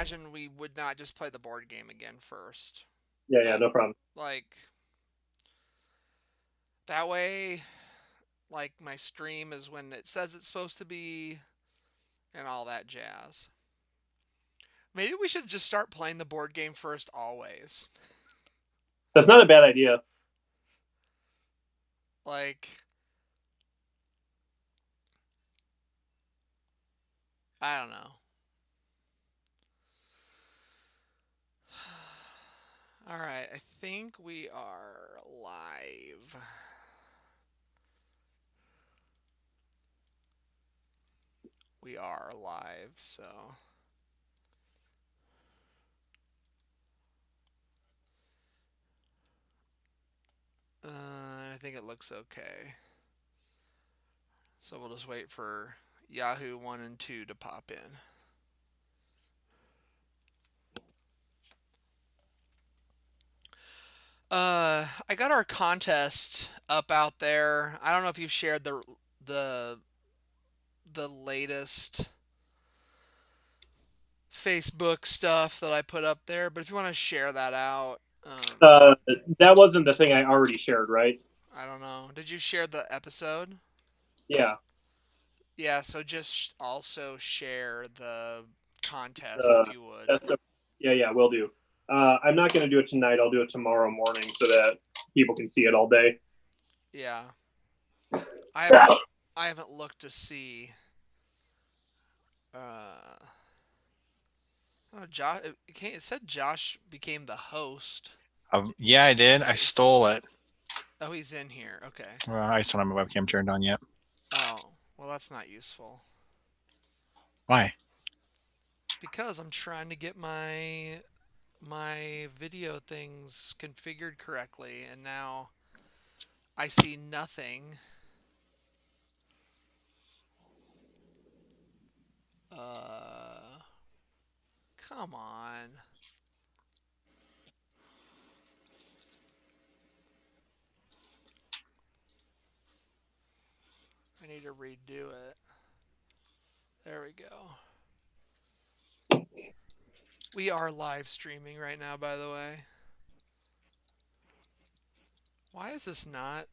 imagine we would not just play the board game again first. Yeah, no problem. Like that way, like my stream is when it says it's supposed to be, and all that jazz. Maybe we should just start playing the board game first always. That's not a bad idea. Like, I don't know. All right, I think we are live. We are live, so. I think it looks okay. So we'll just wait for Yahoo 1 and 2 to pop in. I got our contest up out there. I don't know if you've shared the the latest Facebook stuff that I put up there, but if you want to share that out, That wasn't the thing I already shared, right? I don't know. Did you share the episode? Yeah. Yeah, so just also share the contest Uh, if you would. that's yeah, will do. I'm not going to do it tonight. I'll do it tomorrow morning so that people can see it all day. Yeah. I haven't looked to see. Oh, Josh. It said Josh became the host. Yeah, I did. I stole it. Oh, he's in here. Okay. Well, I still don't have my webcam turned on yet. Oh, well, that's not useful. Why? Because I'm trying to get my video things configured correctly, and now I see nothing. Come on. I need to redo it. There we go. We are live streaming right now, by the way. Why is this not?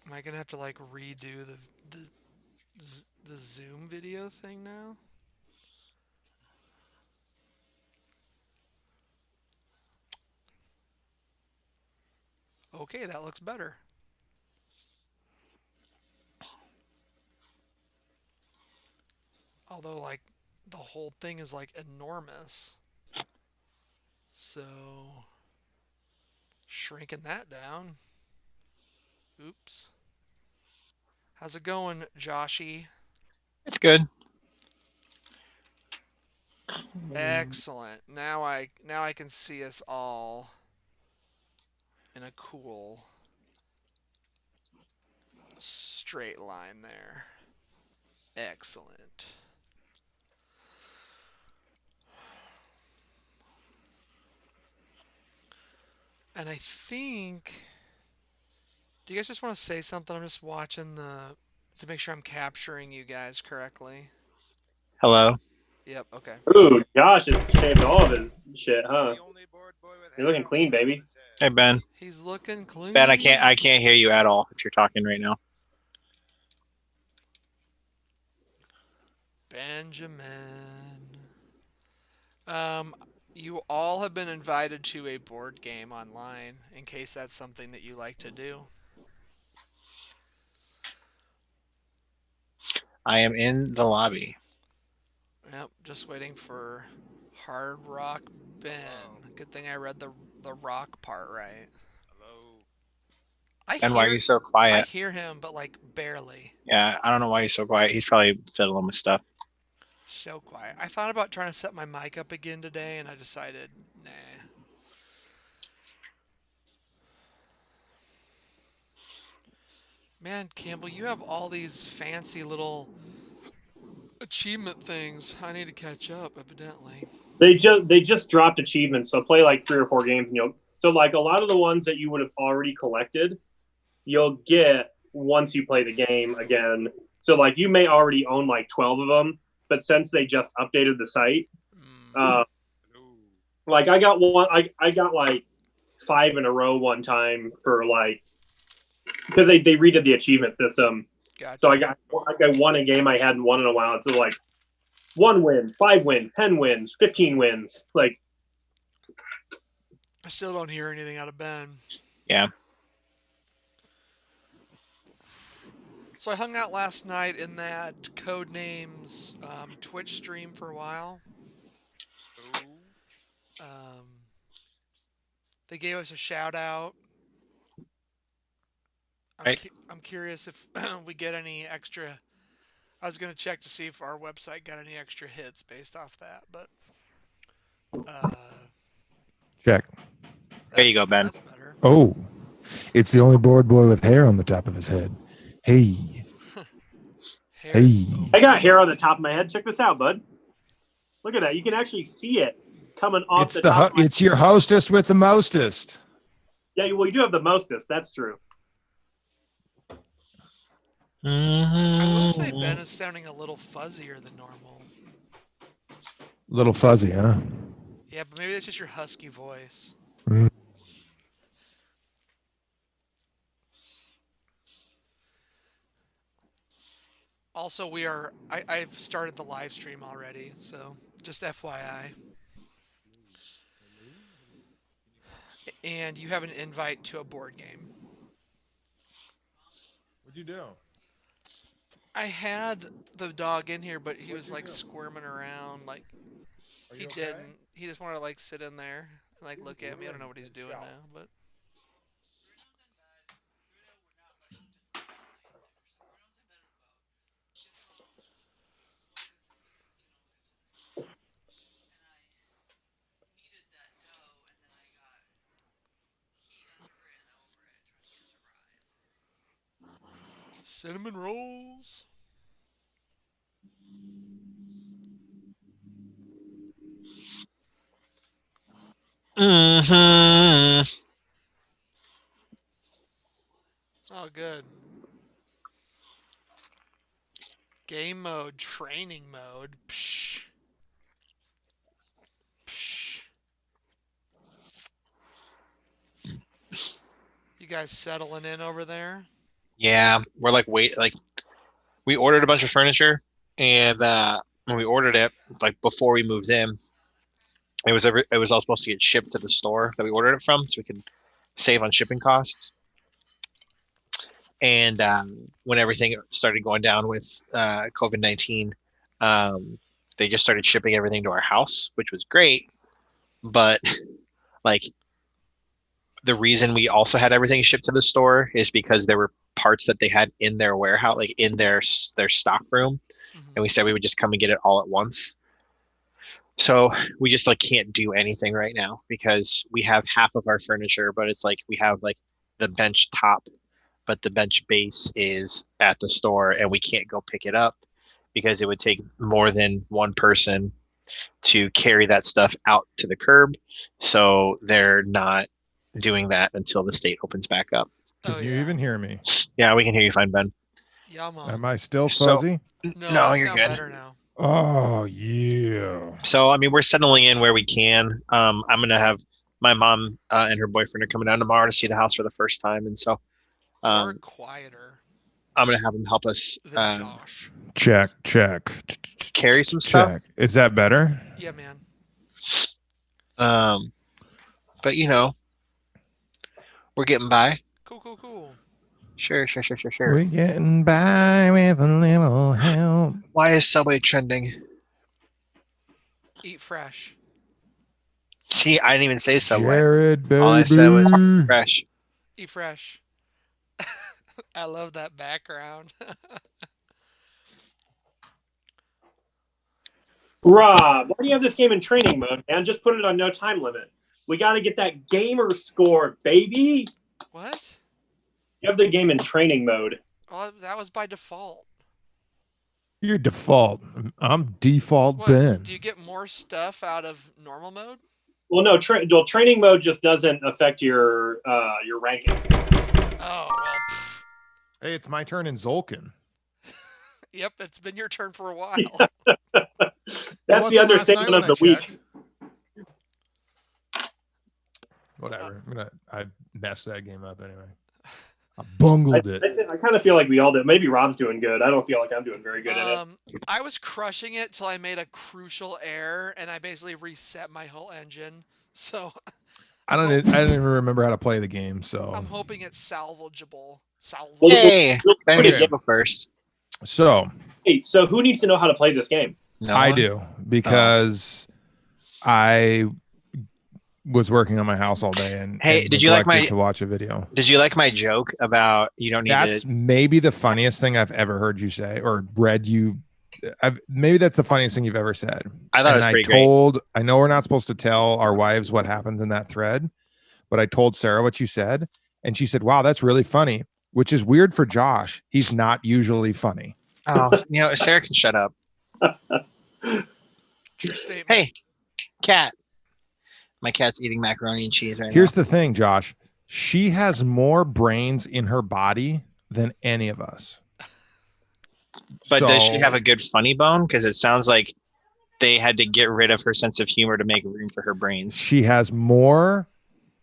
Am I gonna have to like redo the Zoom video thing now? Okay, that looks better. Although, like, the whole thing is, like, enormous. So, shrinking that down. Oops. How's it going, Joshy? It's good. Excellent. Now I can see us all in a cool straight line there. Excellent. And I think, do you guys just want to say something? I'm just watching to make sure I'm capturing you guys correctly. Hello. Yep, okay. Ooh, Josh has shaved all of his shit, huh? You're looking clean, baby. Hey, Ben. He's looking clean. Ben, I can't hear you at all if you're talking right now. Benjamin. You all have been invited to a board game online, in case that's something that you like to do. I am in the lobby. Yep, just waiting for Hard Rock Ben. Good thing I read the rock part right. And why are you so quiet? I hear him, but like barely. Yeah, I don't know why he's so quiet. He's probably fiddling with stuff. So quiet. I thought about trying to set my mic up again today, and I decided, nah. Man, Campbell, you have all these fancy little achievement things. I need to catch up, evidently. They just dropped achievements, so play like 3 or 4 games, and so like a lot of the ones that you would have already collected, you'll get once you play the game again. So like you may already own like 12 of them, but since they just updated the site, like I got one, I got like 5 in a row one time for like because they redid the achievement system. Gotcha. So I won a game I hadn't won in a while. So like 1 win, 5 wins, 10 wins, 15 wins. Like I still don't hear anything out of Ben. Yeah. So I hung out last night in that Codenames Twitch stream for a while. They gave us a shout out. I'm curious if we get any extra. I was going to check to see if our website got any extra hits based off that, but Check. There you go, Ben. That's better. Oh, it's the only board boy with hair on the top of his head. Hey. Hair's Hey. I got hair on the top of my head. Check this out, bud. Look at that. You can actually see it coming off It's the the top. it's your hostess with the mostest. Yeah, well, you do have the mostest. That's true. I will say Ben is sounding a little fuzzier than normal. Little fuzzy, huh? Yeah, but maybe that's just your husky voice. Mm. Also, I've started the live stream already, so just FYI. And you have an invite to a board game. What'd you do? I had the dog in here, but he was like squirming around, like he didn't. He just wanted to like sit in there and like look at me. I don't know what he's doing now, but cinnamon rolls. Mm-hmm. Oh, good. Game mode, training mode. Psh. Psh. You guys settling in over there? Yeah, we're like we ordered a bunch of furniture, and when we ordered it, like before we moved in, it was all supposed to get shipped to the store that we ordered it from, so we could save on shipping costs. And when everything started going down with COVID-19, they just started shipping everything to our house, which was great. But like the reason we also had everything shipped to the store is because there were parts that they had in their warehouse, like in their stock room, and we said we would just come and get it all at once. So we just like can't do anything right now because we have half of our furniture, but it's like we have like the bench top, but the bench base is at the store, and we can't go pick it up because it would take more than one person to carry that stuff out to the curb. So they're not doing that until the state opens back up. Can you even hear me? Yeah, we can hear you fine, Ben. Yeah, man. Am I still So- fuzzy? No, you you're sound good. better now. Oh yeah. So I mean, we're settling in where we can. I'm gonna have my mom and her boyfriend are coming down tomorrow to see the house for the first time, and so You're quieter I'm gonna have them help us than Josh. Check. carry some stuff. Check. Is that better? Yeah, man. But you know, we're getting by. Cool. Sure. We're getting by with a little help. Why is Subway trending? Eat fresh. See, I didn't even say Subway. Jared, baby. All I said was fresh. Eat fresh. I love that background. Rob, why do you have this game in training mode, man? Just put it on no time limit. We got to get that gamer score, baby. What? You have the game in training mode. Well, that was by default. Your default. I'm default What? Ben. Do you get more stuff out of normal mode? Well, no, training mode just doesn't affect your ranking. Oh, well, pff. Hey, it's my turn in Zolkin. Yep, it's been your turn for a while. That's the understatement of the week. Whatever. I messed that game up anyway. I bungled it. I kind of feel like we all did. Maybe Rob's doing good. I don't feel like I'm doing very good at it. I was crushing it till I made a crucial error, and I basically reset my whole engine. So I didn't even remember how to play the game, so I'm hoping it's salvageable. Well, Hey, Ben Okay. gets to go first. So Hey, so who needs to know how to play this game? No I one? do because I was working on my house all day and Hey, and did you like neglected my- to watch a video. Did you like my joke about you don't need That's to? maybe the funniest thing I've ever heard you say or read you. Maybe that's the funniest thing you've ever said. I thought it was pretty great. I know we're not supposed to tell our wives what happens in that thread, but I told Sarah what you said, and she said, "Wow, that's really funny," which is weird for Josh. He's not usually funny. Oh, Sarah can shut up. True statement. Hey, cat. My cat's eating macaroni and cheese right Here's now. the thing, Josh. She has more brains in her body than any of us. But does she So- have a good funny bone? Because it sounds like they had to get rid of her sense of humor to make room for her brains. She has more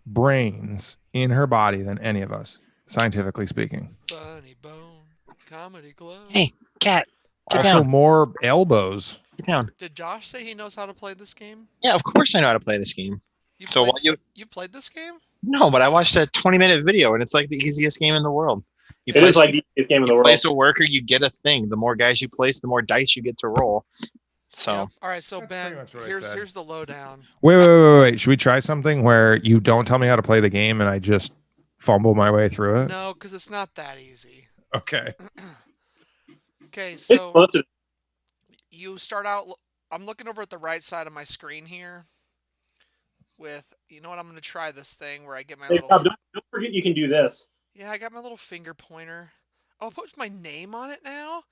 brains in her body than any of us, scientifically speaking. Funny Bone Comedy Club. Hey, cat, get Also, down. more elbows. Get down. Did Josh say he knows how to play this game? Yeah, of course I know how to play this game. You played this game? No, but I watched a 20-minute video, and it's like the easiest game in the world. You It is like the easiest game in the world. place a worker, you get a thing. The more guys you place, the more dice you get to roll. So Yep. All right, so That's Ben, pretty much what I here's said. the lowdown. Wait. Should we try something where you don't tell me how to play the game and I just fumble my way through it? No, because it's not that easy. Okay. Okay, It's so close to- you start out. I'm looking over at the right side of my screen here. With you know what, I'm going to try this thing where I get my Hey, little. Rob, don't forget you can do this. Yeah, I got my little finger pointer. Oh, put my name on it now.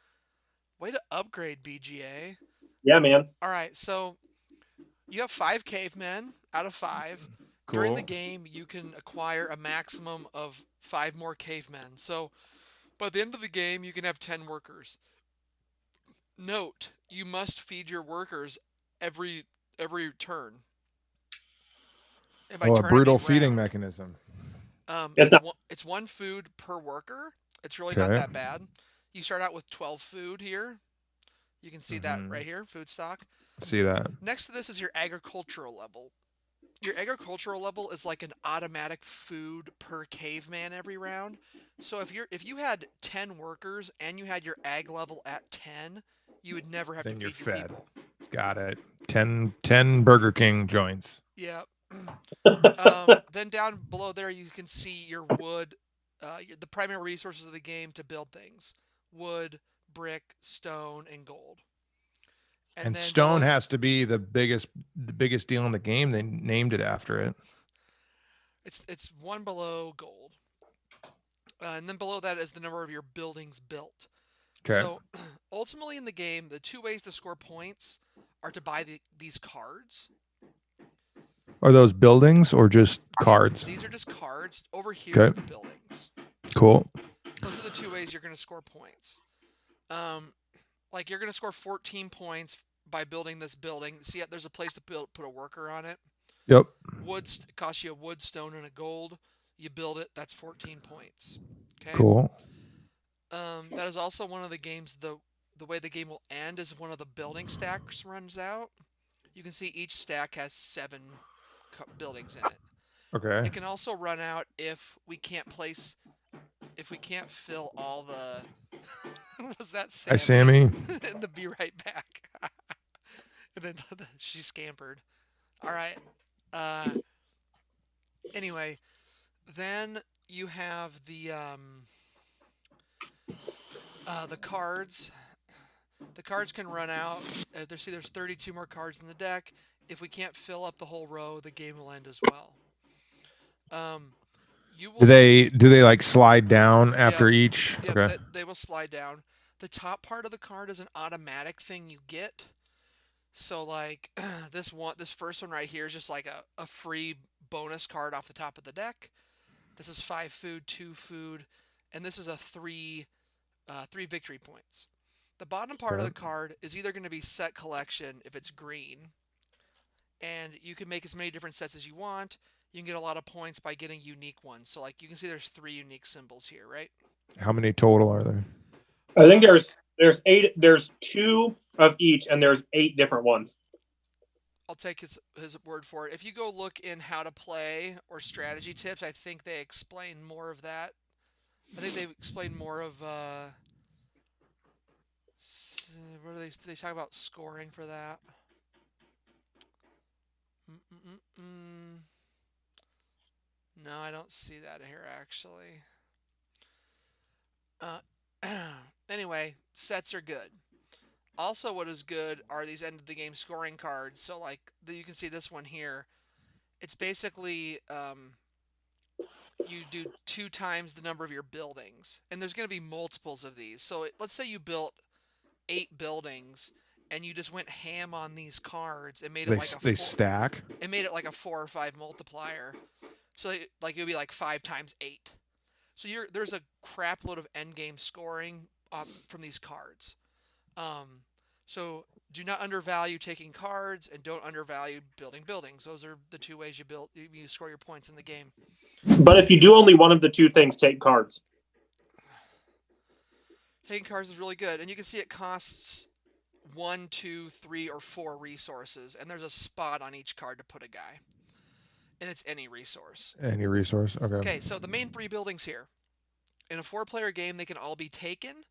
Way to upgrade, BGA. Yeah, man. All right, so you have 5 cavemen out of 5. Cool. During the game, you can acquire a maximum of 5 more cavemen. So by the end of the game, you can have 10 workers. Note, you must feed your workers every turn. And by Oh, a turn, I brutal mean feeding round. mechanism. It's not- It's one food per worker. It's really not Okay. that bad. You start out with 12 food here. You can see that Mhm. right here, food stock. See that? Next to this is your agricultural level. Your agricultural level is like an automatic food per caveman every round. So if you had 10 workers and you had your ag level at 10, you would never have Then to you're feed your fed. people. Got it. 10 Burger King joints. Yeah. Then down below there, you can see your wood, the primary resources of the game to build things: wood, brick, stone, and gold. And then stone below- has to be the biggest deal in the game. They named it after it. It's one below gold, and then below that is the number of your buildings built. Okay. So ultimately in the game, the 2 ways to score points are to buy these cards. Are those buildings or just cards? These are just cards. Over here Okay. are the buildings. Cool. Those are the 2 ways you're going to score points. Like you're going to score 14 points by building this building. See, there's a place to put a worker on it. Yep. Wood costs you a wood, stone, and a gold. You build it. That's 14 points. Okay. Cool. That is also one of the games. The way the game will end is if one of the building stacks runs out. You can see each stack has 7 buildings in it. Okay. It can also run out if we can't fill all the. What was that, Sammy? Hi, Sammy. And the be right back. And then she scampered. All right. Anyway, then you have the cards. The cards can run out. There's 32 more cards in the deck. If we can't fill up the whole row, the game will end as well. You will. Do they like slide down after each? Yep, Okay. they will slide down. The top part of the card is an automatic thing you get. So like this first one right here is just like a free bonus card off the top of the deck. This is 5 food, 2 food, and this is a 3 victory points. The bottom part of Okay. the card is either going to be set collection if it's green, and you can make as many different sets as you want. You can get a lot of points by getting unique ones. So like you can see there's 3 unique symbols here, right? How many total are there? I think there's 8. There's 2 of each, and there's 8 different ones. I'll take his word for it. If you go look in how to play or strategy tips, I think they explain more of that. I think they explain more of what do they talk about scoring for that? Mm-mm-mm-mm. No, I don't see that here actually. Uh, anyway, sets are good. Also, what is good are these end of the game scoring cards. So, like you can see this one here. It's basically you do 2 times the number of your buildings, and there's going to be multiples of these. So, let's say you built 8 buildings, and you just went ham on these cards and made it like a They 4. stack. It made it like a 4 or 5 multiplier. So, like it would be like 5 times 8. So there's a crap load of end game scoring from these cards. So do not undervalue taking cards, and don't undervalue building buildings. Those are the 2 ways you score your points in the game. But if you do only one of the 2 things, take cards. Taking cards is really good, and you can see it costs 1, 2, 3, or 4 resources, and there's a spot on each card to put a guy, and it's any resource. Any resource. Okay. Okay, so the main 3 buildings here. In a 4-player game, they can all be taken.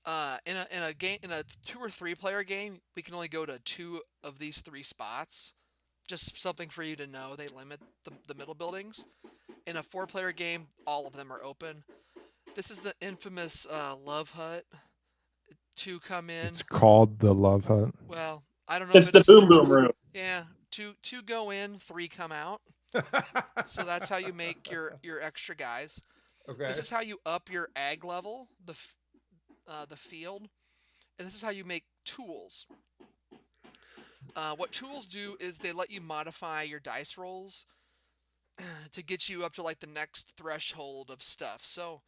In a 2 or 3 player game, we can only go to 2 of these 3 spots. Just something for you to know. They limit the middle buildings. In a 4-player game, all of them are open. This is the infamous Love Hut. 2 come in. It's called the Love Hut. Well, I don't know. It's the boom boom room. Yeah, two go in, 3 come out. So that's how you make your extra guys. Okay. This is how you up your ag level, the field, and this is how you make tools. What tools do is they let you modify your dice rolls to get you up to like the next threshold of stuff. So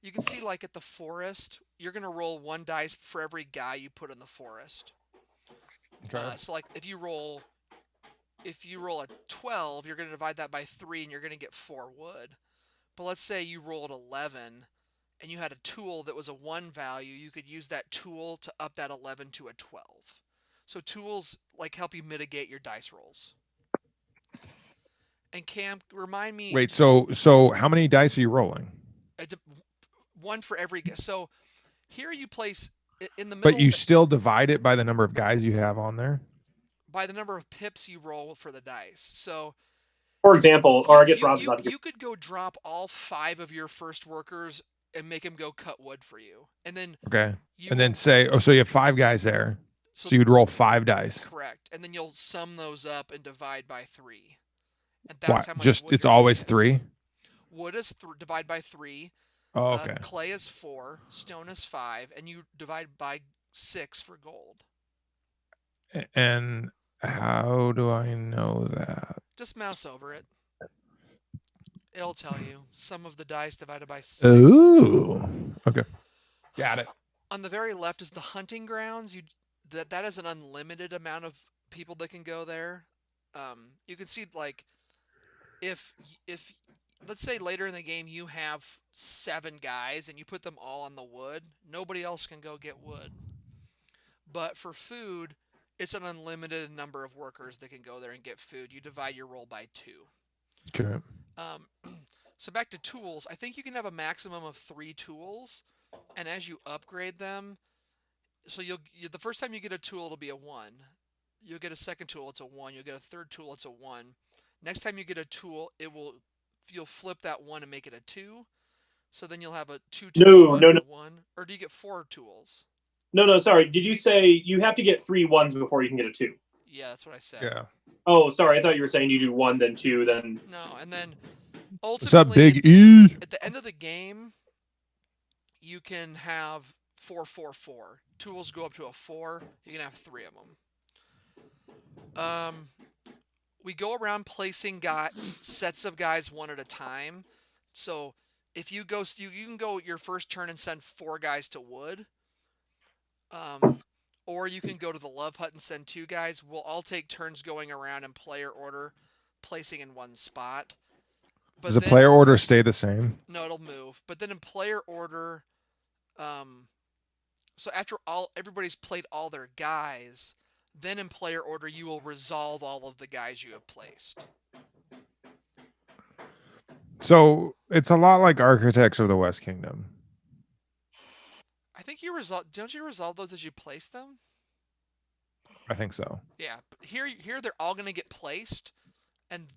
you can see like at the forest, you're gonna roll 1 dice for every guy you put in the forest. Okay. So like if you roll a 12, you're gonna divide that by 3, and you're gonna get 4 wood. But let's say you rolled 11 and you had a tool that was a 1 value, you could use that tool to up that 11 to a 12. So tools like help you mitigate your dice rolls. And Cam, remind me. Wait, so how many dice are you rolling? 1 for every. So here you place in the middle. But you still divide it by the number of guys you have on there? By the number of pips you roll for the dice. So for example, or I guess Rob's about to you could go drop all 5 of your first workers and make them go cut wood for you, and then okay, and then say, so you have 5 guys there, so you'd roll 5 dice. Correct, and then you'll sum those up and divide by 3, and that's how much. Just it's always 3. Wood is divide by 3. Oh, okay. Clay is 4. Stone is 5, and you divide by 6 for gold. And how do I know that? Just mouse over it. It'll tell you sum of the dice divided by 6. Ooh. Okay. Got it. On the very left is the hunting grounds. That is an unlimited amount of people that can go there. You can see like if let's say later in the game you have 7 guys and you put them all on the wood, nobody else can go get wood. But for food, it's an unlimited number of workers that can go there and get food. You divide your roll by 2. Okay. So back to tools. I think you can have a maximum of 3 tools, and as you upgrade them, so the first time you get a tool, it'll be a 1. You'll get a second tool, it's a 1. You'll get a third tool, it's a 1. Next time you get a tool, you'll flip that 1 and make it a 2. So then you'll have a 2 tool, no. 1. Or do you get 4 tools? No, sorry. Did you say you have to get 3 1s before you can get a 2? Yeah, that's what I said. Yeah. Oh, sorry. I thought you were saying you do 1, then 2, then. No, and then ultimately, what's up, Big E? At the end of the game, you can have 4, 4, 4. Tools go up to a 4. You can have 3 of them. We go around placing sets of guys 1 at a time. So if you can go your first turn and send 4 guys to wood. Or you can go to the Love Hut and send 2 guys. We'll all take turns going around in player order, placing in one spot. Does But the then player order stay the same? no, it'll move. But then in player order, so after everybody's played all their guys, then in player order you will resolve all of the guys you have placed. So it's a lot like Architects of the West Kingdom. I think don't you resolve those as you place them? I think so. Yeah, but here they're all going to get placed and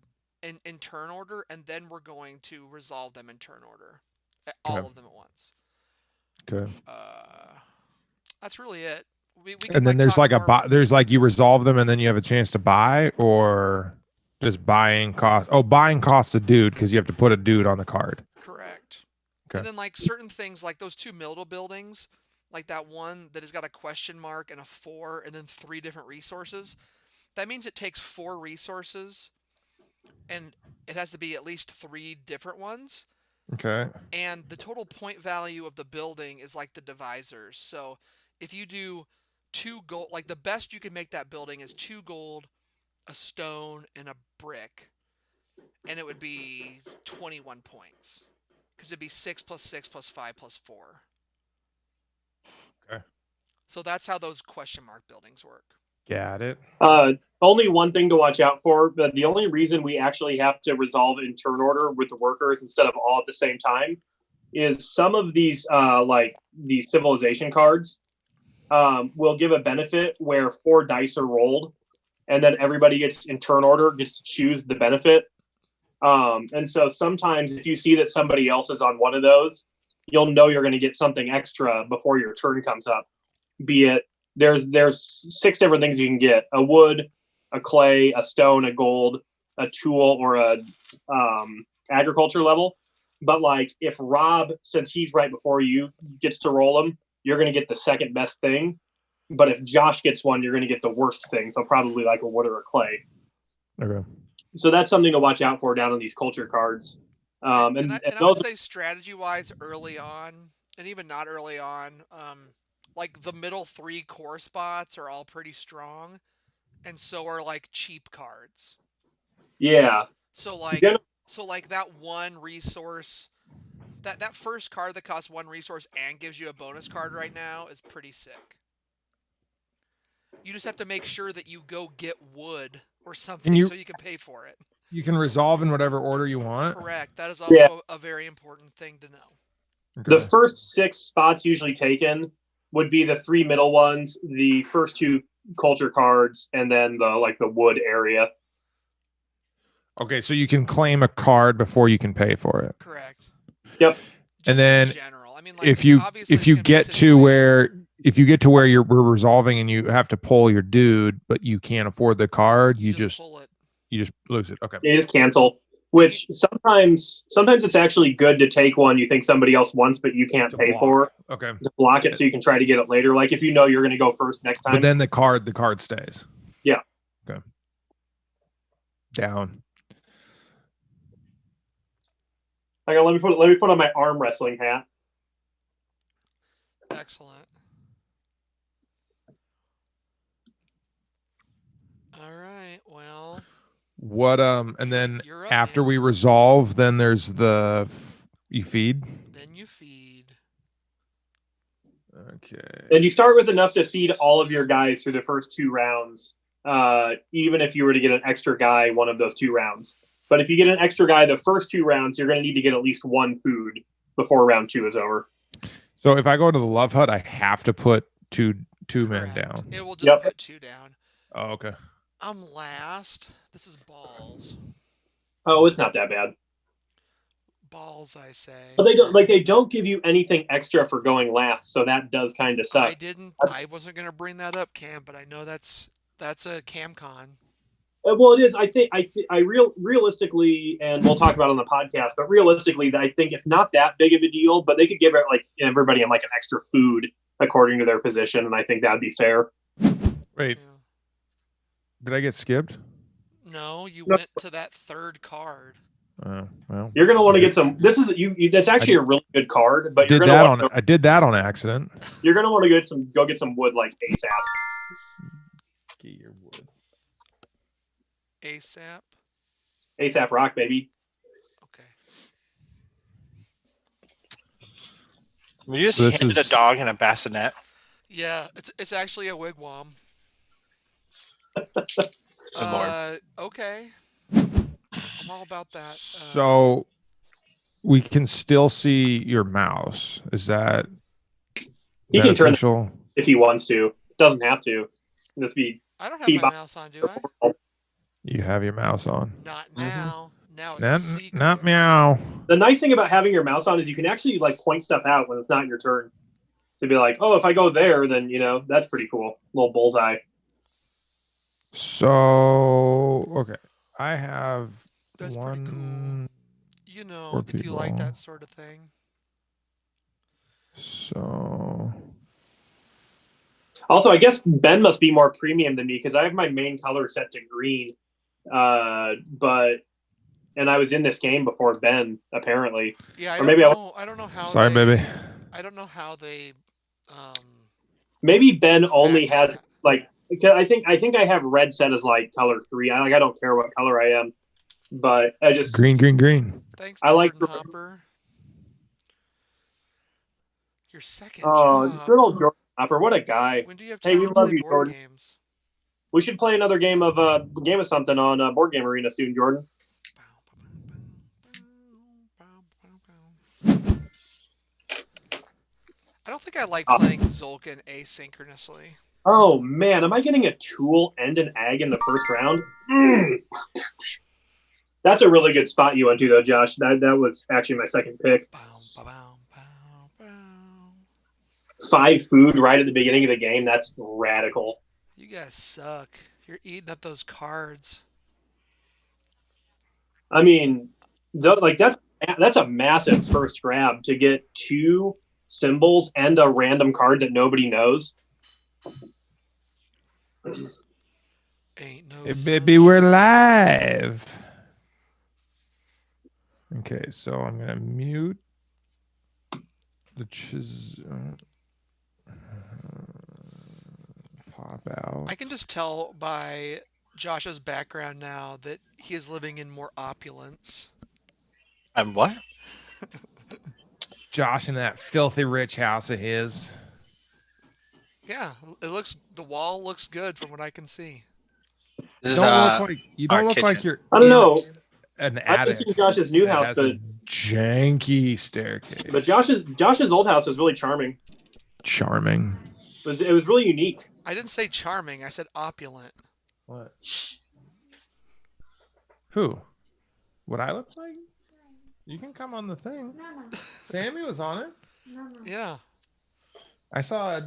in turn order, and then we're going to resolve them in turn order. All of them at once. Okay. That's really it. We can And then there's talk like a more. there's like you resolve them and then you have a chance to buy, or just buying cost. Oh, buying costs a dude because you have to put a dude on the card. Correct. Okay. And then like certain things like those 2 middle buildings, like that one that has got a question mark and a 4 and then 3 different resources. That means it takes 4 resources and it has to be at least 3 different ones. Okay. And the total point value of the building is like the divisors. So if you do 2 gold, like the best you can make that building is 2 gold, a stone, and a brick. And it would be 21 points. Because it'd be 6 plus 6 plus 5 plus 4. Okay. So that's how those question mark buildings work. Got it. Only one thing to watch out for, but the only reason we actually have to resolve in turn order with the workers instead of all at the same time is some of these, like these civilization cards, will give a benefit where 4 dice are rolled, and then everybody gets in turn order gets to choose the benefit. And so sometimes if you see that somebody else is on one of those, you'll know you're going to get something extra before your turn comes up. Be it there's 6 different things you can get: a wood, a clay, a stone, a gold, a tool, or a agriculture level. But like if Rob, since he's right before you, gets to roll them, you're going to get the second best thing. But if Josh gets one, you're going to get the worst thing. So probably like a wood or a clay. Okay. So that's something to watch out for down on these culture cards. And I would say strategy-wise early on, and even not early on, like the middle 3 core spots are all pretty strong, and so are like cheap cards. Yeah. So like that one resource, that first card that costs 1 resource and gives you a bonus card right now is pretty sick. You just have to make sure that you go get wood or something so you can pay for it. You can resolve in whatever order you want. Correct. That is also a very important thing to know. Okay. The first 6 spots usually taken would be the 3 middle ones, the first 2 culture cards, and then the wood area. Okay, so you can claim a card before you can pay for it. Correct. Yep. Just and then in general, I mean, like, if you get to where we're resolving and you have to pull your dude, but you can't afford the card, you just pull it. You just lose it. Okay. You just cancel. Which sometimes it's actually good to take one you think somebody else wants, but you can't pay for. Okay. To block it so you can try to get it later. Like if you know you're going to go first next time. But then the card stays. Yeah. Okay. Down. Okay, let me put on my arm wrestling hat. Excellent. All right. Well. What and then up, after man. we resolve, then there's you feed. Then you feed. Okay. And you start with enough to feed all of your guys through the first 2 rounds. Even if you were to get an extra guy one of those 2 rounds. But if you get an extra guy the first 2 rounds, you're going to need to get at least 1 food before round 2 is over. So if I go to the Love Hut, I have to put two men down. It will just put 2 down. Oh, okay. I'm last. This is balls. Oh, it's not that bad. Balls, I say. But they don't give you anything extra for going last, so that does kind of suck. I wasn't going to bring that up, Cam, but I know that's a CamCon. Well, it is. Realistically, and we'll talk about it on the podcast, but realistically, I think it's not that big of a deal. But they could give it like everybody an extra food according to their position, and I think that'd be fair. Wait, did I get skipped? No, you went to that 3rd card. Well, You're gonna want to get some. This is you. That's actually a really good card, but you're did gonna that want on. I did that on accident. you're gonna want to go get some wood like ASAP. Get your wood. ASAP. ASAP rock, baby. Okay. We just This handed is- a dog and a bassinet. Yeah, it's actually a wigwam. Good lord. Okay. I'm all about that. So we can still see your mouse. Is that He can turn official? if he wants to. Doesn't have to. Just be. I don't have my mouse on, do I? You have your mouse on. Not now. Now it's Not, secret. not meow. The nice thing about having your mouse on is you can actually like point stuff out when it's not your turn. To be like, oh, if I go there, then that's pretty cool. Little bullseye. So okay, I have That's one. pretty cool. You know, Four if you like people. that sort of thing. So Also, I guess Ben must be more premium than me because I have my main color set to green. And I was in this game before Ben, apparently. Yeah, I Or don't maybe know. I don't know how. sorry, they, baby. I don't know how they. Maybe Ben only fact- had like. Because I think I have red set as like color 3. I don't care what color I am, but I just Green. Thanks, I like Jordan Hopper. Your second oh, job. good old Jordan Hopper. What a guy. When do you have Hey, time we to love play you, board Jordan. games? We should play another game of something on Board Game Arena soon, Jordan. I don't think I like playing Zolkin asynchronously. Oh man, am I getting a tool and an ag in the first round? That's a really good spot you went to, though, Josh. That was actually my second pick. 5 food right at the beginning of the game. That's radical. You guys suck. You're eating up those cards. I mean, that's a massive first grab to get 2 symbols and a random card that nobody knows. Ain't no Hey, baby, we're live. Okay, so I'm gonna mute the pop out. I can just tell by Josh's background now that he is living in more opulence. I'm what? Josh in that filthy rich house of his. Yeah, the wall looks good from what I can see. This is Don't look like you our don't look like kitchen. you're I don't know. an I haven't attic. seen Josh's new that house, has but a janky staircase. but Josh's old house was really charming. Charming. It was really unique. I didn't say charming, I said opulent. What? Who? What I look like? You can come on the thing. No. Sammy was on it. No. Yeah. I saw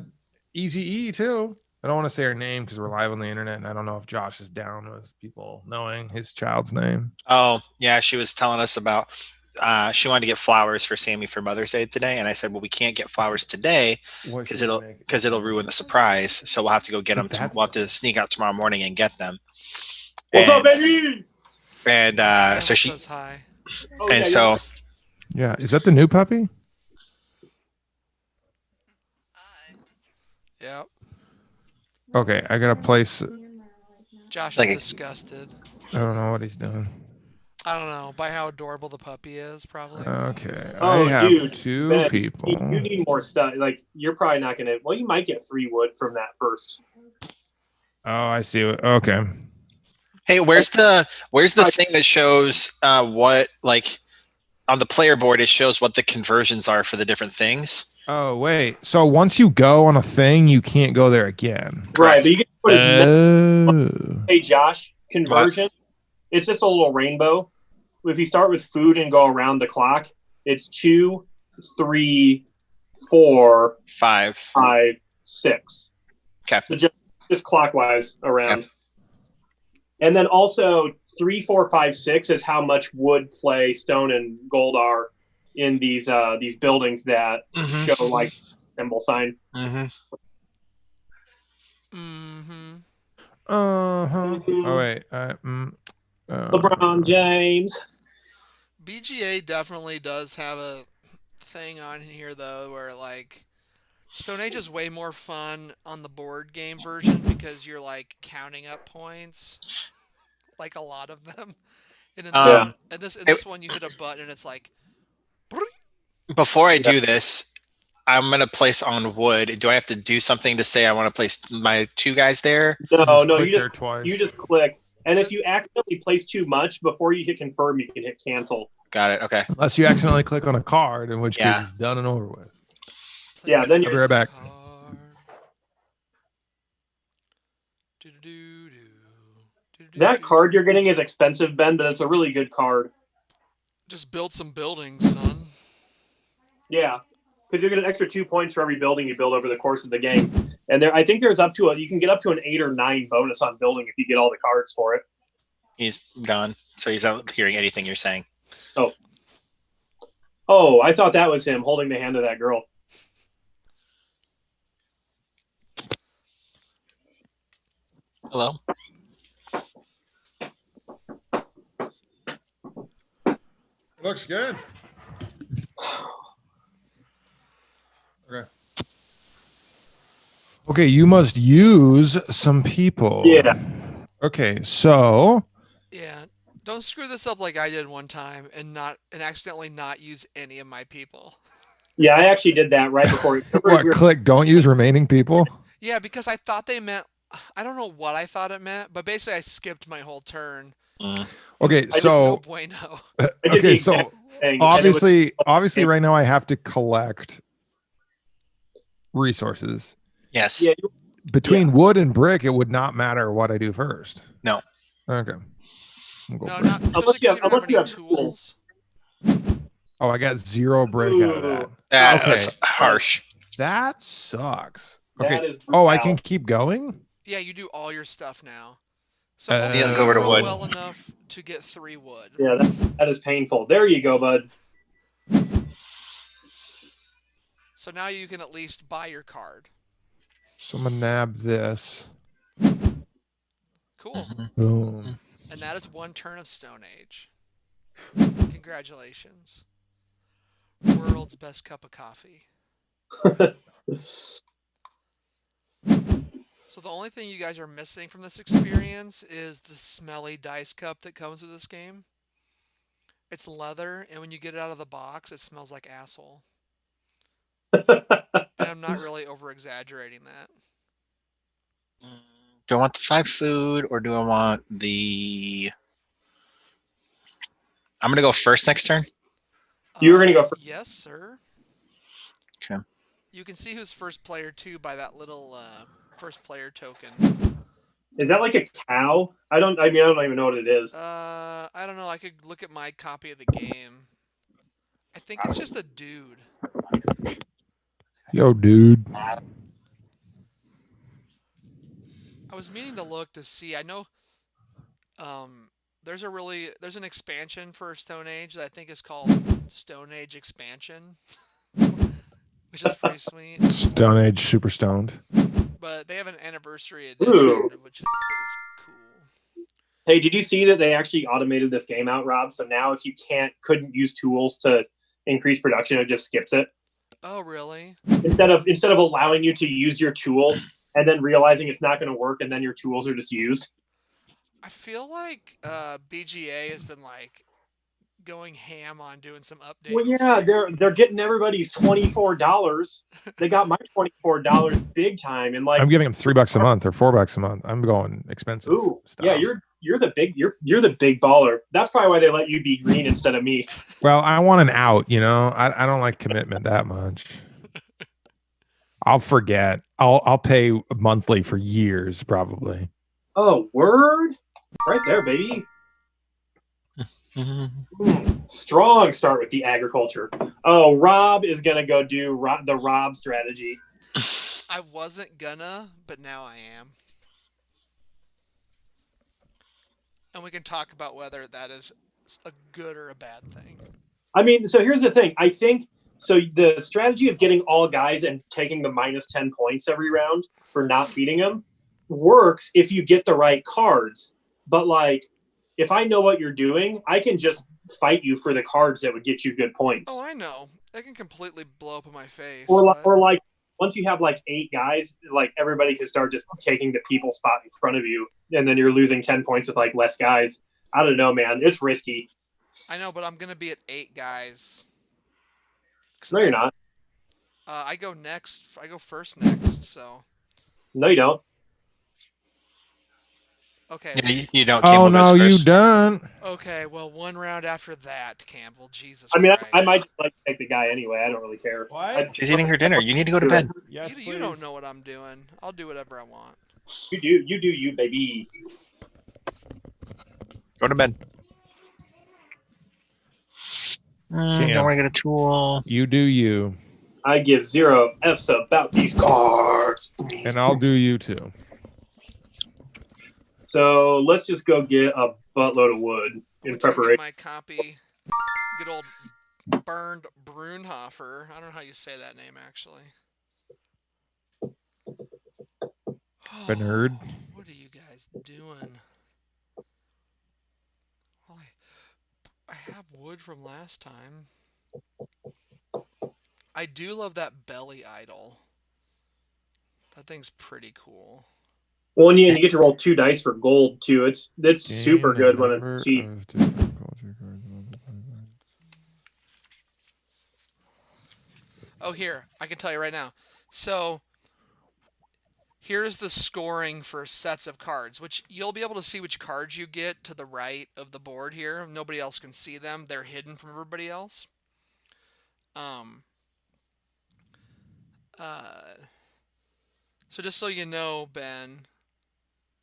Easy E too. I don't want to say her name because we're live on the internet, and I don't know if Josh is down with people knowing his child's name. Oh, yeah, she was telling us about she wanted to get flowers for Sammy for Mother's Day today, and I said, well, we can't get flowers today What because should we it'll make? ruin the surprise. So we'll have to go get them. That's- We'll have to sneak out tomorrow morning and get them. What's up, baby? And so she says hi. Oh, and yeah, so Yeah, is that the new puppy? Yep. Okay, I gotta place. Josh Like is a- disgusted. I don't know what he's doing. I don't know, by how adorable the puppy is, probably. Okay, Oh, I have dude, 2 Ben, people. you need more stuff. Like you're probably not gonna. Well, you might get 3 wood from that first. Oh, I see. Okay. hey, where's the thing that shows what like on the player board? It shows what the conversions are for the different things. Oh wait. So once you go on a thing, you can't go there again. Right, but you can put as Oh. Hey, Josh, conversion. It's just a little rainbow. If you start with food and go around the clock, it's 2, 3, 4, 5. 5, 6. Okay. So just clockwise around. Okay. And then also 3, 4, 5, 6 is how much wood, clay, stone, and gold are in these buildings that Mhm. show like symbol sign. Mm-hmm. Mm-hmm. Oh wait. LeBron James. BGA definitely does have a thing on here though, where like Stone Age is way more fun on the board game version because you're like counting up points, like a lot of them. And in this Yeah. one, in I- this one, you hit a button and it's like, Before I Yeah. do this, I'm gonna place on wood. Do I have to do something to say I want to place my 2 guys there? No, no, click there twice. you just click. And if you accidentally place too much before you hit confirm, you can hit cancel. Got it. Okay. Unless you accidentally click on a card, in which Yeah. case it's done and over with. Yeah, then I'll be right back. card. Do-do-do-do. That card you're getting is expensive, Ben, but it's a really good card. Just build some buildings, son. Yeah, because you get an extra 2 points for every building you build over the course of the game. And I think there's you can get up to an 8 or 9 bonus on building if you get all the cards for it. He's gone, so he's not hearing anything you're saying. Oh, I thought that was him holding the hand of that girl. Hello. Looks good. Okay. Okay, you must use some people. Yeah. Okay, so Yeah, don't screw this up like I did one time and accidentally not use any of my people. Yeah, I actually did that right before. what? Click. Don't use remaining people. Yeah, because I thought they meant. I don't know what I thought it meant, but basically I skipped my whole turn. Okay, No so bueno. okay, so obviously, right now I have to collect resources. Yes. Yeah, Between wood and brick, it would not matter what I do first. No. Okay. We'll go No, brick. not especially because you don't have any tools. Oh, I got 0 brick out of that. That Okay. was harsh. That sucks. That Okay. is Oh, I brutal. can keep going? Yeah, you do all your stuff now. So Yeah, hopefully go over to you roll wood. well enough to get 3 wood. Yeah, that is painful. There you go, bud. So now you can at least buy your card. So I'm going to nab this. Cool. Boom. And that is 1 turn of Stone Age. Congratulations. World's best cup of coffee. So the only thing you guys are missing from this experience is the smelly dice cup that comes with this game. It's leather, and when you get it out of the box, it smells like asshole. And I'm not really over-exaggerating that. Do I want the 5 food or do I want the? I'm gonna go first next turn. You were gonna go first. Yes, sir. Okay. You can see who's first player too by that little first player token. Is that like a cow? I don't even know what it is. I don't know. I could look at my copy of the game. I think it's just a dude. Yo, dude. I was meaning to look to see. I know there's an expansion for Stone Age that I think is called Stone Age Expansion. Which is pretty sweet. Stone Age Super Stoned. But they have an anniversary edition, Ooh. which is cool. Hey, did you see that they actually automated this game out, Rob? So now if you couldn't use tools to increase production, it just skips it. Oh, really? Instead of allowing you to use your tools and then realizing it's not going to work and then your tools are just used. I feel like BGA has been like going ham on doing some updates. Well, yeah, they're getting everybody's $24. They got my $24 big time, and like I'm giving them $3 a month or $4 a month. I'm going expensive. ooh, stuff. yeah, you're the big baller. That's probably why they let you be green instead of me. Well, I want an out, you know. I don't like commitment that much. I'll forget. I'll pay monthly for years, probably. Oh, word, right there, baby. Strong start with the agriculture. Oh, Rob is gonna go do the Rob strategy. I wasn't gonna, but now I am. And we can talk about whether that is a good or a bad thing. I mean, so here's the thing. I think so. The strategy of getting all guys and taking the -10 points every round for not beating them works if you get the right cards. But like, if I know what you're doing, I can just fight you for the cards that would get you good points. Oh, I know. They can completely blow up in my face. Or like once you have like 8 guys, like everybody can start just taking the people spot in front of you, and then you're losing 10 points with like less guys. I don't know, man. It's risky. I know, but I'm gonna be at 8 guys. No, you're not. I go next. I go first next. So No, you don't. okay. You don't. Oh Campbell no, goes you first. don't. Okay. Well, one round after that, Campbell. Jesus I mean, Christ. I might like take the guy anyway. I don't really care. What? She's eating her dinner. You need to go to bed. Yes, You don't know what I'm doing. I'll do whatever I want. You do, you baby. Go to bed. Don't want to get a tool. You do you, I give 0 F's about these cards. and I'll do you too. So let's just go get a buttload of wood in preparation. My copy. Good old Burned Brunhofer. I don't know how you say that name actually. Bernard. What are you guys doing? Well, I have wood from last time. I do love that belly idol. That thing's pretty cool. Well, and you get to roll 2 dice for gold too. It's super good when it's cheap. Oh, here, I can tell you right now. So, here's the scoring for sets of cards, which you'll be able to see which cards you get to the right of the board here. Nobody else can see them. They're hidden from everybody else. So just so you know, Ben,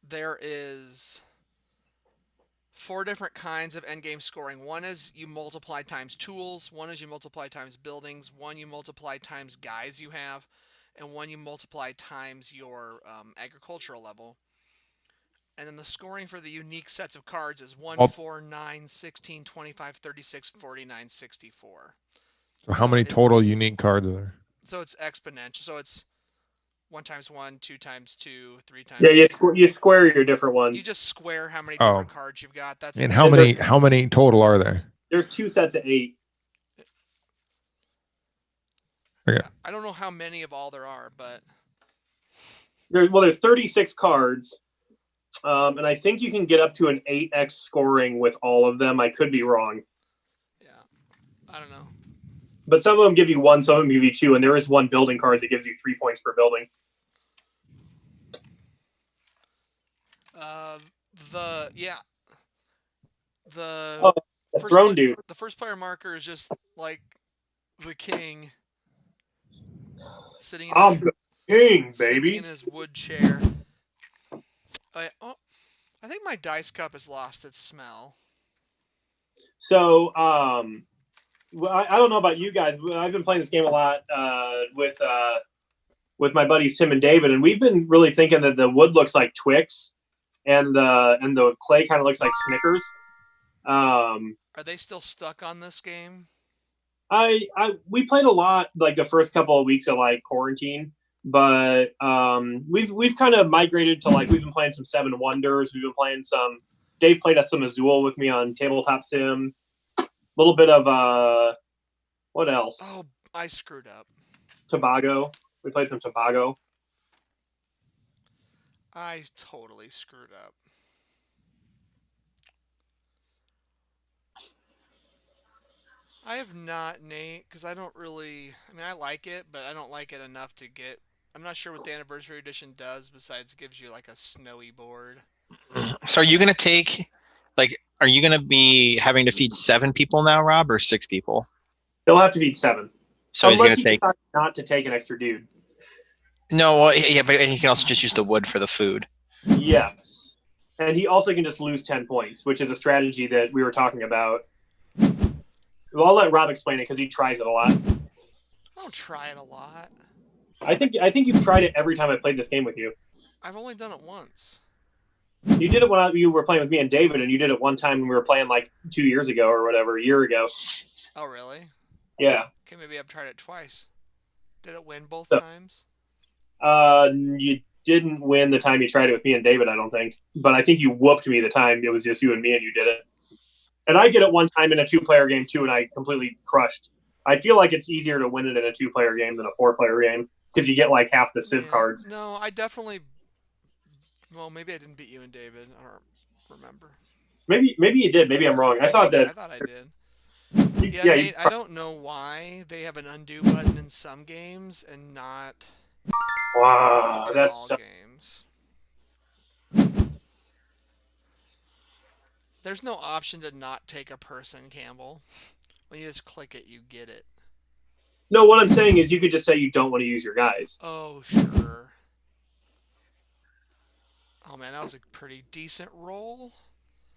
there is 4 different kinds of endgame scoring. One is you multiply times tools, one is you multiply times buildings, one you multiply times guys you have, and one you multiply times your agricultural level. And then the scoring for the unique sets of cards is 1, 4, 9, 16, 25, 36, 49, 64. So how many total unique cards are there? So it's exponential. So it's 1 times 1, 2 times 2, 3 times. Yeah, you square your different ones. You just square how many different cards you've got. That's and how many total are there? There's 2 sets of 8. Okay. I don't know how many of all there are, but there's 36 cards, and I think you can get up to an 8x scoring with all of them. I could be wrong. Yeah, I don't know. But some of them give you 1, some of them give you 2, and there is one building card that gives you 3 points per building. The throne dude. The first player marker is just like the king sitting in sitting in his wood chair. I think my dice cup has lost its smell. So, well, I don't know about you guys, but I've been playing this game a lot with my buddies Tim and David, and we've been really thinking that the wood looks like Twix, and the clay kind of looks like Snickers. Are they still stuck on this game? We played a lot like the first couple of weeks of like quarantine, but we've kind of migrated to like we've been playing some Seven Wonders. We've been playing some. Dave played some Azul with me on Tabletop Sim. A little bit of what else? Oh, I screwed up. Tobago. We played some Tobago. I totally screwed up. I have not, Nate, because I don't really. I mean, I like it, but I don't like it enough to get. I'm not sure what the anniversary edition does besides gives you like a snowy board. So are you gonna take, like, are you gonna be having to feed 7 people now, Rob, or 6 people? They'll have to feed 7. So he's gonna take not to take an extra dude. No, well, yeah, but he can also just use the wood for the food. Yes, and he also can just lose 10 points, which is a strategy that we were talking about. Well, I'll let Rob explain it because he tries it a lot. I don't try it a lot. I think you've tried it every time I played this game with you. I've only done it once. You did it when you were playing with me and David, and you did it one time when we were playing like 2 years ago or whatever, a year ago. Oh, really? Yeah. Okay, maybe I've tried it twice. Did it win both times? You didn't win the time you tried it with me and David, I don't think. But I think you whooped me the time it was just you and me and you did it. And I did it one time in a 2-player game too, and I completely crushed. I feel like it's easier to win it in a 2-player game than a 4-player game because you get like half the Civ cards. No, I definitely. Well, maybe I didn't beat you and David. I don't remember. Maybe you did. Maybe I'm wrong. I thought I did. Yeah, yeah. Nate, I don't know why they have an undo button in some games and not Wow, in that's all games. There's no option to not take a person, Campbell. When you just click it, you get it. no. What I'm saying is, you could just say you don't want to use your guys. Oh, sure. Oh man, that was a pretty decent roll.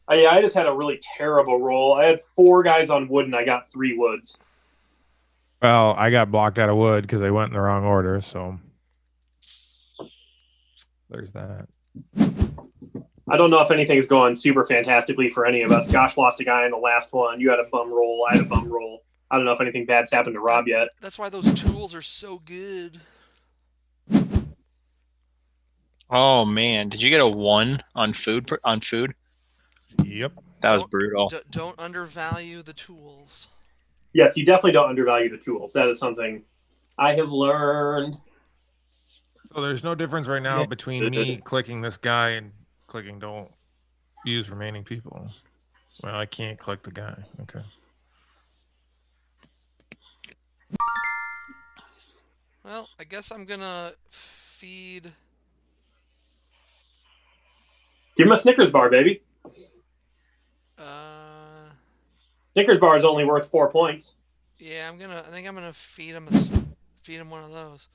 Yeah, I just had a really terrible roll. I had 4 guys on wood, and I got 3 woods. Well, I got blocked out of wood because they went in the wrong order. So there's that. I don't know if anything's going super fantastically for any of us. Josh lost a guy in the last one. You had a bum roll. I had a bum roll. I don't know if anything bad's happened to Rob yet. That's why those tools are so good. Oh man, did you get a 1 on food? Yep. That was brutal. Don't undervalue the tools. Yes, you definitely don't undervalue the tools. That is something I have learned. So there's no difference right now between me clicking this guy and clicking don't use remaining people. Well, I can't click the guy. Okay. Well, I guess I'm gonna feed. Give him a Snickers bar, baby. Snickers bar is only worth 4 points. Yeah, I think I'm gonna feed him one of those.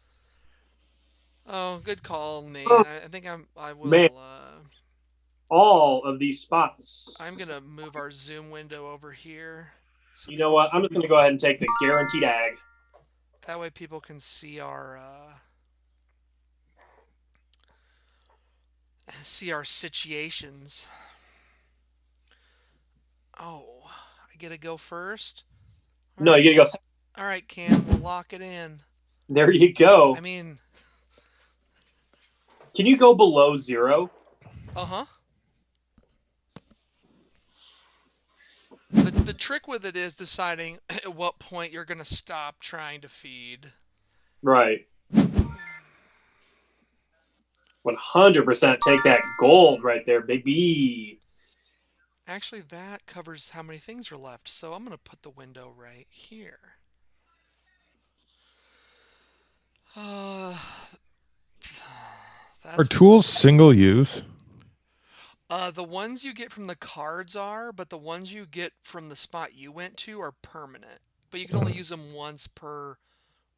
Oh, good call, Nate. I think I will. Man. All of these spots. I'm gonna move our zoom window over here. So you know what? I'm just gonna go ahead and take the guaranteed ag. That way, people can see our situations. Oh, I get to go first? No, you gotta go. All right, Cam, we'll lock it in. There you go. I mean, can you go below 0? Uh-huh. The trick with it is deciding at what point you're going to stop trying to feed. Right. 100% take that gold right there, baby. Actually, that covers how many things are left, so I'm going to put the window right here. Are tools single use? The ones you get from the cards are, but the ones you get from the spot you went to are permanent. But you can only use them once per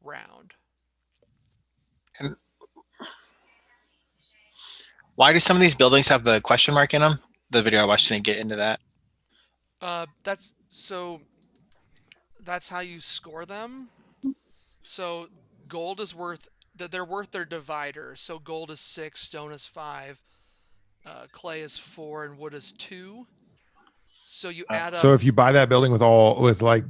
round. And why do some of these buildings have the question mark in them? The video I watched didn't get into that. That's how you score them. So gold is they're worth their divider. So gold is 6, stone is 5, clay is 4, and wood is 2. So you add up. So if you buy that building with like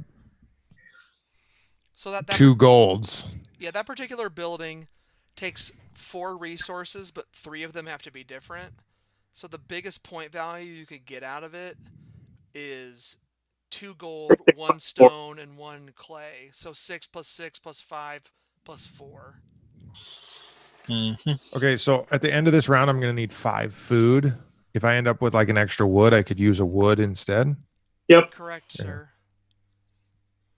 so that 2 golds. Yeah, that particular building takes 4 resources, but 3 of them have to be different. So the biggest point value you could get out of it is 2 gold, 1 stone, and 1 clay. So 6 plus 6 plus 5 plus 4. Mm-hmm. Okay, so at the end of this round, I'm going to need 5 food. If I end up with like an extra wood, I could use a wood instead. Yep. Correct, sir.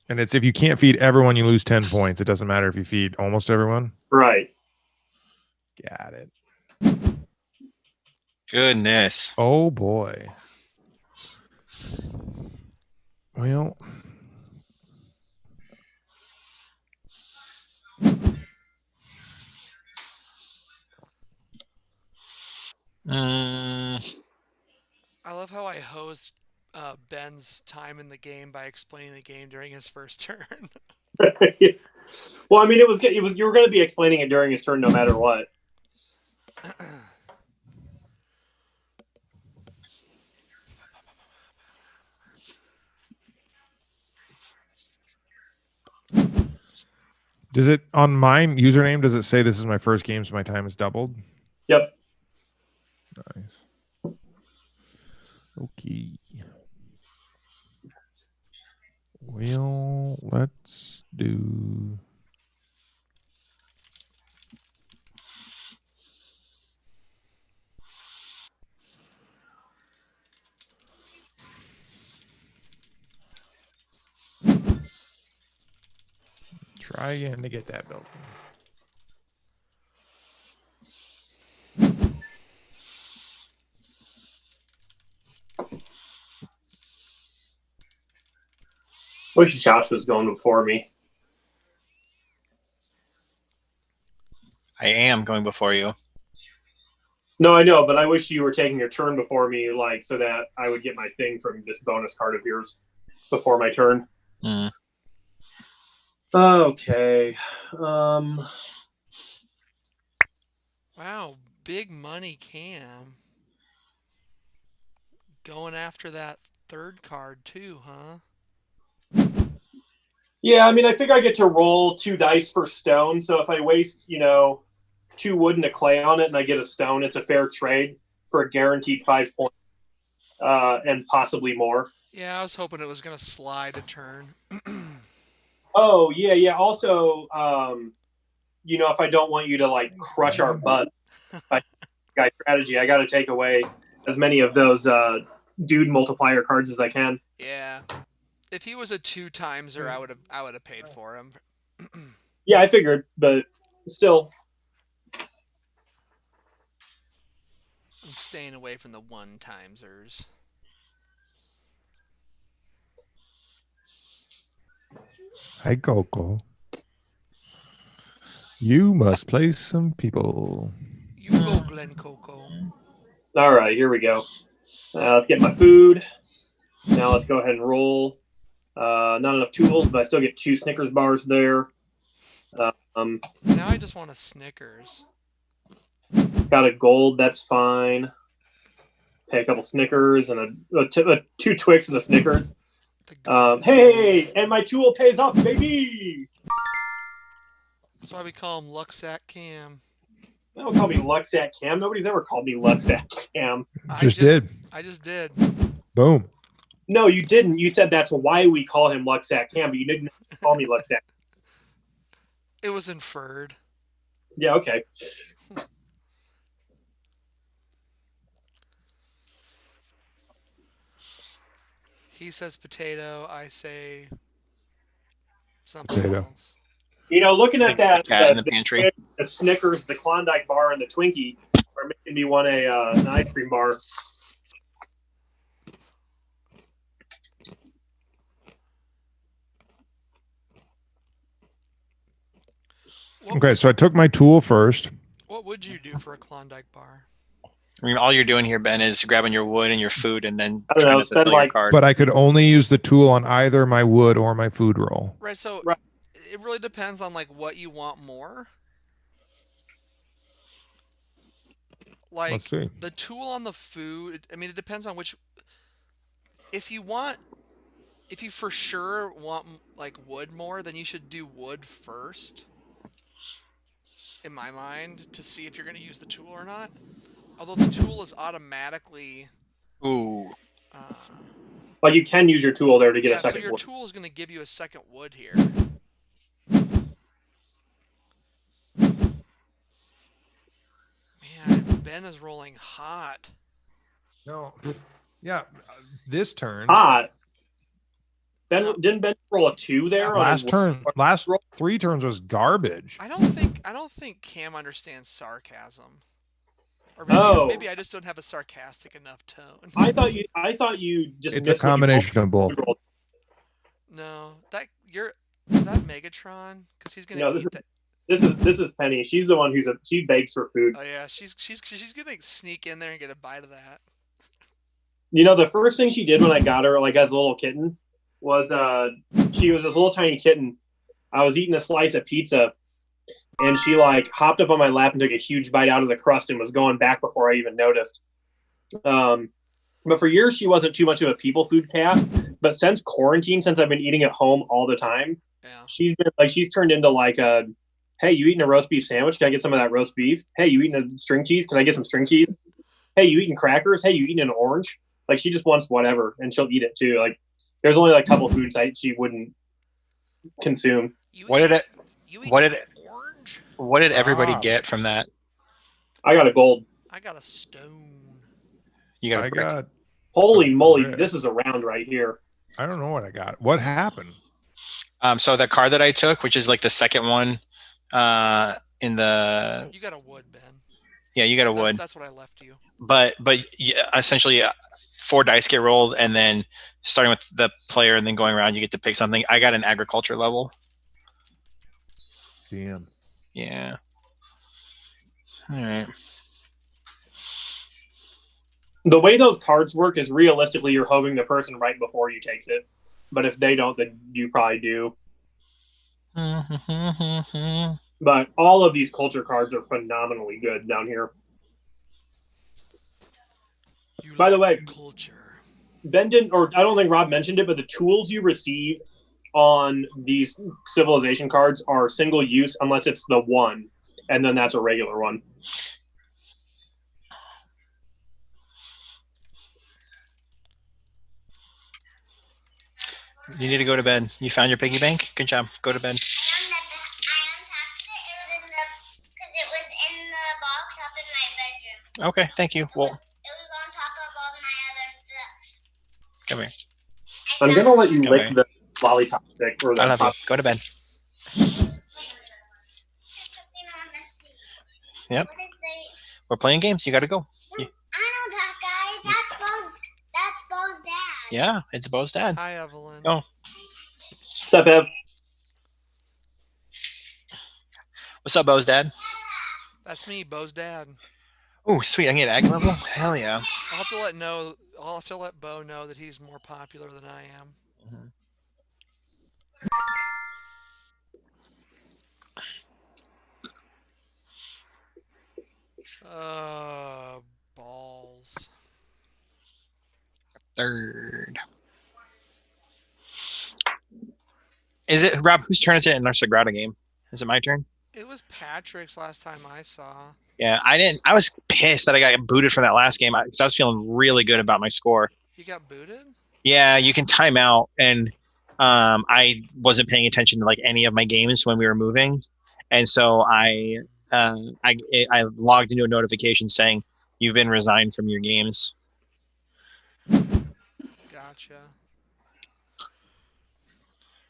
And it's if you can't feed everyone, you lose 10 points. It doesn't matter if you feed almost everyone. Right. Got it. Goodness. Oh, boy. Well. I love how I hosed Ben's time in the game by explaining the game during his first turn. Well, I mean, it was you were going to be explaining it during his turn no matter what. Does it on mine username? Does it say this is my first game, so my time is doubled? Yep. Nice. Okay. Well, let's do. Try again to get that built. Wish Josh was going before me. I am going before you. No, I know, but I wish you were taking your turn before me, like so that I would get my thing from this bonus card of yours before my turn. Mm. Okay. Wow, big money, Cam. Going after that third card too, huh? Yeah, I mean, I think I get to roll 2 dice for stone. So if I waste, 2 wood and a clay on it, and I get a stone, it's a fair trade for a guaranteed 5 points, and possibly more. Yeah, I was hoping it was gonna slide a turn. Oh yeah. Also, if I don't want you to like crush our butt by guy strategy, I got to take away as many of those dude multiplier cards as I can. Yeah. If he was a 2-timeser, I would have paid for him. Yeah, I figured, but still. I'm staying away from the 1-timesers. Hi, Coco. You must play some people. You go, Glen Coco. All right, here we go. Let's get my food. Now let's go ahead and roll. Not enough tools, but I still get 2 Snickers bars there. Now I just want a Snickers. Got a gold, that's fine. Pay a couple Snickers and 2 Twix and a Snickers. Hey, and my tool pays off, baby! That's why we call him Lucksack Cam. They don't call me Lucksack Cam. Nobody's ever called me Lucksack Cam. I just did. Boom. No, you didn't. You said that's why we call him Lucksack Cam, but you didn't call me Lucksack. It was inferred. Yeah, okay. He says potato. I say something Potato. else. Looking at that, cat in the pantry. The Snickers, the Klondike bar, and the Twinkie are making me want an ice cream bar. Okay, so I took my tool first. What would you do for a Klondike bar? I mean, all you're doing here, Ben, is grabbing your wood and your food, and then I don't know, spend fulfill your like- card. But I could only use the tool on either my wood or my food roll. Right, so Right. it really depends on like what you want more. Like Let's see. the tool on the food, I mean it depends on which if you for sure want like wood more, then you should do wood first. In my mind, to see if you're going to use the tool or not. Although the tool is automatically Ooh. But you can use your tool there to get a second so your wood. tool is going to give you a second wood here. Man, Ben is rolling hot. No. Yeah. This turn. Hot. No. Didn't Ben roll a 2 there? Last 3 turns was garbage. I don't think Cam understands sarcasm. Or maybe I just don't have a sarcastic enough tone. I thought you just. It's a combination of both. No, is that Megatron? Because he's gonna eat that. This is Penny. She's the one she begs for food. Oh yeah, she's gonna sneak in there and get a bite of that. The first thing she did when I got her, like as a little kitten, was she was this little tiny kitten. I was eating a slice of pizza, and she like hopped up on my lap and took a huge bite out of the crust and was going back before I even noticed. But for years she wasn't too much of a people food cat. But since quarantine, since I've been eating at home all the time, Yeah. she's turned into like a Hey, you eating a roast beef sandwich? Can I get some of that roast beef? Hey, you eating a string cheese? Can I get some string cheese? Hey, you eating crackers? Hey, you eating an orange? Like, she just wants whatever, and she'll eat it too. Like, there's only like a couple foods she wouldn't consume. What did it? You What did orange? What did everybody Ah. get from that? I got a gold. I got a stone. You got a I brick. got. Holy A moly, brick. this is a round right here. I don't know what I got. What happened? So the card that I took, which is like the second one, in the You got a wood, Ben. yeah, you got a wood. That's what I left you. But yeah, essentially 4 dice get rolled, and then starting with the player and then going around, you get to pick something. I got an agriculture level. Damn. Yeah. All right. The way those cards work is realistically you're hoping the person right before you takes it. But if they don't, then you probably do. But all of these culture cards are phenomenally good down here. By the way, culture. Ben didn't, or I don't think Rob mentioned it, but the tools you receive on these civilization cards are single use unless it's the one, and then that's a regular one. You need to go to bed. You found your piggy bank? Good job. Go to bed. I untapped it. Because it was in the box up in my bedroom. Okay, thank you. Well, It was on top of all my other stuff. come here. I'm gonna let you Okay. lick the lollipop stick or the I love you. pop. Go to bed. Yep. What is they? We're playing games. You got to go. I know that guy. That's Bo's dad. Yeah, it's Bo's dad. Hi, Evelyn. Oh. Step Ev. What's up, Bo's dad? That's me, Bo's dad. Oh, sweet. I can get ag level. Hell yeah. I'll have to let Bo know that he's more popular than I am. Balls. Third. Is it Rob? Whose turn is it in our Sagrada game? Is it my turn? It was Patrick's last time I saw. Yeah, I didn't. I was pissed that I got booted from that last game because I was feeling really good about my score. You got booted? Yeah, you can time out, and I wasn't paying attention to like any of my games when we were moving, and so I logged into a notification saying you've been resigned from your games. Gotcha.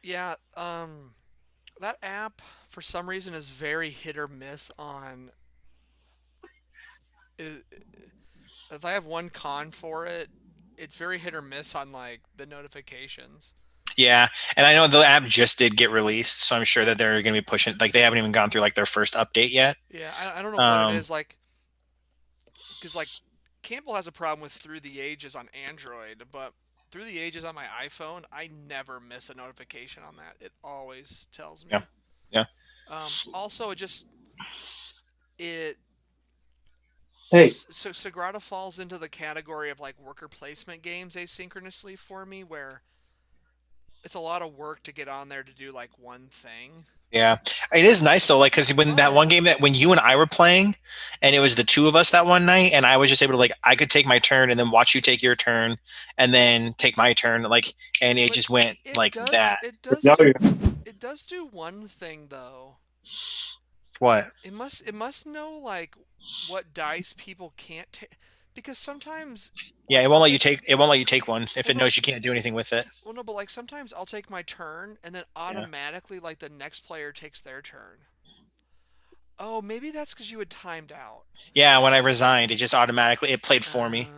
Yeah, that app for some reason is very hit or miss on. If I have one con for it, it's very hit or miss on like the notifications. Yeah, and I know the app just did get released, so I'm sure that they're going to be pushing. Like they haven't even gone through like their first update yet. Yeah, I don't know what it is like, because like Campbell has a problem with Through the Ages on Android, but Through the Ages on my iPhone, I never miss a notification on that. It always tells me. Yeah. Yeah. Also, it Hey, so Sagrada falls into the category of like worker placement games asynchronously for me, where it's a lot of work to get on there to do like one thing. Yeah, it is nice though. Like, because when that one game that when you and I were playing, and it was the two of us that one night, and I was just able to like I could take my turn and then watch you take your turn, and then take my turn, like, and it just went like that. It does do one thing though. What? It must know like what dice people can't take, because sometimes. Yeah, it won't let you take. It won't let you take one if it knows you can't do anything with it. Well, no, but like sometimes I'll take my turn and then automatically like the next player takes their turn. Oh, maybe that's because you had timed out. Yeah, when I resigned, it just automatically played for me.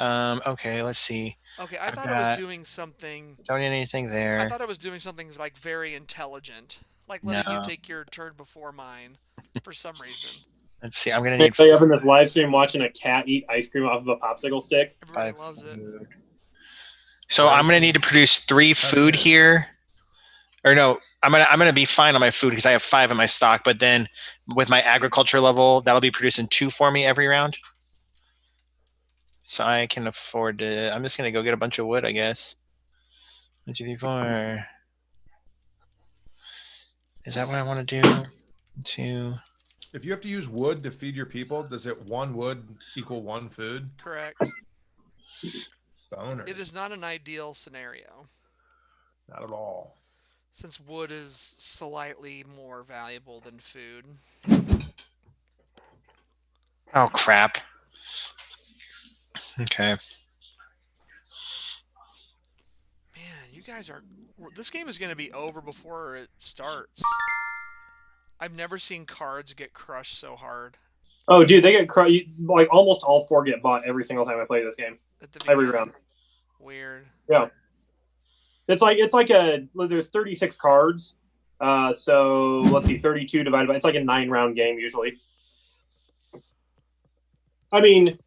Okay, let's see. Okay, I thought it was doing something. Don't need anything there. I thought it was doing something like very intelligent, like letting you take your turn before mine, for some reason. Let's see. I'm gonna hey, need. play up in this live stream watching a cat eat ice cream off of a popsicle stick. Everybody loves it. So I'm gonna need to produce 3 food here, or no? I'm gonna be fine on my food because I have 5 in my stock. But then with my agriculture level, that'll be producing 2 for me every round. So I can afford to. I'm just gonna go get a bunch of wood, I guess. 1, 2, 3, 4. Is that what I want to do? 2. If you have to use wood to feed your people, does it 1 wood equal 1 food? Correct. Boner. It is not an ideal scenario, Not at all. since wood is slightly more valuable than food. Oh, crap. Okay. Man, you guys are... This game is going to be over before it starts. I've never seen cards get crushed so hard Oh, dude, they get like almost all 4 get bought every single time I play this game. at the Every beginning. round. Weird. Yeah. It's like there's 36 cards. So let's see, 32 divided by, it's like a 9-round game usually. I mean,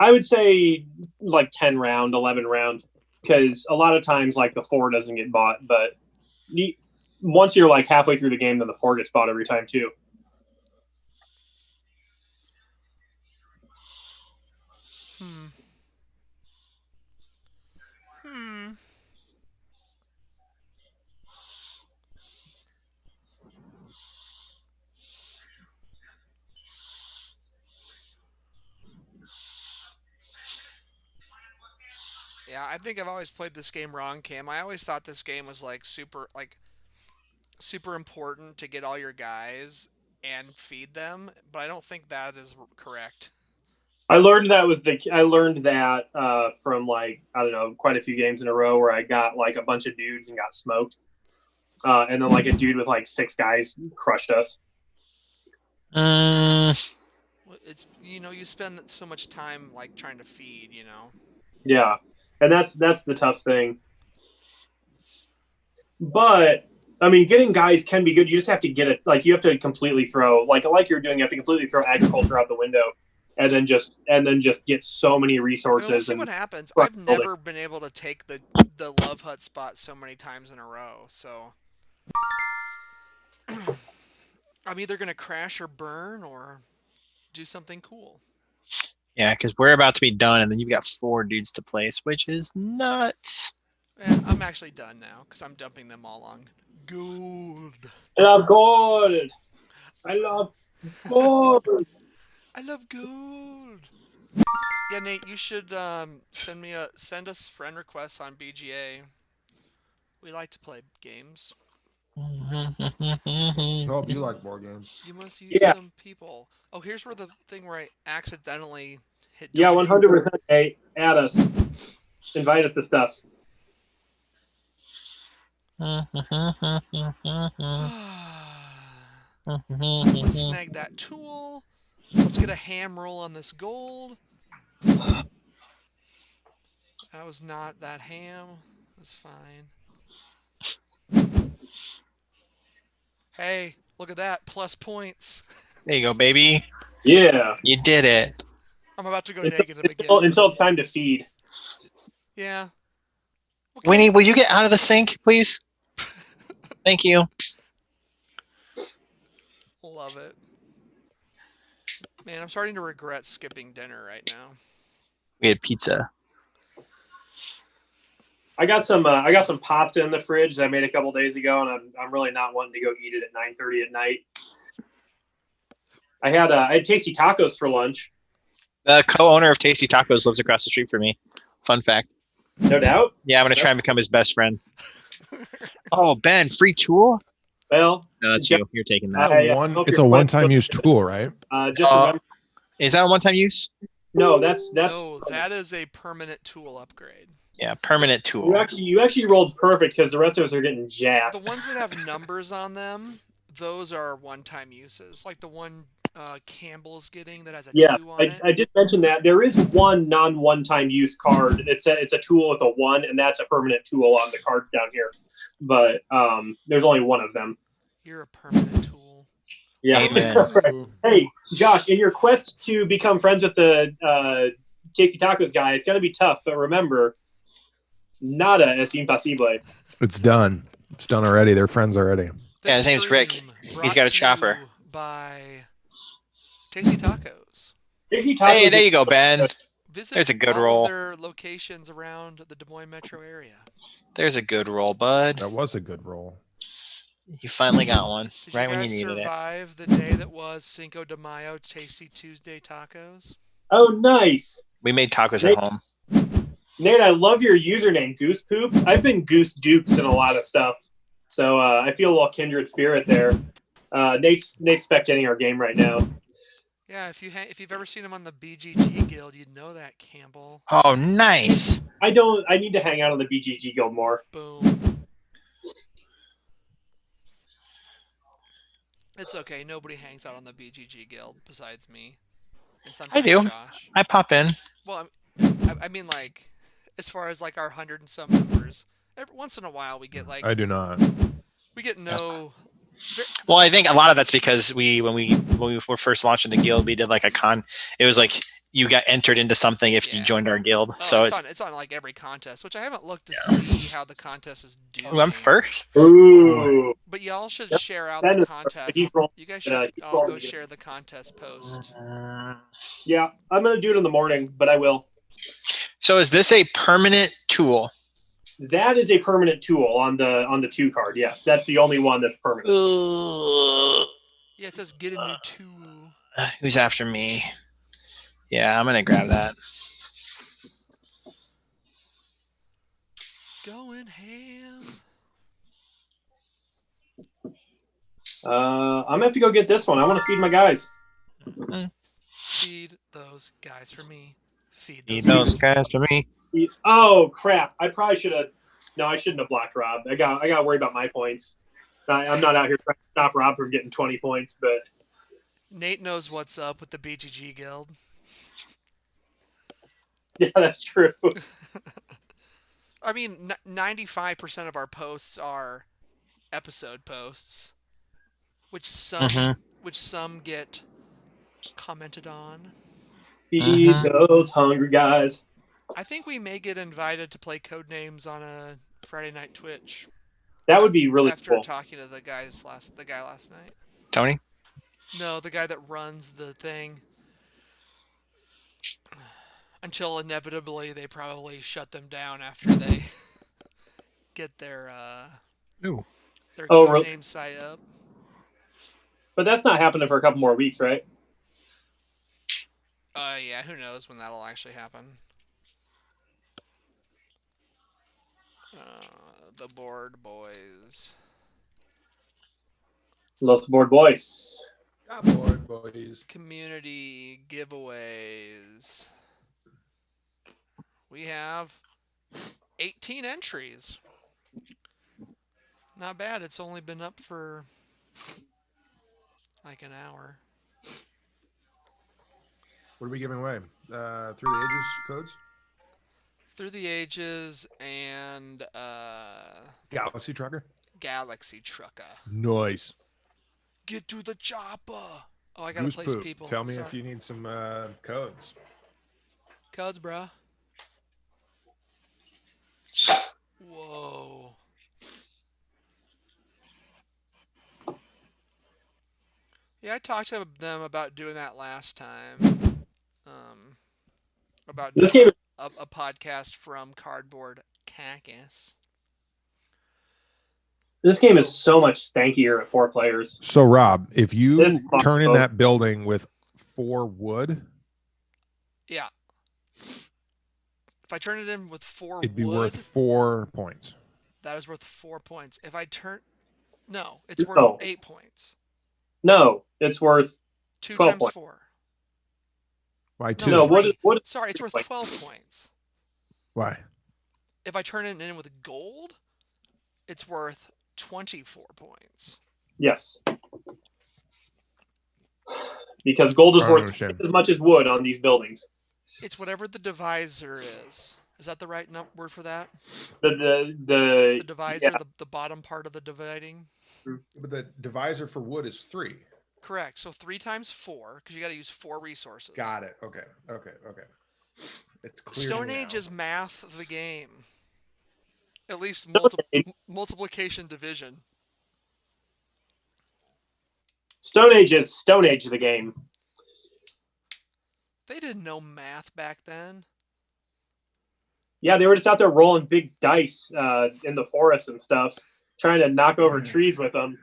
I would say like 10 round, 11 round, because a lot of times like the 4 doesn't get bought, but once you're like halfway through the game, then the 4 gets bought every time too. Yeah, I think I've always played this game wrong, Cam. I always thought this game was like super important to get all your guys and feed them, but I don't think that is correct. I learned that from like, I don't know, quite a few games in a row where I got like a bunch of dudes and got smoked. And then like a dude with like 6 guys crushed us. It's you spend so much time like trying to feed, Yeah. And that's the tough thing. But I mean, getting guys can be good. You just have to get it. Like you have to completely throw like you're doing. You have to completely throw agriculture out the window, and then just get so many resources. We'll see what happens. I've never been able to take the Love Hut spot so many times in a row. So I'm either gonna crash or burn or do something cool. Yeah, because we're about to be done, and then you've got 4 dudes to place, which is nuts. Yeah, I'm actually done now because I'm dumping them all on gold. I love gold. I love gold. I love gold. Yeah, Nate, you should send us friend requests on BGA. We like to play games. Hope you like board games. You must use some people. Oh, here's where the thing where I accidentally hit. Yeah, 100%. Hey, add us. Invite us to stuff. Let's snag that tool. Let's get a ham roll on this gold. That was not that ham. It was fine. Hey, look at that. Plus points. There you go, baby. Yeah. You did it. I'm about to go negative again. Until it's time to feed. Yeah. Okay. Winnie, will you get out of the sink, please? Thank you. Love it. Man, I'm starting to regret skipping dinner right now. We had pizza. I got some pasta in the fridge that I made a couple days ago, and I'm really not wanting to go eat it at 9:30 at night. I had Tasty Tacos for lunch. The co-owner of Tasty Tacos lives across the street from me. Fun fact. No doubt. Yeah, I'm gonna try and become his best friend. Oh, Ben, free tool? Well, no, that's you. You're taking that. It's a one-time use tool, right? Is that a one-time use? No, that's no, that is a permanent tool upgrade. Yeah, permanent tool. You actually rolled perfect because the rest of us are getting jacked. The ones that have numbers on them, those are one-time uses. Like the one Campbell's getting that has a 2 on it. I did mention that there is one non-one-time use card. It's a tool with a 1, and that's a permanent tool on the card down here. But there's only one of them. You're a permanent tool. Yeah. Hey, Josh, in your quest to become friends with the Tasty Tacos guy, it's going to be tough. But remember, nada es imposible. It's done. It's done already. They're friends already. Yeah, his name's Rick. He's got a chopper. By Tasty Tacos. Hey, there you go, Ben. There's a good roll. Their locations around the Des Moines metro area. There's a good roll, bud. That was a good roll. You finally got one Did right you when you guys needed it. survive the day that was Cinco de Mayo Tasty Tuesday tacos? Oh, nice. We made tacos Nate, at home. Nate, I love your username, Goose Poop. I've been Goose Dukes in a lot of stuff, so I feel a little kindred spirit there. Nate's spectating our game right now. Yeah, if you've ever seen him on the BGG Guild, you'd know that, Campbell. Oh, nice. I don't. I need to hang out on the BGG Guild more. Boom. It's okay. Nobody hangs out on the BGG Guild besides me, and I sometimes do. Josh. I pop in. Well, I mean, like, as far as like our 100 and some members, every once in a while we get like I do not. we get no. Well, I think a lot of that's because when we were first launching the guild, we did like a con. It was like you got entered into something if you Yeah. joined our guild. Oh, So it's on like every contest, which I haven't looked to see how the contest is doing. Ooh, I'm first. Ooh. But y'all should Yep. share out That the is- contest. he's rolling. You guys He's should all rolling go again. share the contest post. Yeah, I'm gonna do it in the morning, but I will. So is this a permanent tool? That is a permanent tool on the 2 card. Yes, that's the only one that's permanent. Yeah, it says get a new tool. Who's after me? Yeah, I'm gonna grab that. Going ham. I'm gonna have to go get this one. I want to feed my guys. Feed those guys for me. Feed Need those those guys for me. Oh crap! I probably should have. No, I shouldn't have blocked Rob. I got to worry about my points. I'm not out here trying to stop Rob from getting 20 points, but Nate knows what's up with the BGG Guild. yeah, that's true. I mean, 95% of our posts are episode posts, which some get commented on. Feed those hungry guys. I think we may get invited to play Codenames on a Friday night Twitch. That would be really after cool. talking to the guy last night. Tony? No, the guy that runs the thing. Until inevitably they probably shut them down after they get their Ooh. Codename site up. But that's not happening for a couple more weeks, right? Yeah, who knows when that'll actually happen. The board boys. Los Board Boys. Board boys. Community giveaways. We have 18 entries. Not bad. It's only been up for like an hour. What are we giving away? Through the Ages codes? Through the Ages and Galaxy Trucker? Galaxy Trucker. Nice. Get to the chopper. Oh, I gotta Goose place poop. people. Tell me Sorry. if you need some codes. Codes, bro. Whoa. Yeah, I talked to them about doing that last time. About This doing game a podcast from Cardboard Cactus. This game is so much stankier at 4 players. So, Rob, if you It's fun, turn in folks. that building with 4 wood, Yeah. If I turn it in with 4 it'd be wood, worth 4 points. that is worth 4 points. If I turn... No, it's worth No. 8 points. No, it's worth 2 12 times points. 4. Why 2? no. three. What is Sorry, it's worth Wait. 12 points. Why? If I turn it in with gold, it's worth 24 points. yes? Because gold is I don't worth understand. as much as wood on these buildings. It's whatever the divisor is. Is that the right word for that? The The divisor, yeah. the bottom part of the dividing? But the divisor for wood is 3. Correct. So 3 times 4, because you got to use 4 resources. Got it. Okay. It's clear. Stone to me Age now. is math the game. At least Age. multiplication division. Stone Age is Stone Age the game. They didn't know math back then. Yeah, they were just out there rolling big dice in the forest and stuff, trying to knock over trees with them.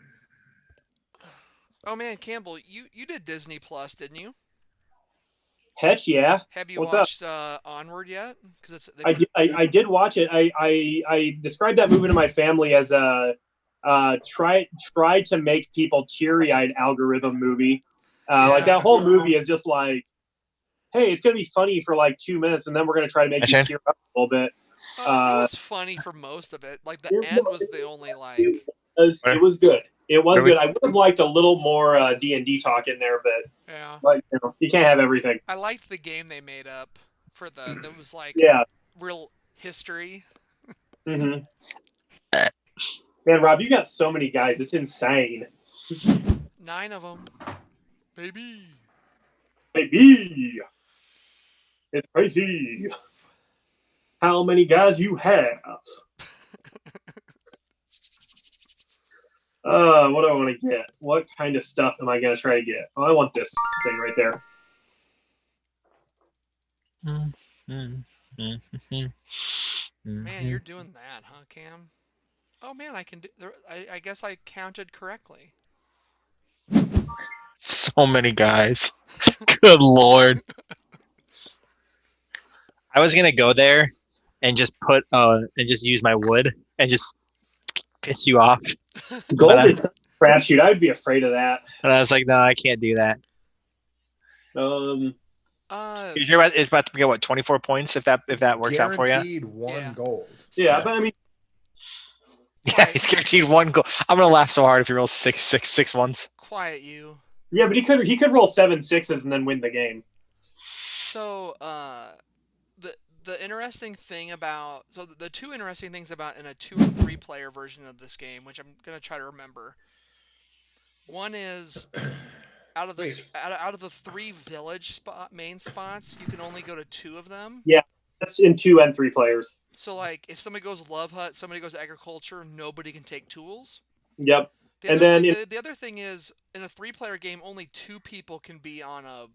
Oh man, Campbell, you did Disney Plus, didn't you? Heck yeah. Have you What's up? watched Onward yet? Because I did watch it. I described that movie to my family as a try to make people teary-eyed algorithm movie. Like that whole movie is just like, hey, it's gonna be funny for like 2 minutes, and then we're gonna try to make you tear up a little bit. it was funny for most of it. Like the end was the only like. It was good. It was good. I would have liked a little more D&D talk in there, but yeah, like, you can't have everything. I liked the game they made up for that was like real history. Mm-hmm. Man, Rob, you got so many guys. It's insane. 9 of them, baby. It's crazy. How many guys you have? What do I want to get? What kind of stuff am I going to try to get? Oh, I want this thing right there. Man, you're doing that, huh, Cam? Oh man, I can do. I guess I counted correctly. So many guys. Good lord. I was gonna go there and just put and just use my wood and just piss you off. Gold is a crapshoot. I would be afraid of that. And I was like, no, I can't do that. It's about to get what 24 points if that works out for you. Guaranteed 1 gold. Yeah, but I mean, yeah, he's guaranteed 1 goal. I'm gonna laugh so hard if he rolls 6 ones. Quiet you. Yeah, but he could roll 7 6s and then win the game. So the interesting thing about the 2 interesting things about in a 2 or 3 player version of this game, which I'm gonna try to remember. One is out of the 3 village main spots, you can only go to 2 of them. Yeah, that's in 2 and 3 players. So like if somebody goes Love Hut, somebody goes Agriculture, nobody can take tools. Yep. The other thing is, in a 3-player game, only 2 people can be on a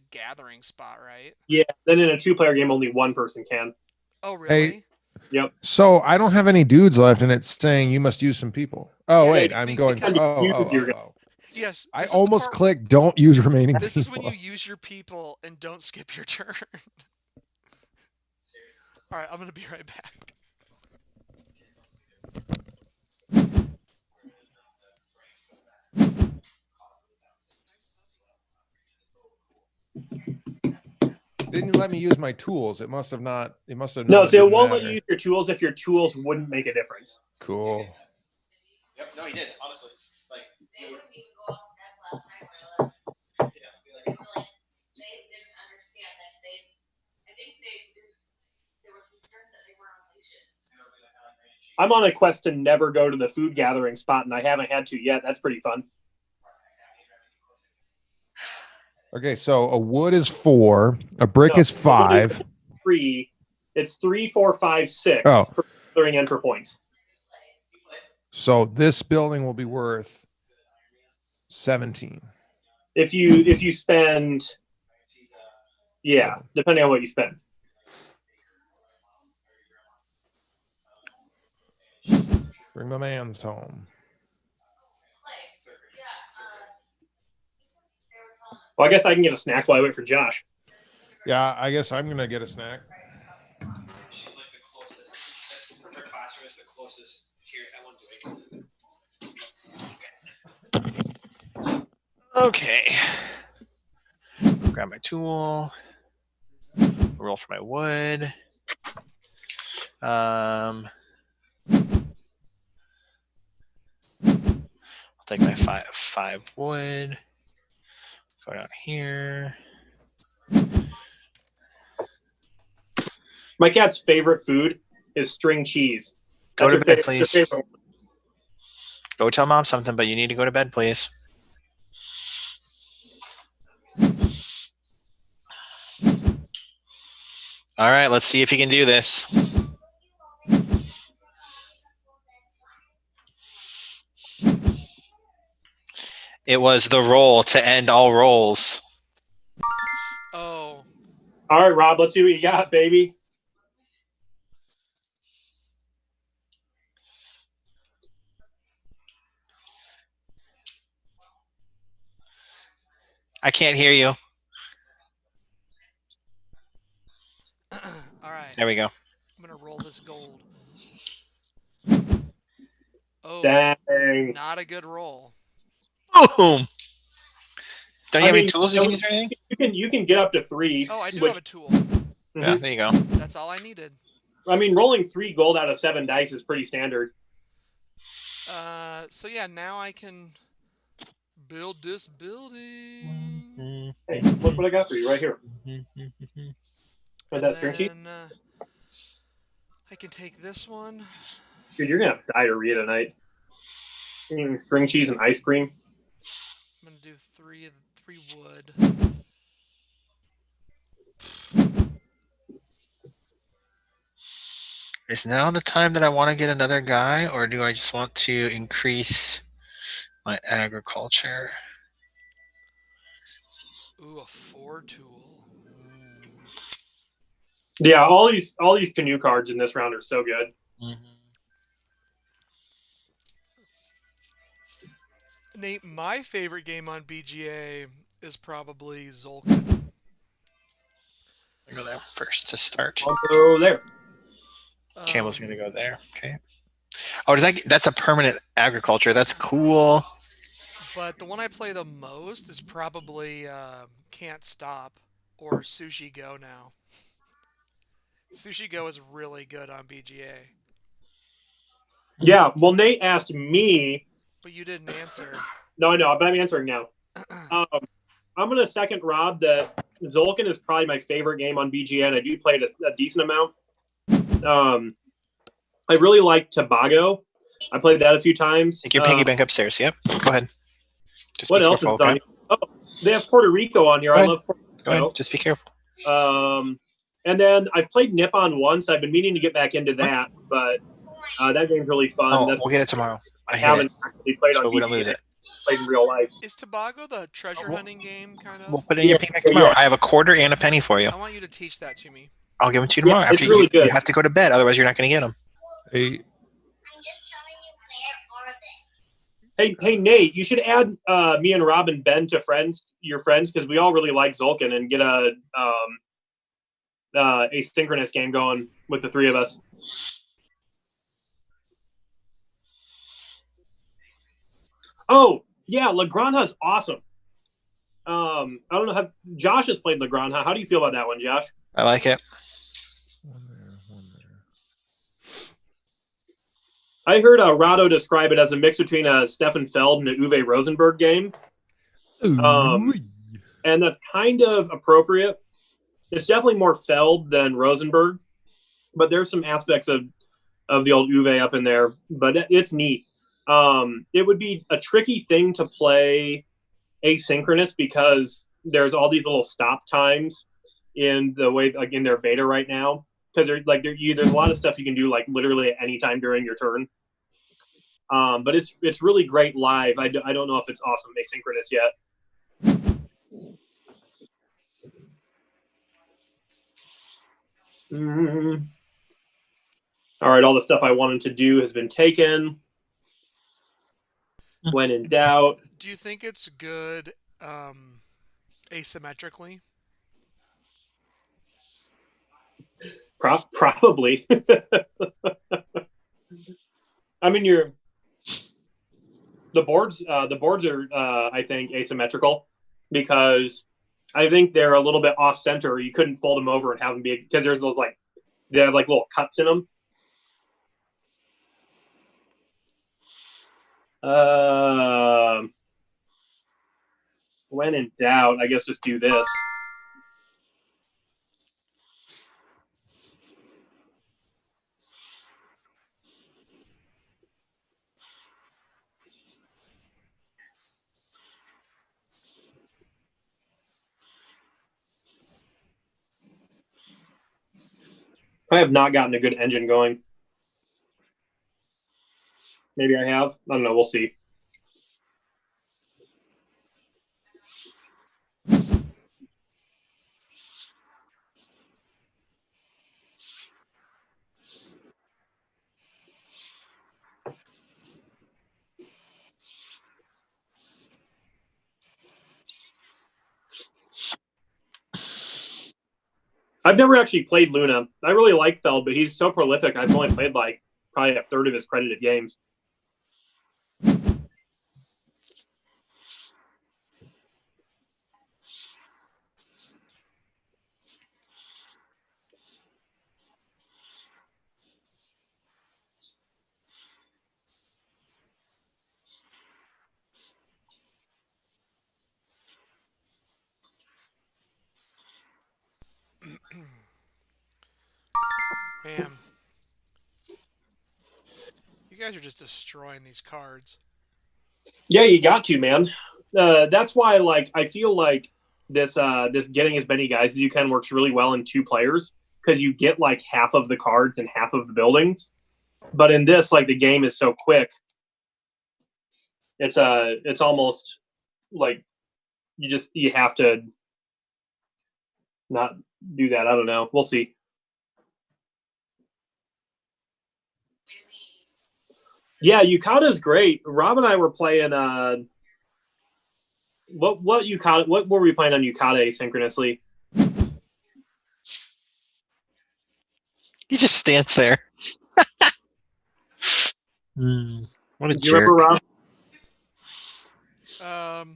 gathering spot, right? Yeah. Then in a 2-player game, only 1 person can. Oh, really? Hey, yep. So I don't have any dudes left, and it's saying you must use some people. Oh wait, I'm going. Oh. Yes. I almost clicked. Don't use remaining. This people. is when you use your people and don't skip your turn. All right, I'm gonna be right back. Didn't let me use my tools. It must have not. It must have. No, so it won't let you use your tools if your tools wouldn't make a difference. Cool. Yep. No, he did. Honestly, like They wouldn't even go off that last night when I left. They didn't understand that I think they were concerned that they were on leashes. I'm on a quest to never go to the food gathering spot, and I haven't had to yet. That's pretty fun. Okay, so a wood is 4, a brick is 5. 3. It's 3, 4, 5, 6 for gathering and for points. So this building will be worth 17. If you spend, yeah, depending on what you spend. Bring my man's home. Well, I guess I can get a snack while I wait for Josh. Yeah, I guess I'm gonna get a snack. she's like the closest. Her classroom is the closest tier. That one's awake. Okay. Grab my tool. Roll for my wood. I'll take my five wood. Go down here. My cat's favorite food is string cheese. Go to bed, please. Go tell mom something, but you need to go to bed, please. All right, let's see if you can do this. It was the roll to end all rolls. Oh. All right, Rob, let's see what you got, baby. I can't hear you. All right, There we go. I'm gonna roll this gold. Oh, Dang. not a good roll. Boom. Don't you I have any mean, tools you can use or anything? you can get up to 3. Oh, I do which, have a tool. Yeah, there you go. That's all I needed. I mean, rolling 3 gold out of 7 dice is pretty standard. So yeah, now I can build this building. Hey, look what I got for you right here. Is that string cheese? Then I can take this one. Dude, you're gonna have diarrhea tonight. Eating string cheese and ice cream. I'm gonna do three wood. Is now the time that I want to get another guy, or do I just want to increase my agriculture? Ooh, a 4 tool. Yeah, all these canoe cards in this round are so good. Nate, my favorite game on BGA is probably Zolkin. I'll go there first to start. I'll go there. Campbell's gonna go there. Okay. Oh, that's a permanent agriculture. That's cool. But the one I play the most is probably Can't Stop or Sushi Go now. Sushi Go is really good on BGA. Yeah, well, Nate asked me. But you didn't answer. No, I know, but I'm answering now. I'm going to second Rob that Zolkin is probably my favorite game on BGA, and I do play it a decent amount. I really like Tobago. I played that a few times. Take your piggy bank upstairs. Yep. Go ahead. Just What be else careful, is done? okay? Oh, they have Puerto Rico on here. Go I ahead. love Puerto Go Rico. ahead. Just be careful. And then I've played Nippon once. I've been meaning to get back into that, but that game's really fun. Oh, That's we'll get it tomorrow. I hit haven't it, actually played so on we don't BGA. lose it. Played in real life. Is Tobago the treasure hunting game, kind of? We'll put it in your piggy bank tomorrow. I have a quarter and a penny for you. I want you to teach that to me. I'll give them to you tomorrow. Yeah, it's After really good. You have to go to bed, otherwise you're not going to get them. Hey, I'm just telling you where are they? Hey, Nate, you should add me and Rob and Ben to your friends, because we all really like Zolkin, and get a asynchronous game going with the 3 of us. Oh, yeah, La Granja's awesome. I don't know how Josh has played La Granja. How do you feel about that one, Josh? I like it. one there. I heard Rado describe it as a mix between a Stefan Feld and a Uwe Rosenberg game. And that's kind of appropriate. It's definitely more Feld than Rosenberg, but there's some aspects of the old Uwe up in there, but it's neat. It would be a tricky thing to play asynchronous because there's all these little stop times in the way, like in their beta right now, because there's a lot of stuff you can do like literally at any time during your turn. But it's really great live. I don't know if it's awesome asynchronous yet. All right, all the stuff I wanted to do has been taken. When in doubt. Do you think it's good asymmetrically? Probably. I mean, the boards are I think asymmetrical because I think they're a little bit off center. You couldn't fold them over and have them be, because there's those they have like little cuts in them. When in doubt, I guess just do this. I have not gotten a good engine going. Maybe I have. I don't know. We'll see. I've never actually played Luna. I really like Feld, but he's so prolific. I've only played like probably a third of his credited games. Man, you guys are just destroying these cards. Yeah, you got to, man. That's why, like, I feel like this getting as many guys as you can works really well in 2 players because you get like half of the cards and half of the buildings. But in this, like, the game is so quick. It's almost like you have to not do that. I don't know. We'll see. Yeah, Yukata's great. Rob and I were playing. What Yukata? What were we playing on Yukata asynchronously? He just stands there. What a Do you jerk. remember, Rob?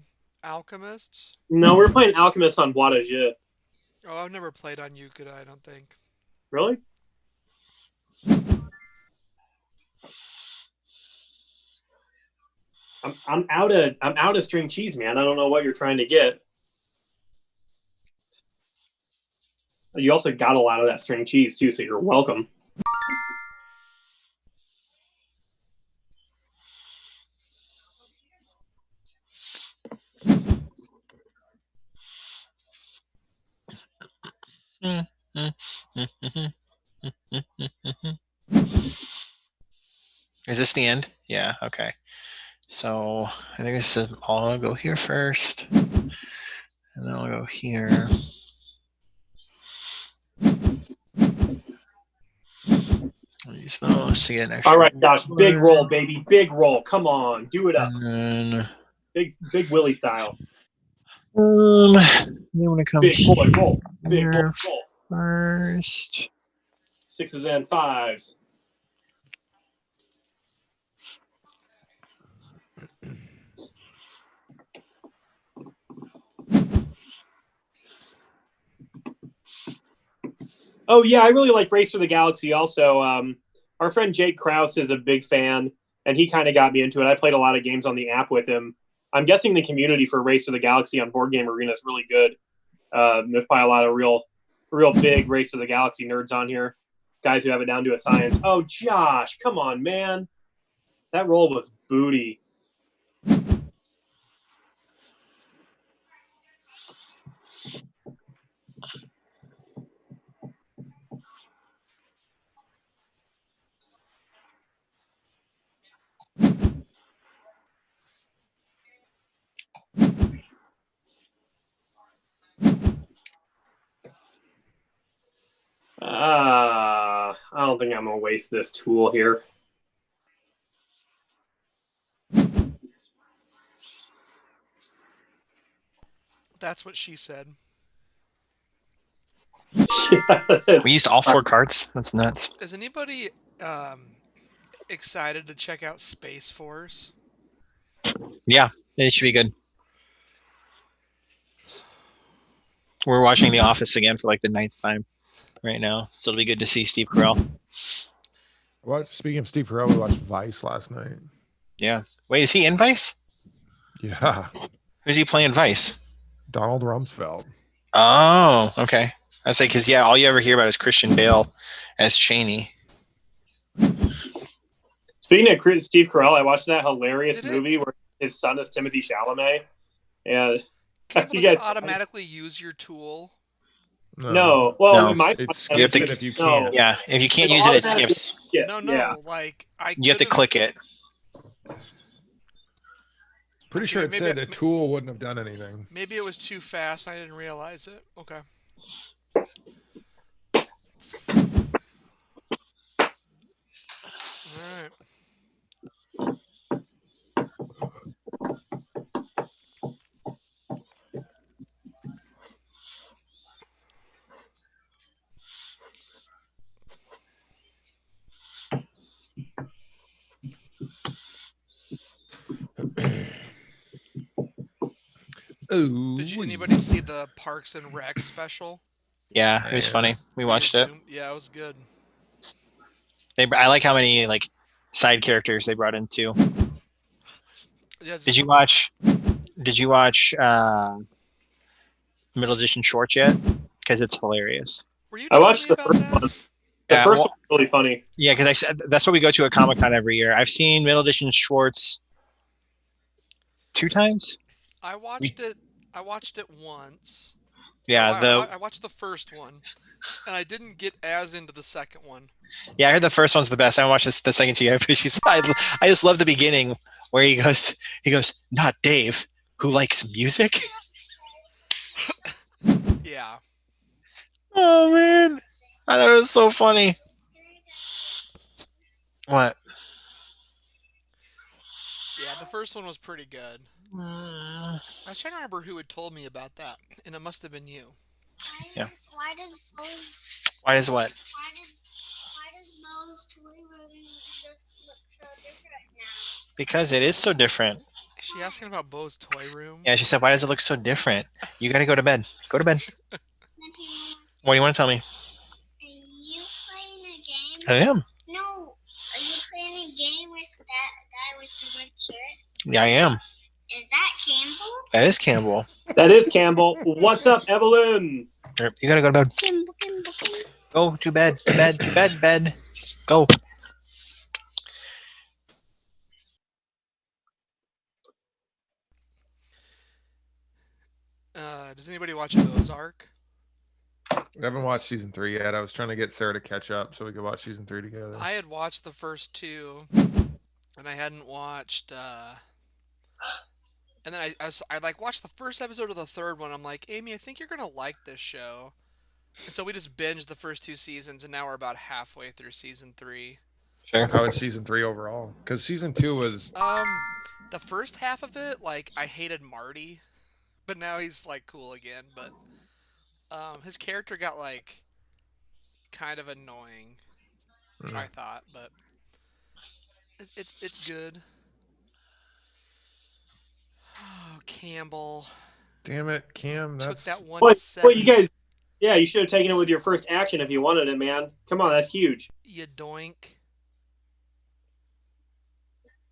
Alchemists? No, we were playing Alchemist on Bois de Jeu. Oh, I've never played on Yukata, I don't think. Really? I'm out of string cheese, man. I don't know what you're trying to get. You also got a lot of that string cheese too, so you're welcome. Is this the end? Yeah, okay. So I think this is I'll go here first. And then I'll go here. Use those to get an extra. All right, Josh, big roll, baby. Big roll. Come on. Do it up. And then Big Willie style. I'm gonna come Big boy roll. Big boy here roll. first. 6s and 5s. Oh yeah, I really like Race to the Galaxy. Also, our friend Jake Krause is a big fan, and he kind of got me into it. I played a lot of games on the app with him. I'm guessing the community for Race to the Galaxy on Board Game Arena is really good. There's probably a lot of real big Race to the Galaxy nerds on here, guys who have it down to a science. Oh, Josh, come on, man, that roll was booty. I don't think I'm gonna waste this tool here. That's what she said. We used all 4 cards. That's nuts. Is anybody excited to check out Space Force? Yeah, it should be good. We're watching The Office again for like the 9th time right now, so it'll be good to see Steve Carell. Well, speaking of Steve Carell, we watched Vice last night. yeah. Wait, is he in Vice? Yeah, Who's he playing Vice? Donald Rumsfeld. Oh, okay. I say because all you ever hear about is Christian Bale as Cheney. Speaking of Steve Carell, I watched that hilarious movie where his son is Timothy Chalamet, and Does it automatically use your tool? No. Well, No. we might. It skips it if you No. can't. Yeah, if you can't use it, it skips. Yeah. No, Yeah. like You have to click it. Pretty sure it said a tool wouldn't have done anything. Maybe it was too fast. I didn't realize it. Okay. All right. Ooh. Did anybody see the Parks and Rec special? Yeah, it was funny. We watched it. Yeah, it was good. I like how many like side characters they brought in too. Yeah, Did you watch? Middle Edition Shorts yet? Because it's hilarious. Were you I telling watched me the about first that? one. The Yeah, first well, one was really funny. yeah, because I said that's what we go to a Comic Con every year. I've seen Middle Edition Schwartz 2 times. I watched it. I watched it once. Yeah, I watched the first one, and I didn't get as into the second one. Yeah, I heard the first one's the best. I watched the second two yet, but I just love the beginning where he goes, not Dave, who likes music. Yeah. Oh man, I thought it was so funny. What? Yeah, the first one was pretty good. I was trying to remember who had told me about that, and it must have been you. Yeah. Why does Mo's Why does what? why does Mo's toy room just look so different now? Because it is so different. Is she asking about Bo's toy room? Yeah, she said, "Why does it look so different? You got to go to bed. Go to bed." What do you want to tell me? Are you playing a game? I am. No. Are you playing a game with that guy with the red shirt? Yeah, I am. Is that Campbell? That is Campbell. That is Campbell. What's up, Evelyn? You gotta go to bed. Campbell. Go to bed. To bed. To bed. Bed. Go. Does anybody watch Ozark? I haven't watched season 3 yet. I was trying to get Sarah to catch up so we could watch season 3 together. I had watched the first two, and I hadn't watched. And then I like watched the first episode of the third one. I'm like, Amy, I think you're gonna like this show. And so we just binged the first 2 seasons, and now we're about halfway through season 3. Sure. How is season 3 overall? Because season 2 was The first half of it, like I hated Marty, but now he's like cool again. But his character got like kind of annoying, I thought, but it's good. Oh, Campbell damn it, Cam. took That's that one What? to What you 7. guys? Yeah, you should have taken it with your first action if you wanted it, man. Come on, that's huge. You doink.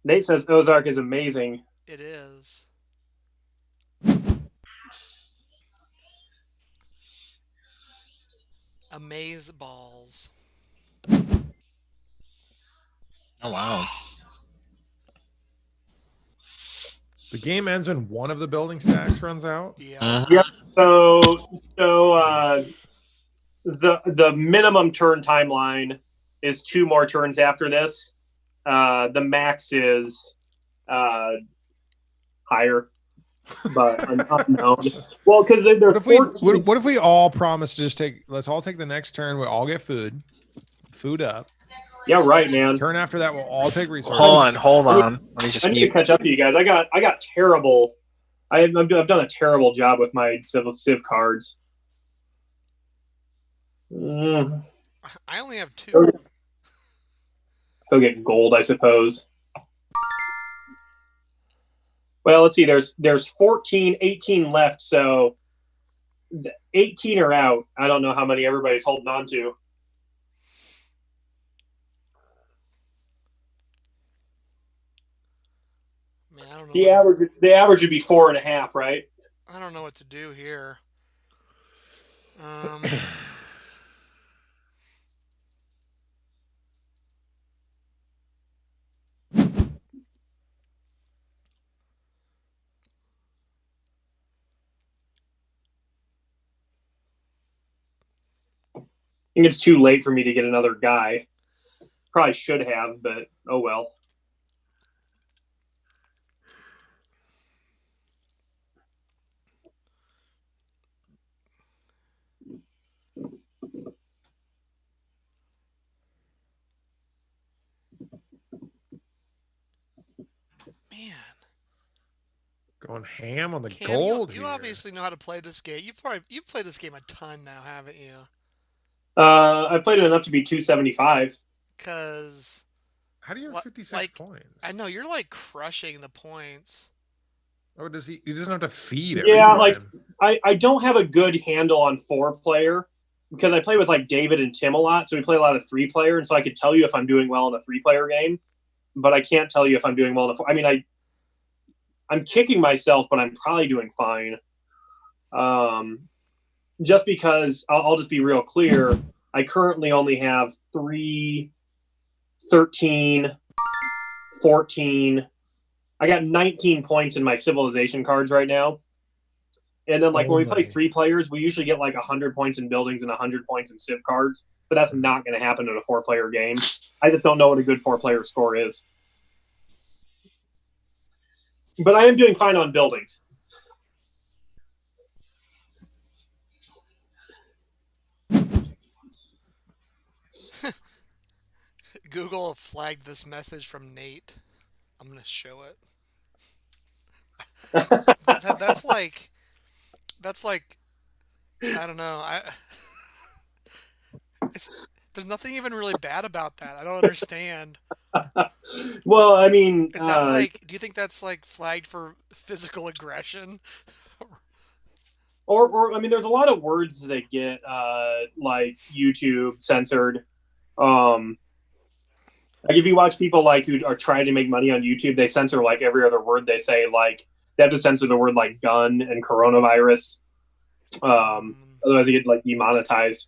Nate says Ozark is amazing. It is. Amaze balls. Oh wow. the game ends when one of the building stacks runs out. Yeah. Yep. So the minimum turn timeline is 2 more turns after this. The max is higher, but unknown. Well, because they're What if we all promise to just let's all take the next turn. We'll all get food up. Yeah, right, man. Turn after that, we'll all take resources. Hold on. Let me just I need to catch up to you guys. I got terrible. I've done a terrible job with my Civ cards. I only have 2. Go get gold, I suppose. Well, let's see. There's 14, 18 left, so 18 are out. I don't know how many everybody's holding on to. Man, I don't know. The average would be 4.5, right? I don't know what to do here. I think it's too late for me to get another guy. Probably should have, but oh well. Man. Going ham on the Cam, gold. you here. obviously know how to play this game. You've played this game a ton now, haven't you? I played it enough to be 275. Because How do you have 56 points? I know you're like crushing the points. Oh, does he? He doesn't have to feed it. Yeah, like I don't have a good handle on 4-player because I play with like David and Tim a lot, so we play a lot of 3-player, and so I could tell you if I'm doing well in a 3-player game, but I can't tell you if I'm doing well in a 4. I mean, I'm kicking myself, but I'm probably doing fine. Just because I'll just be real clear. I currently only have 3, 13, 14. I got 19 points in my civilization cards right now. And then, like, when we play 3 players, we usually get like 100 points in buildings and 100 points in civ cards. But that's not going to happen in a 4-player game. I just don't know what a good 4-player score is. But I am doing fine on buildings. Google flagged this message from Nate. I'm gonna show it. That's like I don't know. There's nothing even really bad about that. I don't understand. Well, I mean, Is that like? Do you think that's like flagged for physical aggression? or I mean, there's a lot of words that get like YouTube censored. Like if you watch people like who are trying to make money on YouTube, they censor like every other word they say. Like they have to censor the word like gun and coronavirus. Otherwise, they get like demonetized.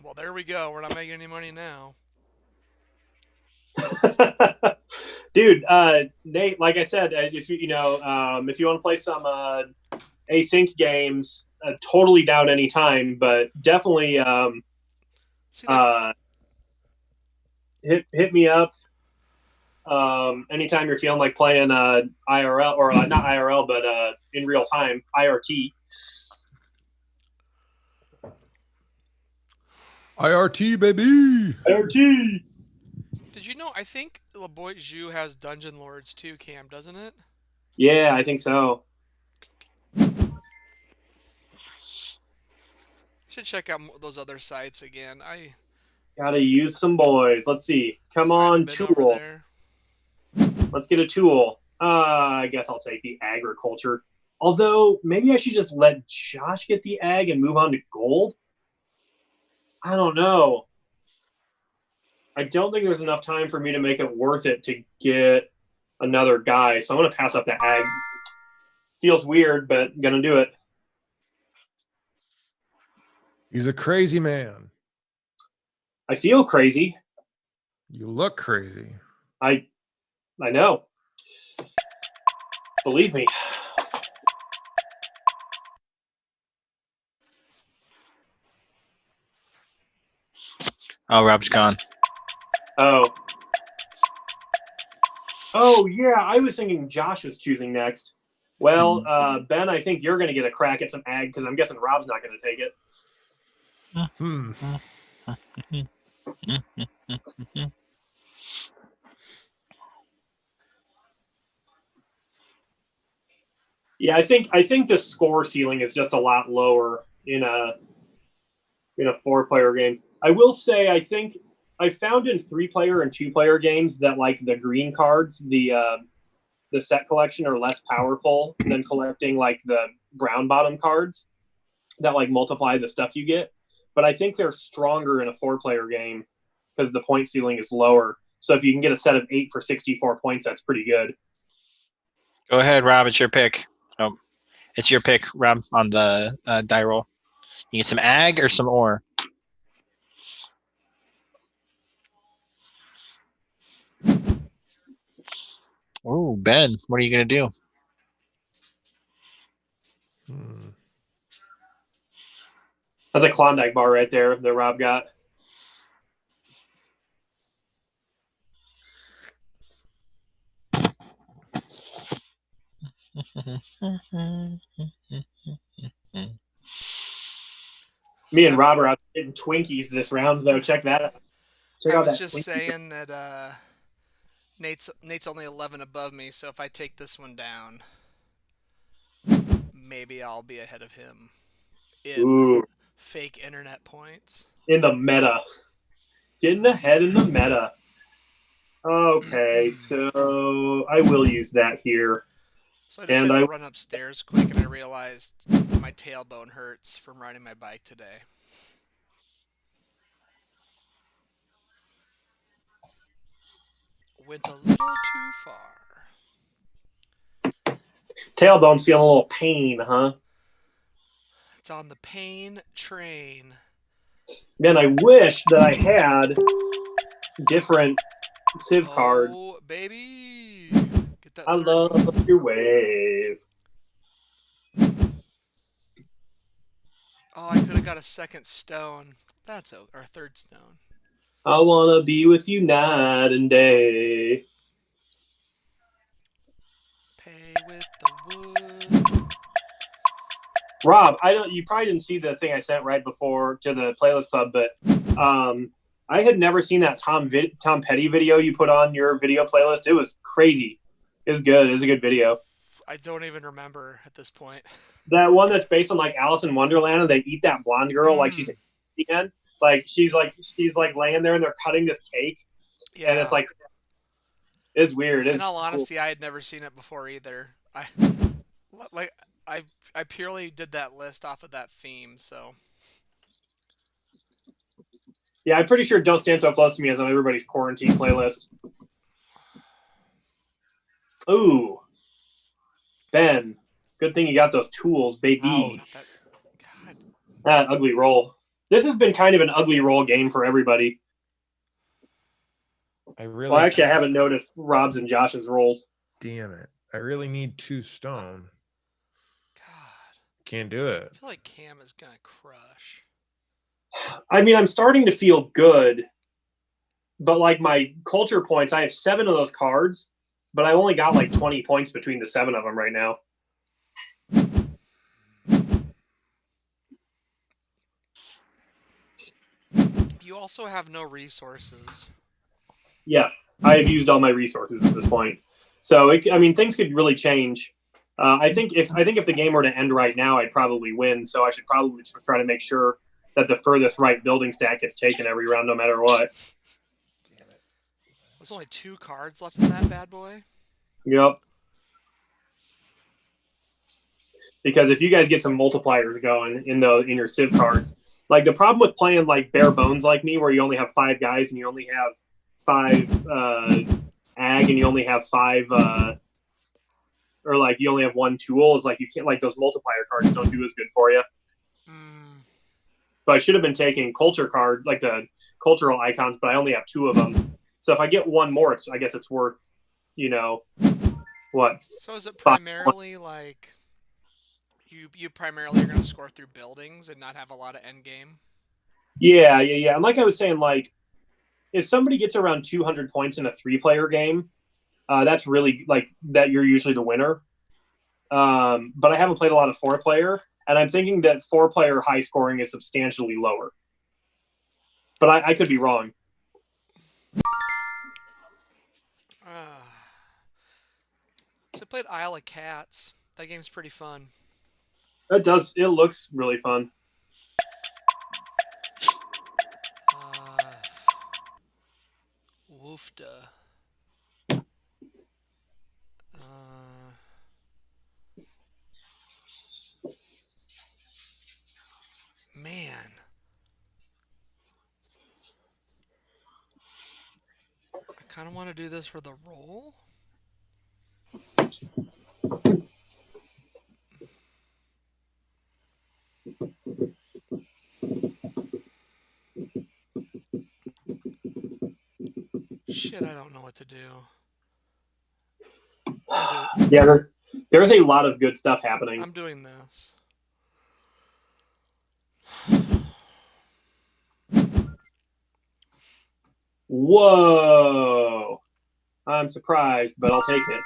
Well, there we go. We're not making any money now. Dude, Nate, like I said, if you if you want to play some async games, totally down anytime, but definitely hit me up anytime you're feeling like playing IRL or not IRL, but in real time IRT. IRT, baby. IRT. Did you know? I think LeBoy Zhu has Dungeon Lords too, Cam, doesn't it? Yeah, I think so. Should check out those other sites again. I gotta use some boys. Let's see. Come on, tool. Let's get a tool. I guess I'll take the agriculture. Although maybe I should just let Josh get the ag and move on to gold. I don't know. I don't think there's enough time for me to make it worth it to get another guy. So I'm going to pass up the ag. Feels weird, but I'm going to do it. He's a crazy man. I feel crazy. You look crazy. I know. Believe me. Oh, Rob's gone. Oh, yeah. I was thinking Josh was choosing next. Well, Ben, I think you're going to get a crack at some ag because I'm guessing Rob's not going to take it. Yeah, I think the score ceiling is just a lot lower in a 4-player game. I will say I think I found in 3-player and 2-player games that like the green cards, the set collection are less powerful than collecting like the brown bottom cards that like multiply the stuff you get. But I think they're stronger in a 4-player game because the point ceiling is lower. So if you can get a set of 8 for 64 points, that's pretty good. Go ahead, Rob. It's your pick. Oh, it's your pick, Rob, on the die roll. You get some ag or some ore? Oh, Ben, what are you going to do? That's a Klondike bar right there that Rob got. Me and Rob are out getting Twinkies this round, though. Check that out. I was just saying that Nate's only 11 above me, so if I take this one down, maybe I'll be ahead of him in fake internet points. In the meta. Getting ahead in the meta. Okay, so I will use that here. So I And decided to run upstairs quick, and I realized my tailbone hurts from riding my bike today. Went a little too far. tailbone's feeling a little pain, huh? It's on the pain train. Man, I wish that I had different Civ cards. Oh, baby. Get that I third love gold. your wave. Oh, I could have got a second stone. That's or third stone. I wanna be with you night and day. Pay with the wood. Rob, I don't. You probably didn't see the thing I sent right before to the playlist club, but I had never seen that Tom Petty video you put on your video playlist. It was crazy. It was good. It was a good video. I don't even remember at this point. That one that's based on like Alice in Wonderland, and they eat that blonde girl like she's a end. Like she's like laying there, and they're cutting this cake, Yeah. and it's like it's weird. It's In all cool. honesty, I had never seen it before either. I I purely did that list off of that theme, so Yeah, I'm pretty sure "Don't Stand So Close to Me" is on everybody's quarantine playlist. Ooh, Ben, good thing you got those tools, baby. that, God, That ugly roll. This has been kind of an ugly roll game for everybody. Well, Well, actually, I haven't noticed Rob's and Josh's rolls. Damn it. I really need 2 stone. God. Can't do it. I feel like Cam is gonna crush. I mean, I'm starting to feel good, but like my culture points, I have 7 of those cards, but I only got like 20 points between the 7 of them right now. You also have no resources. Yes, I have used all my resources at this point. So, things could really change. I think if the game were to end right now, I'd probably win. So I should probably try to make sure that the furthest right building stack gets taken every round, no matter what. Damn it. There's only 2 cards left in that bad boy. Yep. Because if you guys get some multipliers going in your Civ cards, like the problem with playing like bare bones like me, where you only have 5 guys and you only have 5 ag and you only have 5 or like you only have 1 tool, is like you can't, like those multiplier cards don't do as good for you. So I should have been taking culture card, like the cultural icons, but I only have 2 of them. So if I get 1 more, I guess it's worth, what? So is it primarily like you primarily are going to score through buildings and not have a lot of end game? Yeah. And like I was saying, like if somebody gets around 200 points in a 3-player game, that's really like that you're usually the winner. But I haven't played a lot of 4-player, and I'm thinking that 4-player high scoring is substantially lower. But I could be wrong. So I played Isle of Cats. That game's pretty fun. It does. It looks really fun. Woofda. Man. I kind of want to do this for the roll. Shit, I don't know what to do. Yeah, there's a lot of good stuff happening. I'm doing this. Whoa! I'm surprised, but I'll take it.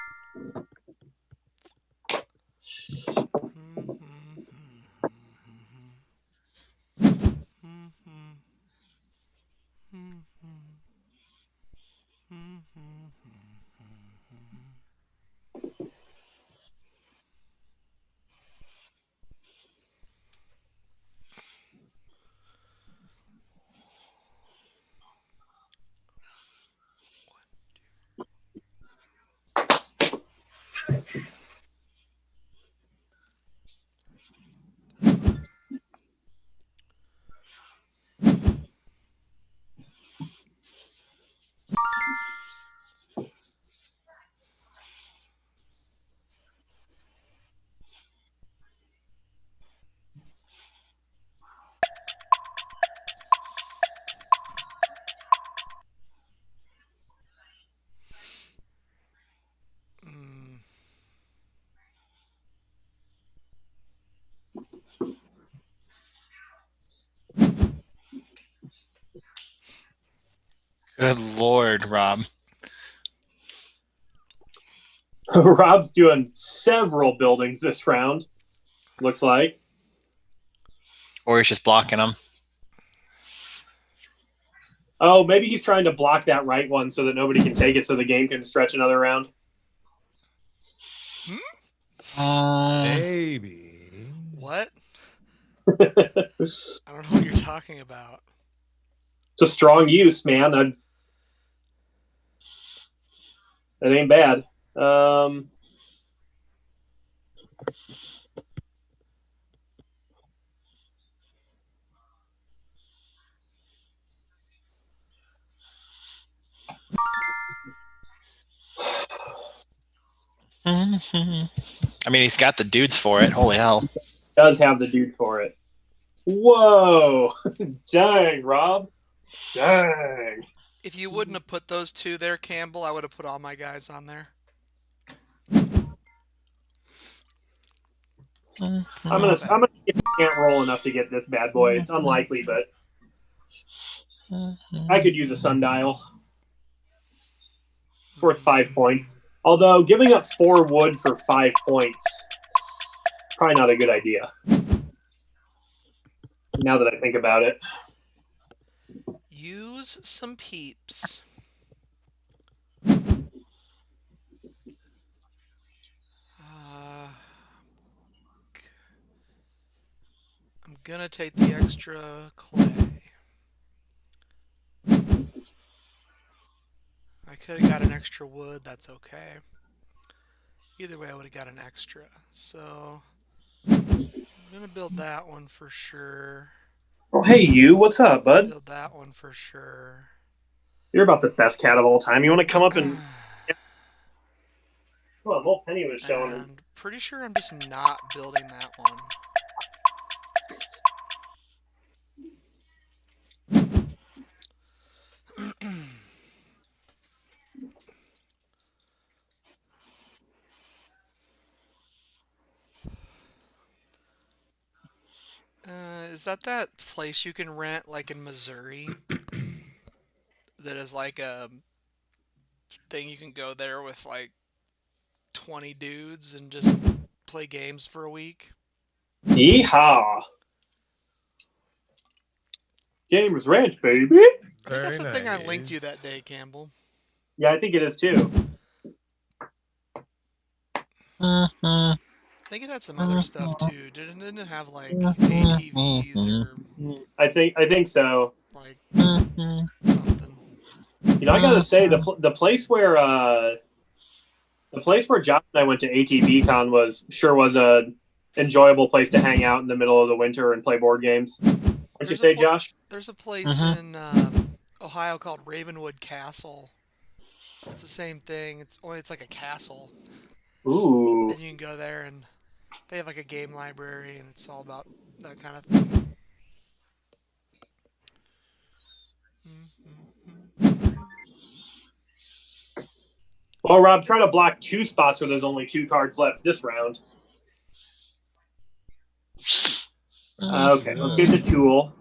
Good Lord, Rob. Rob's doing several buildings this round. Looks like. Or he's just blocking them. Oh, maybe he's trying to block that right one so that nobody can take it, so the game can stretch another round. Maybe. What? I don't know what you're talking about. It's a strong use, man. That ain't bad. I mean, he's got the dudes for it. Holy hell. Does have the dude for it. Whoa. Dang, Rob. Dang. If you wouldn't have put those two there, Campbell, I would have put all my guys on there. I'm gonna see if I can't roll enough to get this bad boy. It's unlikely, but I could use a sundial. It's worth 5 points. Although giving up 4 wood for 5 points, probably not a good idea. Now that I think about it. Use some peeps. I'm gonna take the extra clay. I could have got an extra wood, that's okay. Either way, I would have got an extra. So, I'm gonna build that one for sure. Oh, hey, you. What's up, bud? Build that one for sure. You're about the best cat of all time. You want to come up and... Come on, Old Penny was showing him. And pretty sure I'm just not building that one. Is that place you can rent, like in Missouri? That is like a thing you can go there with like 20 dudes and just play games for a week? Yeehaw. Gamers Ranch, baby. I think Very that's the thing I nice. linked you that day, Campbell. Yeah, I think it is too. I think it had some other stuff too. Didn't it have like ATVs or I think so. like something? You know, I gotta say the place where Josh and I went to ATV Con was a enjoyable place to hang out in the middle of the winter and play board games. What'd you say, Josh? There's a place in Ohio called Ravenwood Castle. It's the same thing. It's like a castle. Ooh. And you can go there and they have like a game library and it's all about that kind of thing. Well, Rob, try to block 2 spots where there's only 2 cards left this round. Okay, let's get the tool.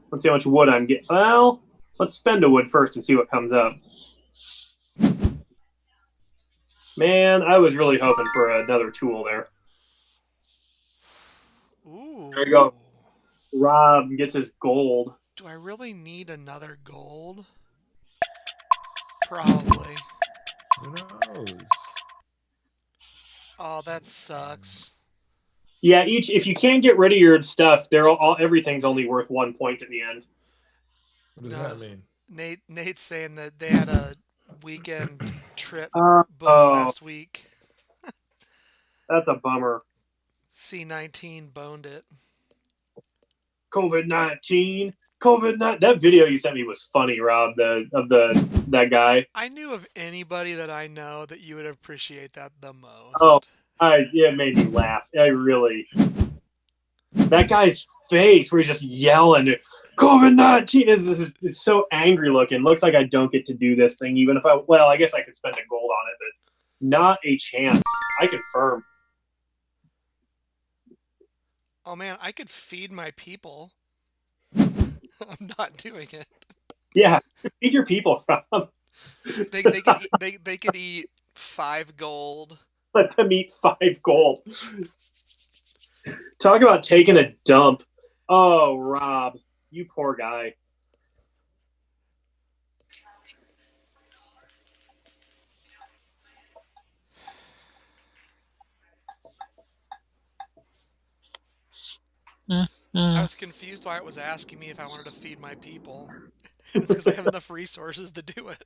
Let's see how much wood I'm getting. Well, let's spend a wood first and see what comes up. Man, I was really hoping for another tool there. Ooh. There you go. Rob gets his gold. Do I really need another gold? Probably. Who knows? Oh, that sucks. Yeah, if you can't get rid of your stuff, everything's only worth 1 point at the end. What does that mean? Nate's saying that they had a weekend trip booked last week. That's a bummer. C19 boned it. COVID-19. That video you sent me was funny, Rob. That guy. I knew of anybody that I know that you would appreciate that the most. Oh, it made me laugh. That guy's face where he's just yelling, COVID-19 is so angry looking. Looks like I don't get to do this thing, even if I guess I could spend a gold on it, but not a chance. I confirm. Oh man, I could feed my people. I'm not doing it. Yeah, feed your people, Rob. They could eat 5 gold. Let them eat 5 gold. Talk about taking a dump. Oh, Rob, you poor guy. I was confused why it was asking me if I wanted to feed my people. And it's because I have enough resources to do it.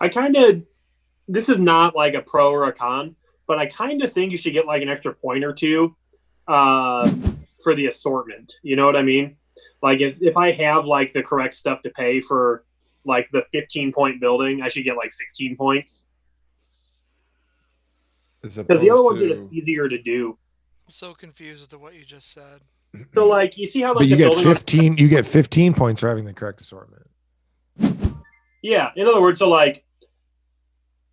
I kind of, this is not like a pro or a con, but I kind of think you should get like an extra point or two for the assortment. You know what I mean? Like if I have like the correct stuff to pay for like the 15-point building, I should get like 16 points. As Because the other opposed ones are to, easier to do. I'm so confused with what you just said. So like you see how but like you the get building 15. You get 15 points for having the correct assortment. Yeah, in other words, so like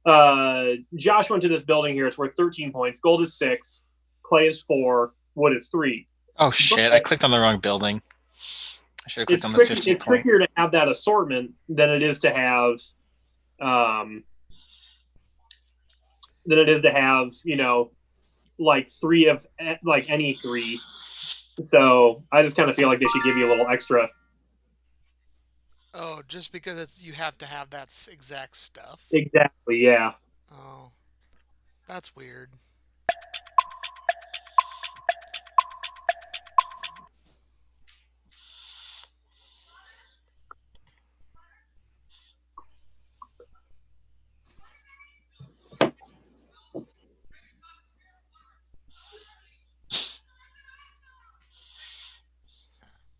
Josh went to this building here. It's worth 13 points. Gold is 6. Clay is 4. Wood is 3. Oh shit! I clicked on the wrong building. I should have clicked on the 15 It's point. trickier to have that assortment than it is to have you know, like 3 of like any 3. So I just kind of feel like they should give you a little extra. Oh, just because you have to have that exact stuff. Exactly, yeah. Oh, that's weird.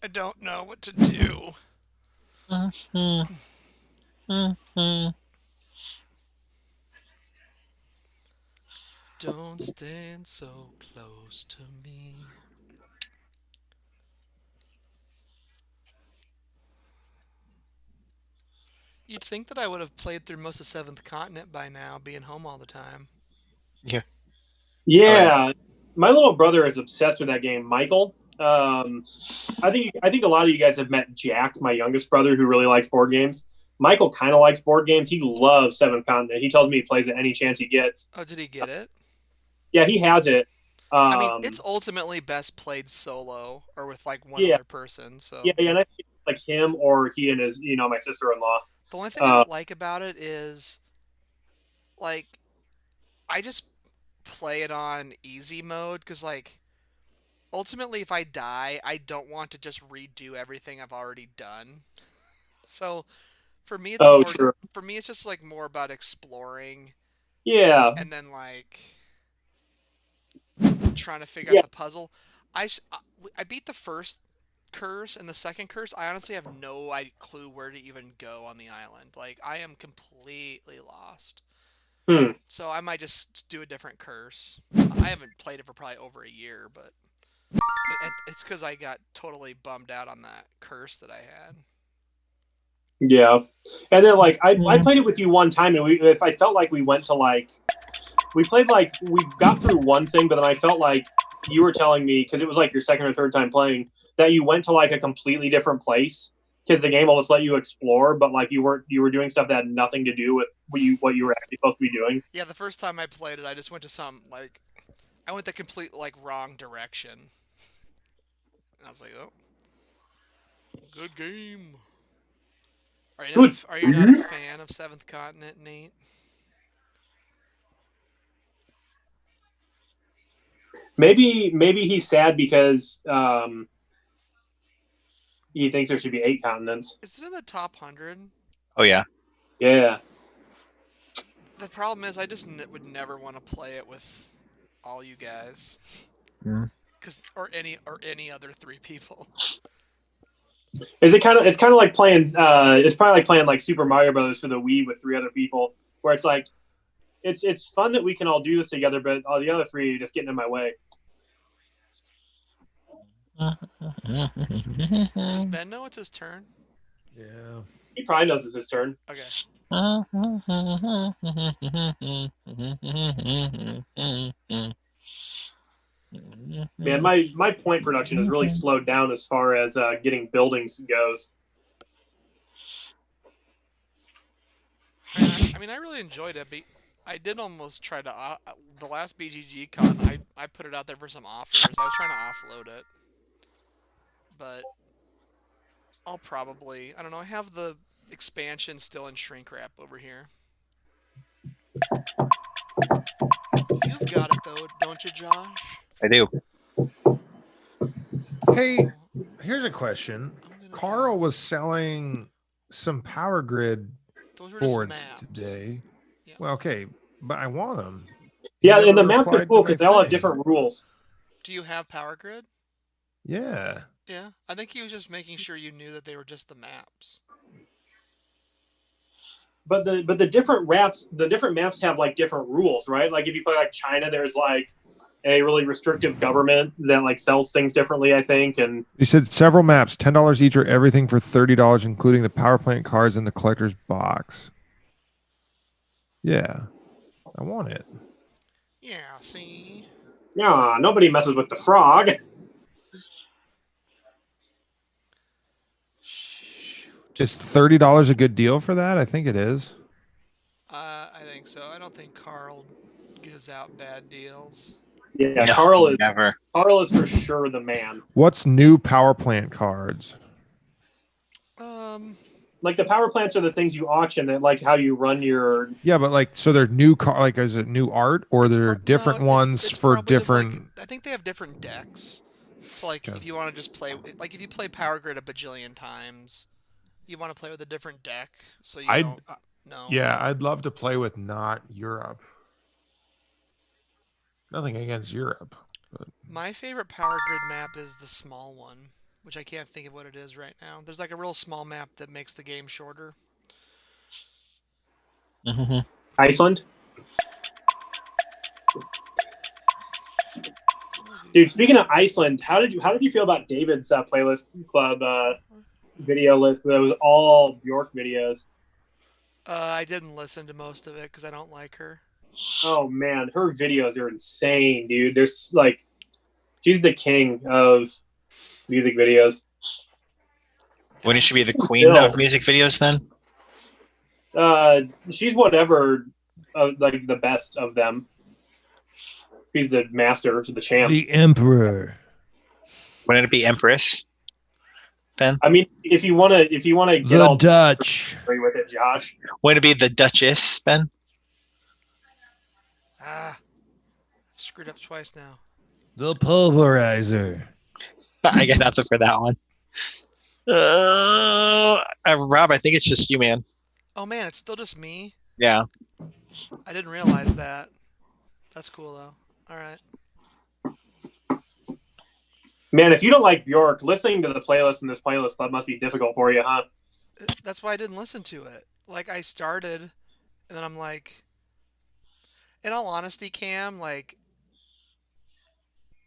I don't know what to do. Don't stand so close to me. You'd think that I would have played through most of Seventh Continent by now, being home all the time. Yeah. Yeah, my little brother is obsessed with that game, Michael. I think a lot of you guys have met Jack, my youngest brother, who really likes board games. Michael kind of likes board games. He loves Seventh Continent. He tells me he plays it any chance he gets. Oh, did he get it? Yeah, he has it. I mean, it's ultimately best played solo or with like one Yeah. other person. So yeah, and I think like him or he and his, my sister-in-law. the only thing I don't like about it is, like, I just play it on easy mode because, like, ultimately, if I die, I don't want to just redo everything I've already done. So for me, it's Oh, more. sure. For me, it's just like more about exploring Yeah, and then like trying to figure out yeah. the puzzle. I beat the first curse and the second curse. I honestly have no clue where to even go on the island. Like I am completely lost. Hmm. So I might just do a different curse. I haven't played it for probably over a year, but it's because I got totally bummed out on that curse that I had. Yeah, and then like I played it with you one time, and if I felt like we went to like we played like we got through one thing, but then I felt like you were telling me because it was like your second or third time playing that you went to like a completely different place because the game will just let you explore, but like you were doing stuff that had nothing to do with what you were actually supposed to be doing. Yeah, the first time I played it, I just went to some like I went the complete like wrong direction, and I was like, oh, good game. Are you not a fan of Seventh Continent, Nate? Maybe he's sad because he thinks there should be 8 continents. Is it in the top 100? Oh yeah. Yeah. The problem is, I just would never want to play it with all you guys, Mm. or any other 3 people. Is it kind of? It's kind of like playing. It's probably like playing like Super Mario Brothers for the Wii with 3 other people, where it's like, it's fun that we can all do this together, but all the other 3 are just getting in my way. Does Ben know it's his turn? Yeah. He probably knows it's his turn. Okay. Man, my point production has really slowed down as far as getting buildings goes. I mean, I really enjoyed it, but I did almost try to the last BGG con. I put it out there for some offers. I was trying to offload it, but I'll probably, I don't know. I have the expansion still in shrink wrap over here. You've got it though, don't you, Josh? I do. Hey, here's a question. Carl was selling some Power Grid Those were just boards maps today. Yeah. Well, okay, but I want them. Yeah, and the maps are cool because they all have different rules. Do you have Power Grid? Yeah. Yeah, I think he was just making sure you knew that they were just the maps. But the different maps have like different rules, right? Like if you play like China, there's like a really restrictive government that like sells things differently, I think. And You said several maps, $10 each, or everything for $30, including the power plant cards in the collector's box. Yeah, I want it. Yeah, see? yeah, nobody messes with the frog. Is $30 a good deal for that? I think it is. I think so. I don't think Carl gives out bad deals. Yeah, No, Carl is never. for sure the man. What's new power plant cards? Like the power plants are the things you auction that like how you run your. Yeah, but like, so they're new like, is it new art, or there are different ones it's for probably just, different? like, I think they have different decks. So like, if you want to just play, like if you play Power Grid a bajillion times, you want to play with a different deck, so you don't know. Yeah, I'd love to play with not Europe. Nothing against Europe. But My favorite Power Grid map is the small one, which I can't think of what it is right now. There's like a real small map that makes the game shorter. Iceland. Dude, speaking of Iceland, how did you feel about David's playlist club video list? That was all Bjork videos. I didn't listen to most of it because I don't like her. Oh man, her videos are insane, dude. There's like, she's the king of music videos. Wouldn't she be the queen of music videos then? She's whatever, like the best of them. She's the master, the champ. the Emperor. Wouldn't it be Empress? Ben? I mean, if you wanna get The all Dutch. agree with it, Josh. Wouldn't it be the Duchess, Ben? I've screwed up twice now. The Pulverizer. I got nothing for that one. Rob, I think it's just you, man. Oh man, it's still just me? Yeah. I didn't realize that. That's cool though. Alright. Man, if you don't like Bjork, listening to the playlist in this playlist club must be difficult for you, huh? That's why I didn't listen to it. Like, I started, and then I'm like, in all honesty, Cam, like,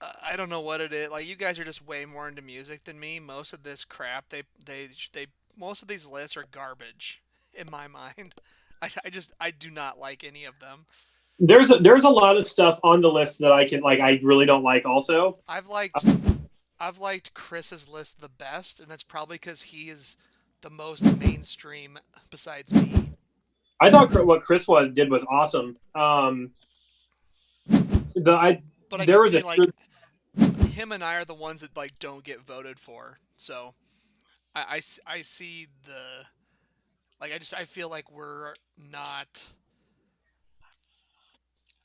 I don't know what it is. Like, you guys are just way more into music than me. Most of this crap, most of these lists are garbage in my mind. I do not like any of them. There's a lot of stuff on the list that I really don't like also. I've liked Chris's list the best, and that's probably because he is the most mainstream besides me. I thought what Chris did was awesome. Him and I are the ones that like don't get voted for. So I see the I feel like we're not.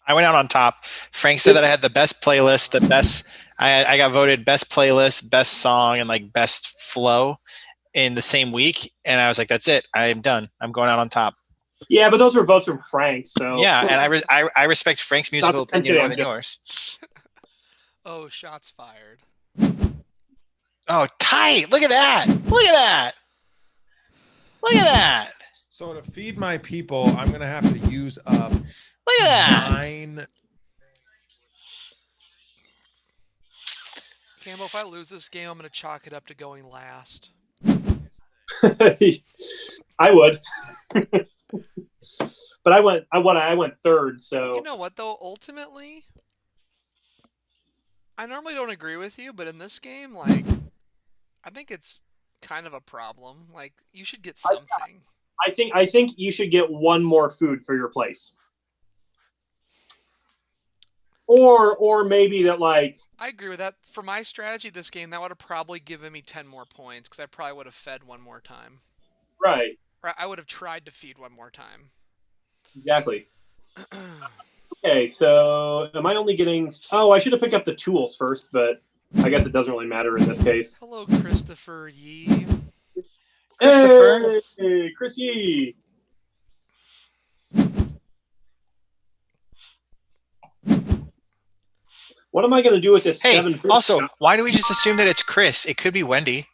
I went out on top. Frank said that I had the best playlist, I got voted best playlist, best song, and like best flow in the same week. And I was like, that's it. I'm done. I'm going out on top. Yeah, but those were votes from Frank. So yeah, and I respect Frank's musical opinion more than yours. Oh, shots fired. Oh, tight. Look at that. Look at that. Look at that. So to feed my people, I'm going to have to use up Look at that. 9. Campbell, if I lose this game, I'm going to chalk it up to going last. I would. But I went third, so You know what though? Ultimately, I normally don't agree with you, but in this game, like, I think it's kind of a problem. Like, you should get something. I think you should get one more food for your place. Or maybe that, like, I agree with that. For my strategy this game, that would have probably given me 10 more points because I probably would have fed one more time. right, Or I would have tried to feed one more time. exactly. Okay, so am I only getting? Oh, I should have picked up the tools first, but I guess it doesn't really matter in this case. Hello, Christopher Yee. Christopher? Hey, Chris Yee. What am I going to do with this Hey, 750? also, why do we just assume that it's Chris? It could be Wendy.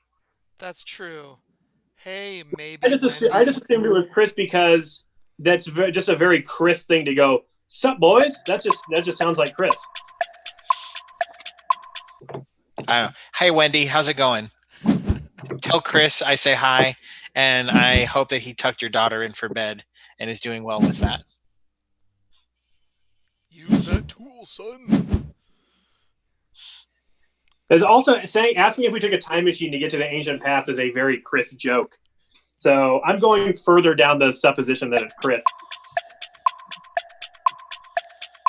That's true. Hey, maybe I just assumed it was Chris because that's just a very Chris thing to go. Sup, boys? That just sounds like Chris. I don't know. Hey, Wendy, how's it going? Tell Chris I say hi, and I hope that he tucked your daughter in for bed and is doing well with that. Use that tool, son. There's also asking if we took a time machine to get to the ancient past is a very Chris joke. So I'm going further down the supposition that it's Chris.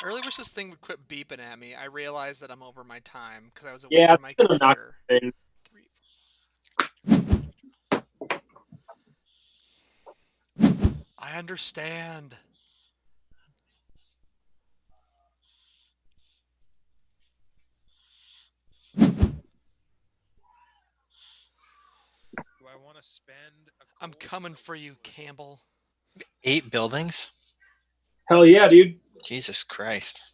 I really wish this thing would quit beeping at me. I realized that I'm over my time because I was away Yeah, from my it's gonna knock computer. I understand. Do I want to spend I'm coming for you, Campbell. 8 buildings? Hell yeah, dude. Jesus Christ.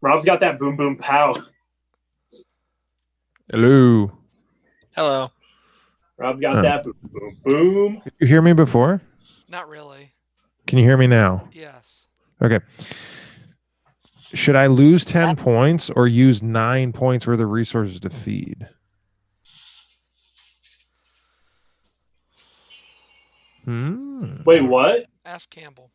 Rob's got that boom boom pow. Hello. Hello. Rob got that boom boom boom. Did you hear me before? Not really. Can you hear me now? Yes. Okay. Should I lose 10 points or use 9 points worth of resources to feed? Wait, what? Ask Campbell.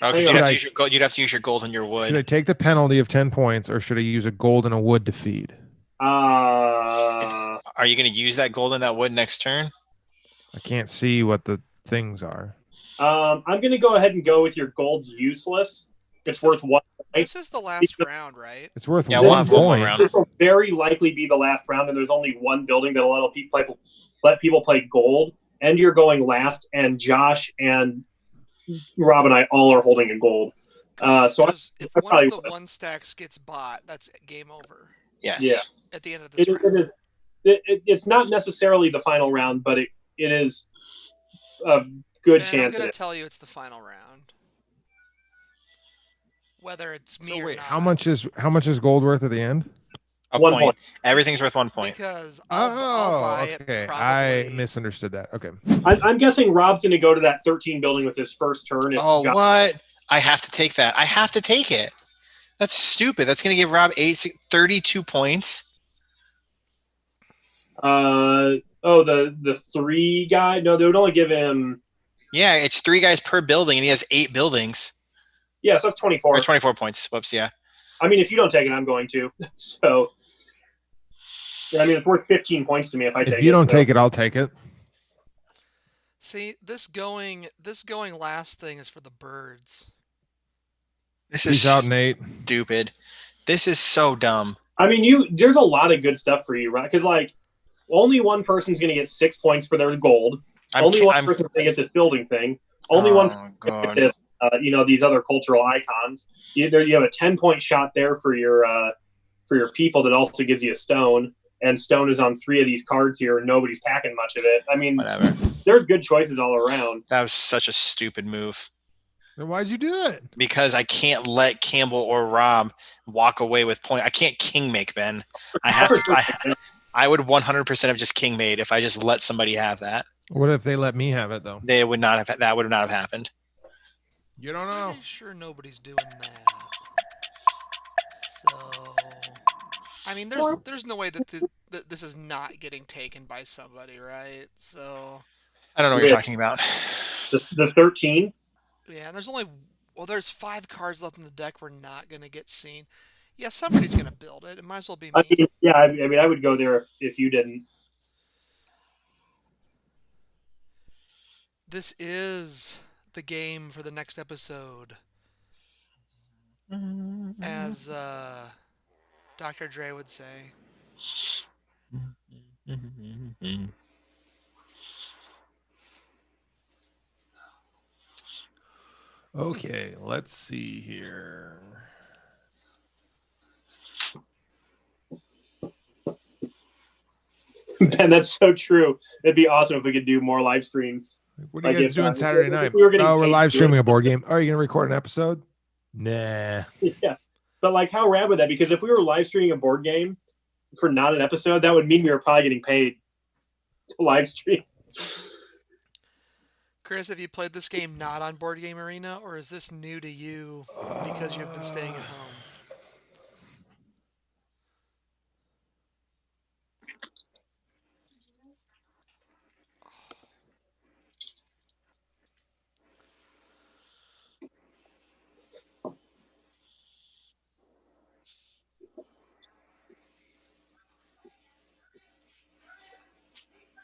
Oh, because you'd have to use your gold and your wood. Should I take the penalty of 10 points or should I use a gold and a wood to feed? Are you going to use that gold and that wood next turn? I can't see what the things are. I'm going to go ahead and go with your gold's useless. It's worth 1 point. This is the last round, right? It's worth Yeah, 1 point. round. This will very likely be the last round, and there's only one building that'll let people play gold. And you're going last, and Josh and Rob and I all are holding a gold. So if one of the one stacks gets bought, that's game over. Yes. Yeah. At the end of this round. It's not necessarily the final round, but it is a good chance. I'm going to tell you it's the final round. Whether it's me or not. How much is gold worth at the end? A 1 point. Everything's worth 1 point. Because I'll buy it probably. I misunderstood that. Okay. I'm guessing Rob's going to go to that 13 building with his first turn. What? I have to take that. I have to take it. That's stupid. That's going to give Rob 32 points. The 3 guy? No, they would only give him... Yeah, it's 3 guys per building, and he has 8 buildings. Yeah, so that's 24. Or 24 points. Whoops, yeah. I mean, if you don't take it, I'm going to. So, I mean, it's worth 15 points to me if I take it. If you don't take it, I'll take it. See, this going last thing is for the birds. This is out, Nate. Stupid. This is so dumb. I mean, there's a lot of good stuff for you, right? Because, like, only one person's going to get 6 points for their gold. Only one person's going to get this building thing. Only one person's going to get this. These other cultural icons. You have a 10-point shot there for your people that also gives you a stone, and stone is on 3 of these cards here, and nobody's packing much of it. I mean, whatever. There's good choices all around. That was such a stupid move. Then why'd you do it? Because I can't let Campbell or Rob walk away with point. I can't king make, Ben. I have to. I would 100% have just king made if I just let somebody have that. What if they let me have it though? They would not have. That would not have happened. You don't know. Pretty sure nobody's doing that. So I mean, there's no way that this is not getting taken by somebody, right? So I don't know what you're talking about. The 13. yeah, and there's only there's 5 cards left in the deck we're not gonna get seen. Yeah, somebody's gonna build it. It might as well be I me. mean, yeah, I mean, I would go there if you didn't. This is the game for the next episode, as Dr. Dre would say. Okay, let's see here. Ben, that's so true. It'd be awesome if we could do more live streams. What are you guys doing Saturday night? We were getting we're paid live to do streaming it. a board game. Are you gonna record an episode? Nah. Yeah, but like, how rad would that? Because if we were live streaming a board game for not an episode, that would mean we were probably getting paid to live stream. Chris, have you played this game not on Board Game Arena, or is this new to you because you've been staying at home?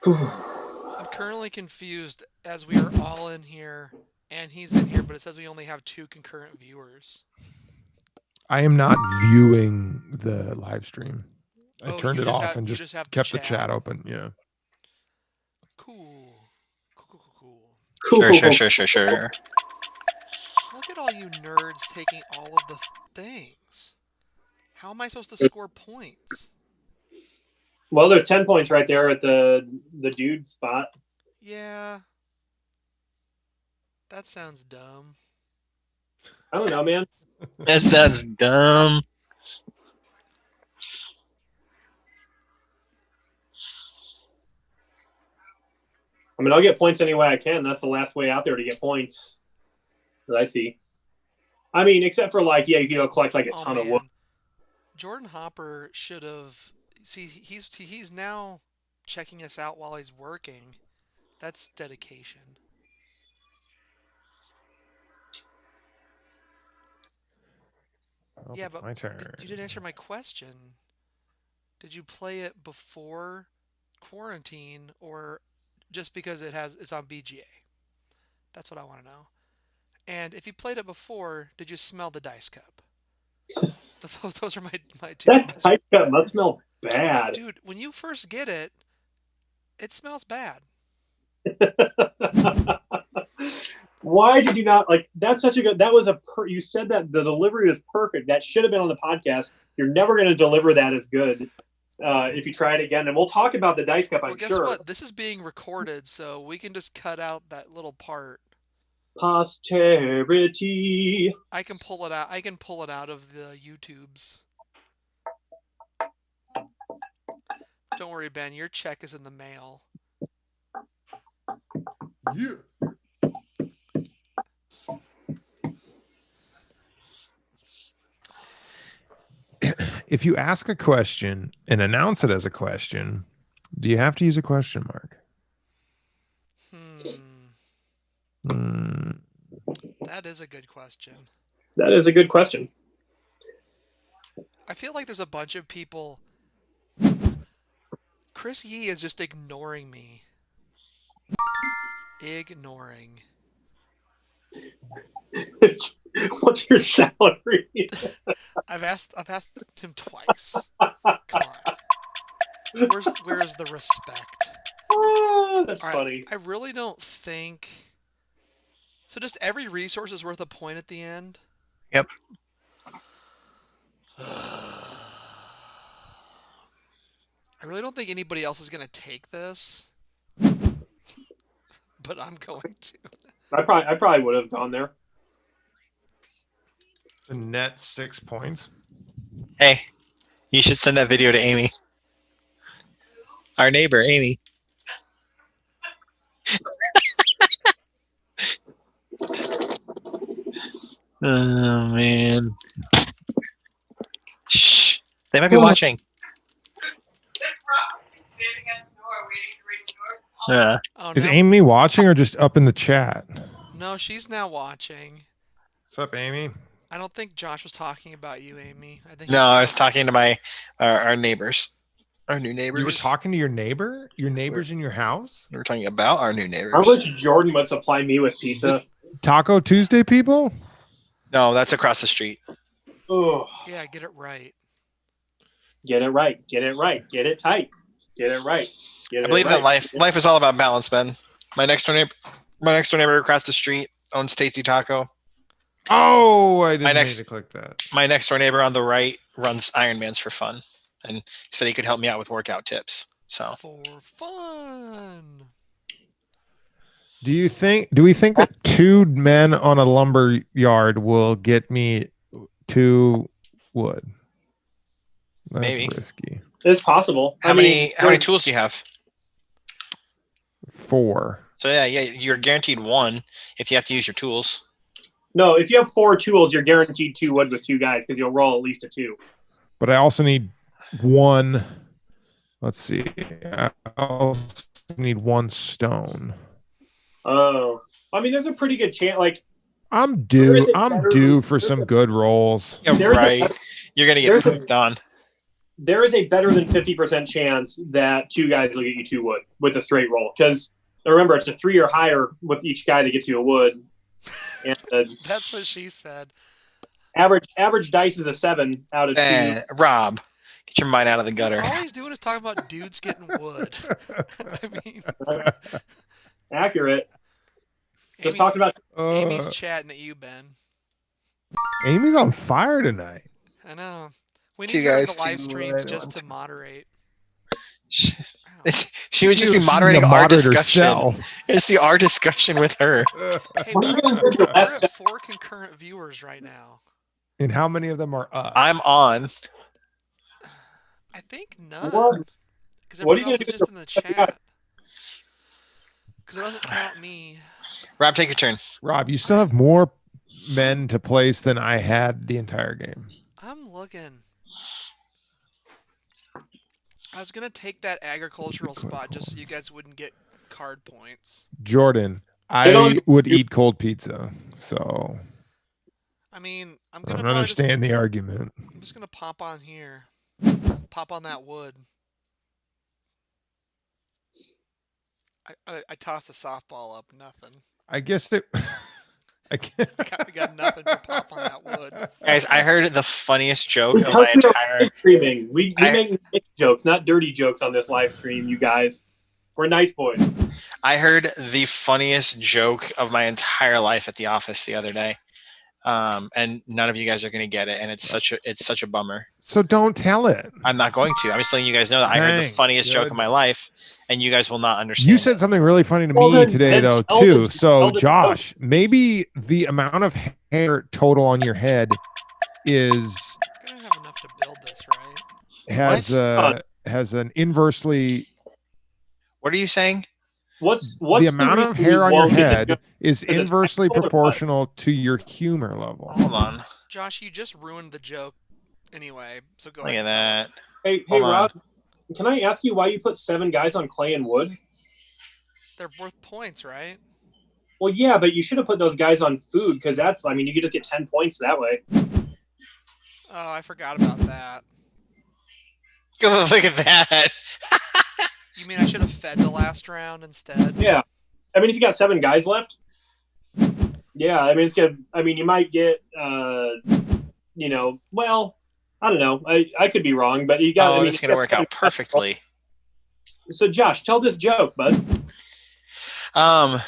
I'm currently confused as we are all in here and he's in here, but it says we only have 2 concurrent viewers. I am not viewing the live stream. I Oh, turned you it just off have- and you just just have the kept the chat. chat open. Yeah. Cool. Cool. Sure. Look at all you nerds taking all of the things. How am I supposed to score points? Well, there's 10 points right there at the dude spot. Yeah. That sounds dumb. I don't know, man. That sounds dumb. I mean, I'll get points any way I can. That's the last way out there to get points that I see. I mean, except for like, yeah, you can go collect like a ton of wood. Jordan Hopper should have. See, he's now checking us out while he's working. That's dedication. Well, Yeah, it's but my turn. you didn't answer my question. Did you play it before quarantine or just because it's on BGA? That's what I want to know. And if you played it before, did you smell the dice cup? Those are my 2 That questions. dice cup must smell bad. Dude, when you first get it, it smells bad. Why did you not like? That's such a good. That was you said that the delivery was perfect. That should have been on the podcast. You're never going to deliver that as good if you try it again. And we'll talk about the dice cup. Well, I'm guess sure. what? This is being recorded, so we can just cut out that little part. Posterity. I can pull it out. I can pull it out of the YouTubes. Don't worry, Ben. Your check is in the mail. Yeah. If you ask a question and announce it as a question, do you have to use a question mark? That is a good question. That is a good question. I feel like there's a bunch of people. Chris Yee is just ignoring me. Ignoring. What's your salary? I've asked him twice. Come on. Where's the respect? Oh, that's All right, funny. I really don't think. So just every resource is worth a point at the end? Yep. I really don't think anybody else is going to take this. But I'm going to. I probably would have gone there. The net 6 points. Hey, you should send that video to Amy. Our neighbor, Amy. Oh, man. Shh. They might be watching. Yeah. Oh Is no, Amy watching or just up in the chat? no, she's now watching. What's up, Amy? I don't think Josh was talking about you, Amy. I think. No, I was talking to my our neighbors, our new neighbors. You were talking to your neighbor? Your neighbors in your house? We were talking about our new How neighbors. much Jordan would supply me with pizza? Taco Tuesday people? No, that's across the street. Oh, Yeah, get it right. get it right. Get it right. Get it tight. Get it right. Get I believe it right. that life is all about balance, Ben. My next door neighbor across the street owns Tasty Taco. Oh, I didn't next- mean to click that. My next door neighbor on the right runs Ironmans for fun, and he said he could help me out with workout tips. So For fun. Do we think that 2 men on a lumber yard will get me 2 wood? That's Maybe. risky. It's possible. how many tools do you have? 4. So yeah, you're guaranteed 1 if you have to use your tools. No, if you have 4 tools, you're guaranteed 2 wood with 2 guys because you'll roll at least a 2. But I also need 1. Let's see. I also need 1 stone. Oh, I mean, there's a pretty good chance. Like, I'm There is due. a I'm better- due for there's some a- good rolls. Yeah, There's a- right. You're gonna get there's a- pooped on. there is a better than 50% chance that 2 guys will get you 2 wood with a straight roll. Because remember, it's a 3 or higher with each guy that gets you a wood. And the That's what she said. average dice is a 7 out of 2. Rob, get your mind out of the gutter. All he's doing is talking about dudes getting wood. I mean, Accurate. Just Amy's, talking about Amy's chatting at you, Ben. Amy's on fire tonight. I know. We Two need her in guys, the live two streams red just ones. to moderate. She would just be She's moderating the our moderator discussion. herself. It's our discussion with her. Hey, What are you gonna do with we're that? at 4 concurrent viewers right now. And how many of them are us? I'm on. I think none. What? Because What are everyone you else gonna is do just in the with- chat. Because it doesn't count me. Rob, take your turn. Rob, you still have more men to place than I had the entire game. I'm looking. I was gonna take that agricultural spot just so you guys wouldn't get card points. Jordan, They I don't- would eat cold pizza. So I mean, I'm I gonna don't probably just, understand the argument. I'm just gonna pop on here. Pop on that wood. I tossed a softball up, nothing. I guess that I can't. We got nothing for pop on that wood. Guys, I heard the funniest joke of Because my we are entire live streaming. We I- make nice jokes, not dirty jokes on this live stream, you guys. We're nice boys. I heard the funniest joke of my entire life at the office the other day. And none of you guys are gonna get it, and it's such a bummer. So don't tell it. I'm not going to. I'm just letting you guys know that I heard the Dang, funniest joke good. of my life, and you guys will not understand. You said something really funny to Well, me then- today, then though, tell too. the- So, tell the Josh, maybe the amount of hair total on your head is I'm gonna have enough to build this, right? has an inversely What are you saying? What's the amount reason of we hair on your won't get head the- is Because it's inversely technical or what? proportional to your humor level. Hold on. Josh, you just ruined the joke. Anyway, so go Look ahead. at that. Hey, Hold on. Rob, can I ask you why you put 7 guys on clay and wood? They're worth points, right? Well, yeah, but you should have put those guys on food because that's, I mean, you could just get 10 points that way. Oh, I forgot about that. Look at that. You mean I should have fed the last round instead? Yeah. I mean, if you got 7 guys left, yeah, I mean, it's good. I mean, you might get, well, I don't know. I could be wrong, but you got. Oh, I mean, it's gonna work out perfectly. So, Josh, tell this joke, bud.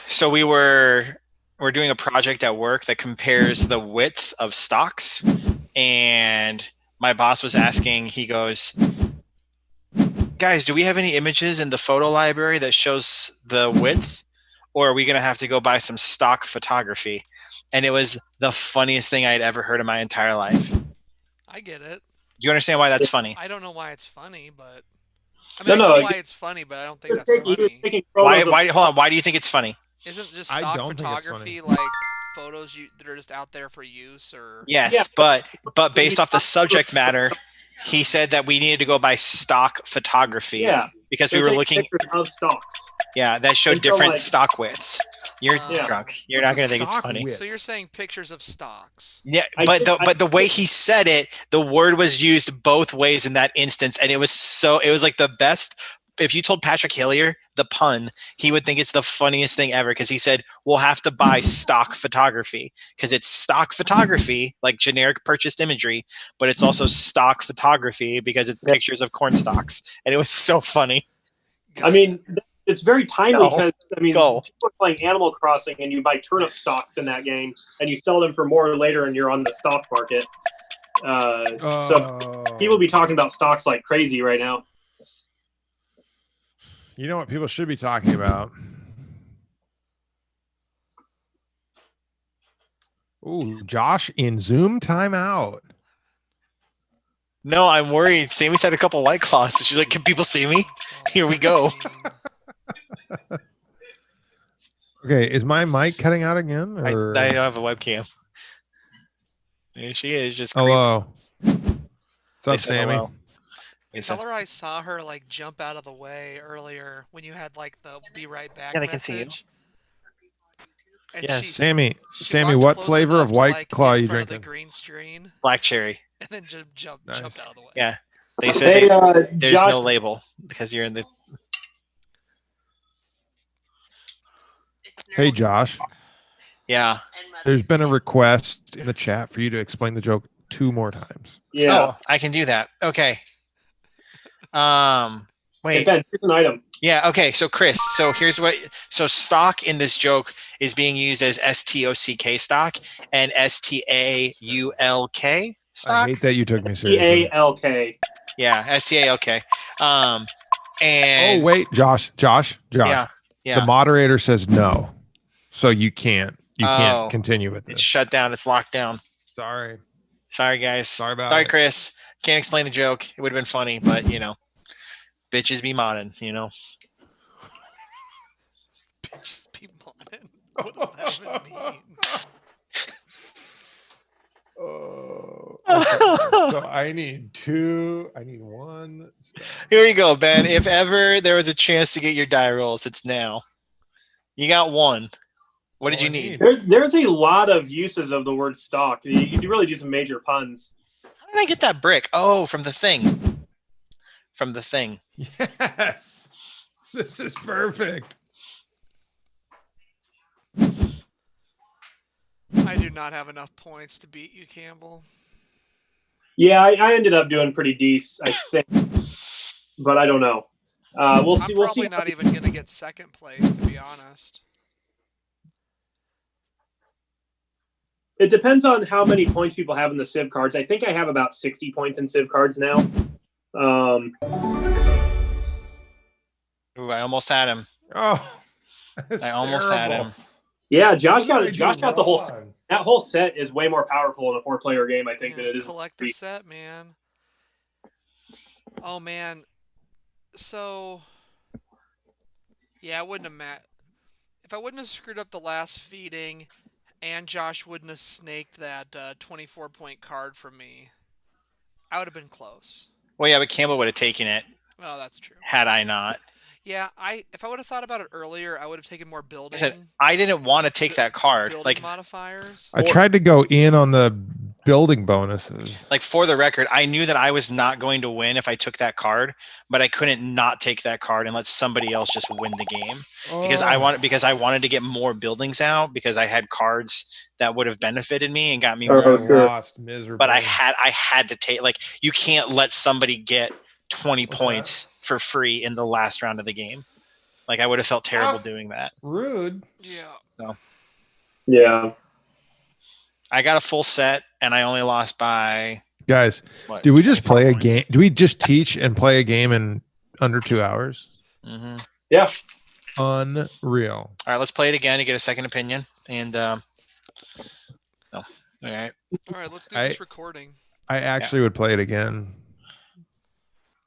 So we're doing a project at work that compares the width of stocks, and my boss was asking. He goes, "Guys, do we have any images in the photo library that shows the width, or are we gonna have to go buy some stock photography?" And it was the funniest thing I had ever heard in my entire life. Do I get it. you understand why that's funny? I don't know why it's funny, but I mean, No, I know no, why it's funny, but I don't think Just that's take- you're funny. taking Why? photos of- Why? Hold on. Why do you think it's funny? Isn't just I stock don't think it's photography like photos that are just out there for use, or Yes, Yeah. but based off the subject matter, he said that we needed to go buy stock photography. Yeah. Because So we were take looking. pictures of stocks. Yeah, that showed And so, different like- stock widths. You're Yeah. drunk. You're What's not a gonna think it's stock funny. width? So you're saying pictures of stocks. Yeah, I but think- the way he said it, the word was used both ways in that instance, and it was like the best. If you told Patrick Hillier the pun, he would think it's the funniest thing ever because he said we'll have to buy stock photography because it's stock photography, like generic purchased imagery, but it's also stock photography because it's pictures of corn stalks, and it was so funny. I mean, it's very timely No. because Go. people are playing Animal Crossing and you buy turnip stalks in that game and you sell them for more later and you're on the stock market. So people be talking about stocks like crazy right now. You know what people should be talking about? Ooh, Josh in Zoom timeout. No, I'm worried. Sammy's had a couple White Claws. She's like, "Can people see me?" Here we go. Okay, is my mic cutting out again? I Or... don't have a webcam. There she is, just creeping. Hello. What's They up, said Sammy? hello. They said- Tell her I saw her like jump out of the way earlier when you had like the "be right back" Yeah, they can see you. message. And Yes. Sammy, she Sammy, walked what close flavor enough of to, White like, Claw get in you front of drinking? the green screen, Black cherry. and then just jumped Nice. out of the way. Yeah. They said Hey, there's Josh, no label because you're in the. It's Hey, nurse Josh, Yeah. and Mother's there's been a Day. request in the chat for you to explain the joke 2 more times. yeah. Oh, I can do that. Okay. Hey, Wait. Ben, here's an item. Yeah. Okay. So Chris. So here's what. So stock in this joke is being used as STOCK stock and STAULK I stock. hate that you took me seriously. EALK. Yeah. STALK. And. Oh, wait, Josh. Yeah. Yeah. The moderator says no. So you can't Oh. can't continue with It's this. shut down. It's locked down. Sorry. Sorry, guys. Sorry about Sorry, it. Chris. Can't explain the joke. It would have been funny, but bitches be modding. Just be modded. What does that even mean? Oh. Okay. So I need 2. I need 1. Here you go, Ben. If ever there was a chance to get your die rolls, it's now. You got 1. What did All you I need? There's a lot of uses of the word stock. You can really do some major puns. How did I get that brick? Oh, from the thing. From the thing. Yes. This is perfect. I do not have enough points to beat you, Campbell. Yeah, I ended up doing pretty decent, I think, but I don't know. We'll see. I'm We'll probably see. not even gonna get second place, to be honest. It depends on how many points people have in the Civ cards. I think I have about 60 points in Civ cards now. Ooh, I almost had him. Oh. I almost had terrible. him. Yeah, Josh What did I got do Josh got the whole wrong? that whole set is way more powerful in a 4-player game, I think, than it is. Collect the set, man. Oh man. So yeah, I wouldn't have if I wouldn't have screwed up the last feeding, and Josh wouldn't have snaked that 24-point card from me, I would have been close. Well, yeah, but Campbell would have taken it Well, that's true. had I not. Yeah, if I would have thought about it earlier, I would have taken more I building. said I didn't want to take that card. Building modifiers. I tried to go in on the building bonuses. Like for the record, I knew that I was not going to win if I took that card, but I couldn't not take that card and let somebody else just win the game because I wanted to get more buildings out because I had cards that would have benefited me and got me more. Lost miserably. But I had to take, like, you can't let somebody get 20 points for free in the last round of the game. Like, I would have felt terrible doing that. Rude. Yeah. Yeah. I got a full set and I only lost by Guys, what, do we just 24 play a points. game? Do we just teach and play a game in under 2 hours? Mm-hmm. Yeah. Unreal. All right, let's play it again to get a second opinion. And no. All right. All right, let's do this recording. I actually would play it again.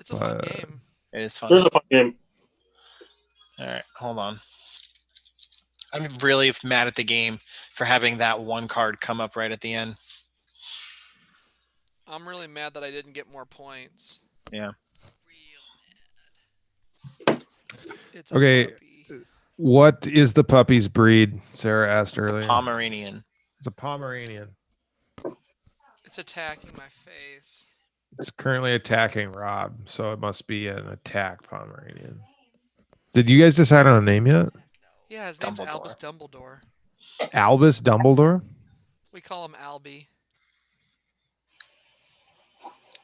It's a fun game. It is fun. This is a fun game. All right, hold on. I'm really mad at the game for having that one card come up right at the end. I'm really mad that I didn't get more points. Yeah. Real mad. It's a Okay. puppy. What is the puppy's breed? Sarah asked earlier. Pomeranian. It's a Pomeranian. It's attacking my face. It's currently attacking Rob, so it must be an attack Pomeranian. Did you guys decide on a name yet? Yeah, his name's Dumbledore. Albus Dumbledore. Albus Dumbledore? We call him Albie.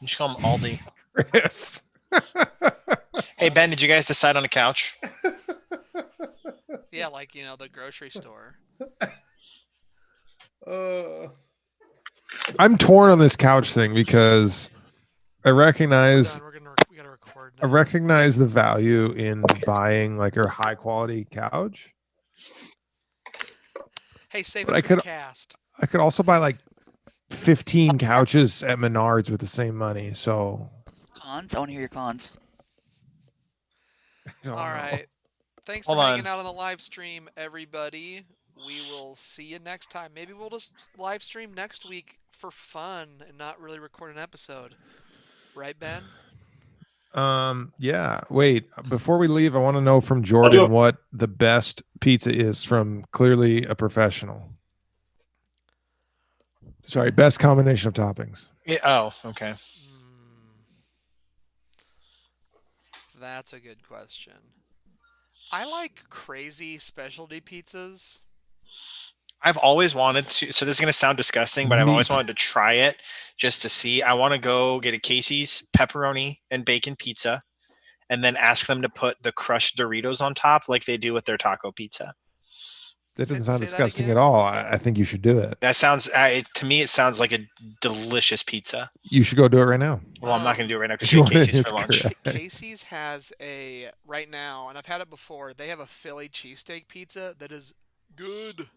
You should call him Aldi. Chris. Hey Ben, did you guys decide on a couch? Yeah, like the grocery store. I'm torn on this couch thing because I recognize We gotta record I now. recognize the value in buying like a high quality couch. Hey, save But it I for the could- cast. I could also buy like 15 couches at Menards with the same money. So Cons? I want to hear your cons. I don't All know. right. Thanks Hold for on. hanging out on the live stream, everybody. We will see you next time. Maybe we'll just live stream next week for fun and not really record an episode. Right, Ben? Yeah. Wait, before we leave, I want to know from do Jordan it. what the best pizza is from clearly a professional. Sorry, best combination of toppings. Yeah, oh, okay. That's a good question. I like crazy specialty pizzas. I've always wanted to. So this is gonna sound disgusting, but I've always Meat. wanted to try it just to see. I want to go get a Casey's pepperoni and bacon pizza, and then ask them to put the crushed Doritos on top, like they do with their taco pizza. That Say- doesn't sound say that disgusting again? at all. I think you should do it. That sounds. To me, it sounds like a delicious pizza. You should go do it right now. Well, I'm not gonna do it right now because Jordan Casey's is for lunch. correct. Casey's has right now, and I've had it before. They have a Philly cheesesteak pizza that is good.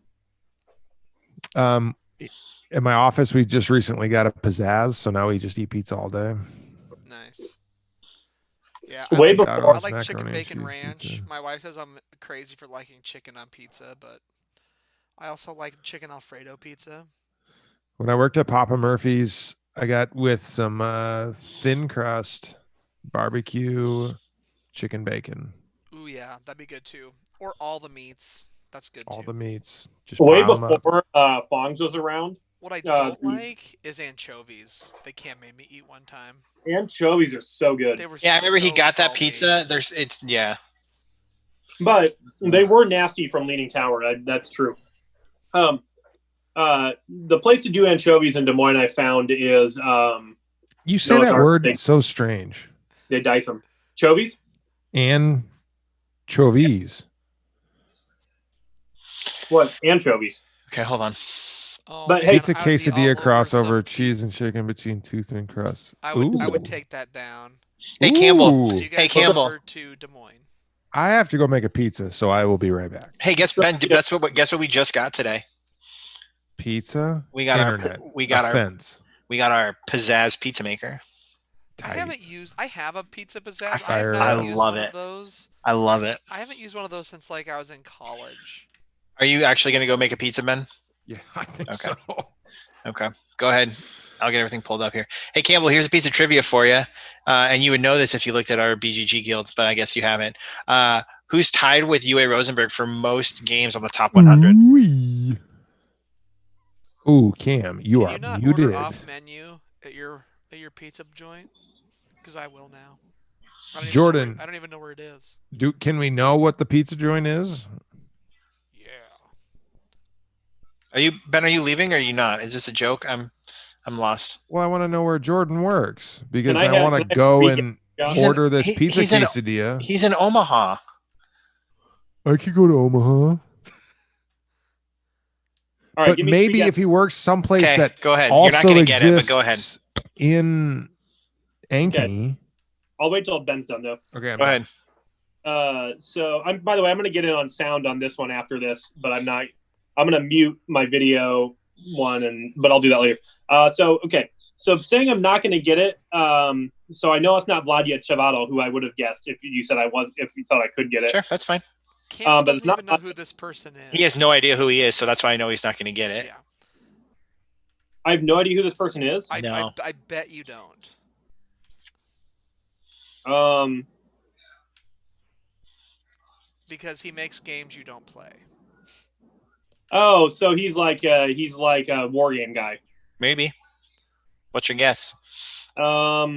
In my office, we just recently got a pizzazz, so now we just eat pizza all day. Nice. Yeah, Way I like, before- I like chicken Macaroni and bacon cheese ranch. pizza. My wife says I'm crazy for liking chicken on pizza, but I also like chicken Alfredo pizza. When I worked at Papa Murphy's, I got with some thin crust barbecue chicken bacon, Ooh yeah, that'd be good too. Or all the meats. That's good all too. the meats. Just Way pile 'em up. before Fongs was around, What I Uh, don't like is anchovies. They can't make me eat one time. anchovies are so good. They were Yeah, I remember he so got that salty. pizza. Yeah. But they were nasty from Leaning Tower. That's true. The place to do anchovies in Des Moines I found is You say Noah's that Ark word thing. so strange. they dice them. Chovies? Anchovies. What? Anchovies. Okay, hold on. Oh, But man, hey- Pizza I would be all quesadilla over crossover, some cheese and chicken between two thin crusts. I would Ooh. take that down. Hey, Campbell. Do Ooh. you guys Hey, Campbell. deliver to Des Moines? I have to go make a pizza, so I will be right back. Hey, guess what we just got today? Pizza. We got Internet. our fence. pizzazz pizza maker. I have a pizza pizzazz. I I have fire not it up. used I love one it. of those. I love it. I haven't used one of those since like I was in college. Are you actually gonna go make a pizza, Ben? Yeah, I think Okay. so. Okay, go ahead. I'll get everything pulled up here. Hey, Campbell, here's a piece of trivia for you. And you would know this if you looked at our BGG guild, but I guess you haven't. Who's tied with UA Rosenberg for most games on the top 100? Ooh-wee. Ooh, Cam, you Can are you not muted. order off menu at your pizza joint? Because I will now. Jordan. I don't even know where it is. Can we know what the pizza joint is? Yeah. Are you leaving or are you not? Is this a joke? I'm lost. Well, I want to know where Jordan works because Can I I have- want can I to go have and He's order this he- pizza he's in- quesadilla. He's in Omaha. I could go to Omaha, All right, but give me maybe three if he works someplace Okay, that go ahead. also You're not gonna get it, but exists go ahead. in Ankeny. I'll wait till Ben's done though. Okay, Go ahead. So I'm. By the way, I'm going to get in on sound on this one after this, but I'm not. I'm going to mute my video one, but I'll do that later. Okay. So saying I'm not going to get it. So I know it's not Vladia Chavato, who I would have guessed if you said I was. If you thought I could get it. Sure, that's fine. Campbell but it's doesn't even not- know who this person is. He has no idea who he is, so that's why I know he's not going to get it. Yeah. I have no idea who this person is. No. I bet you don't. because he makes games you don't play. Oh, so he's like a war game guy. Maybe. What's your guess? All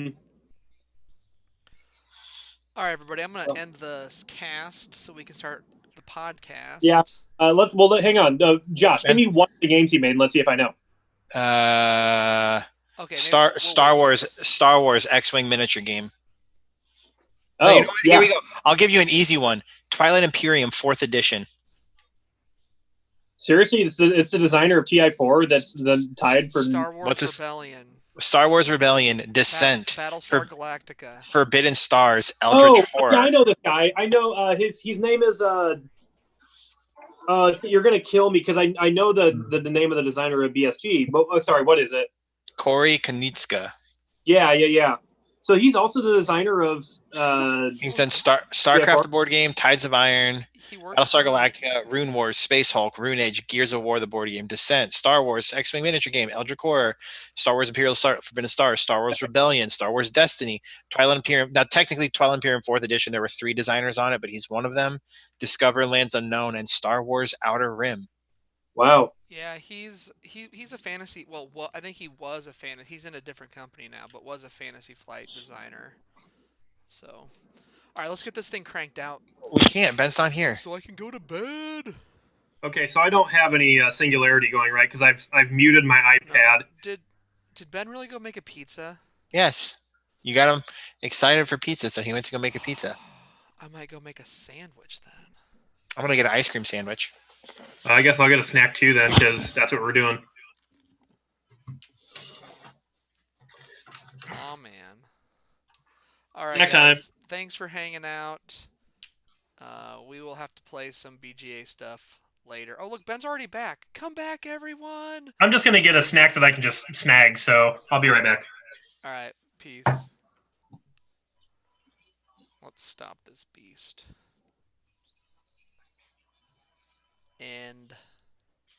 right, everybody. I'm going to end the cast so we can start the podcast. Yeah. Hang on. Josh, give me one of the games he made, and let's see if I know. Okay. Star Wars X-wing miniature game. Oh, you know what? Here we go. I'll give you an easy one. Twilight Imperium 4th edition. Seriously, it's the designer of TI4 that's tied for Star Wars Rebellion. Star Wars Rebellion, Descent, Battlestar Galactica, Forbidden Stars, Eldritch Horror. Yeah, I know this guy. I know his name is you're gonna kill me because I know the name of the designer of BSG. But sorry, what is it? Corey Konitska. Yeah. So he's also the designer of. He's done StarCraft the board game, Tides of Iron, Battlestar Galactica, Rune Wars, Space Hulk, Rune Age, Gears of War the board game, Descent, Star Wars X-Wing miniature game, Eldritch Horror, Star Wars Imperial Forbidden Stars, Star Wars Rebellion, Star Wars Destiny, Twilight Imperium. Now, technically, Twilight Imperium 4th edition. There were 3 designers on it, but he's one of them. Discover Lands Unknown and Star Wars Outer Rim. Wow. Yeah, he's a fantasy. Well, I think he was a fan. He's in a different company now, but was a Fantasy Flight designer. So, all right, let's get this thing cranked out. We can't. Ben's not here. So I can go to bed. Okay, so I don't have any singularity going right because I've muted my iPad. No. Did Ben really go make a pizza? Yes. You got him excited for pizza, so he went to go make a pizza. I might go make a sandwich then. I'm gonna get an ice cream sandwich. I guess I'll get a snack too then, because that's what we're doing. Oh man! All right, Snack guys. time. Thanks for hanging out. We will have to play some BGA stuff later. Oh look, Ben's already back. Come back, everyone! I'm just gonna get a snack that I can just snag, so I'll be right back. All right, peace. Let's stop this beast. And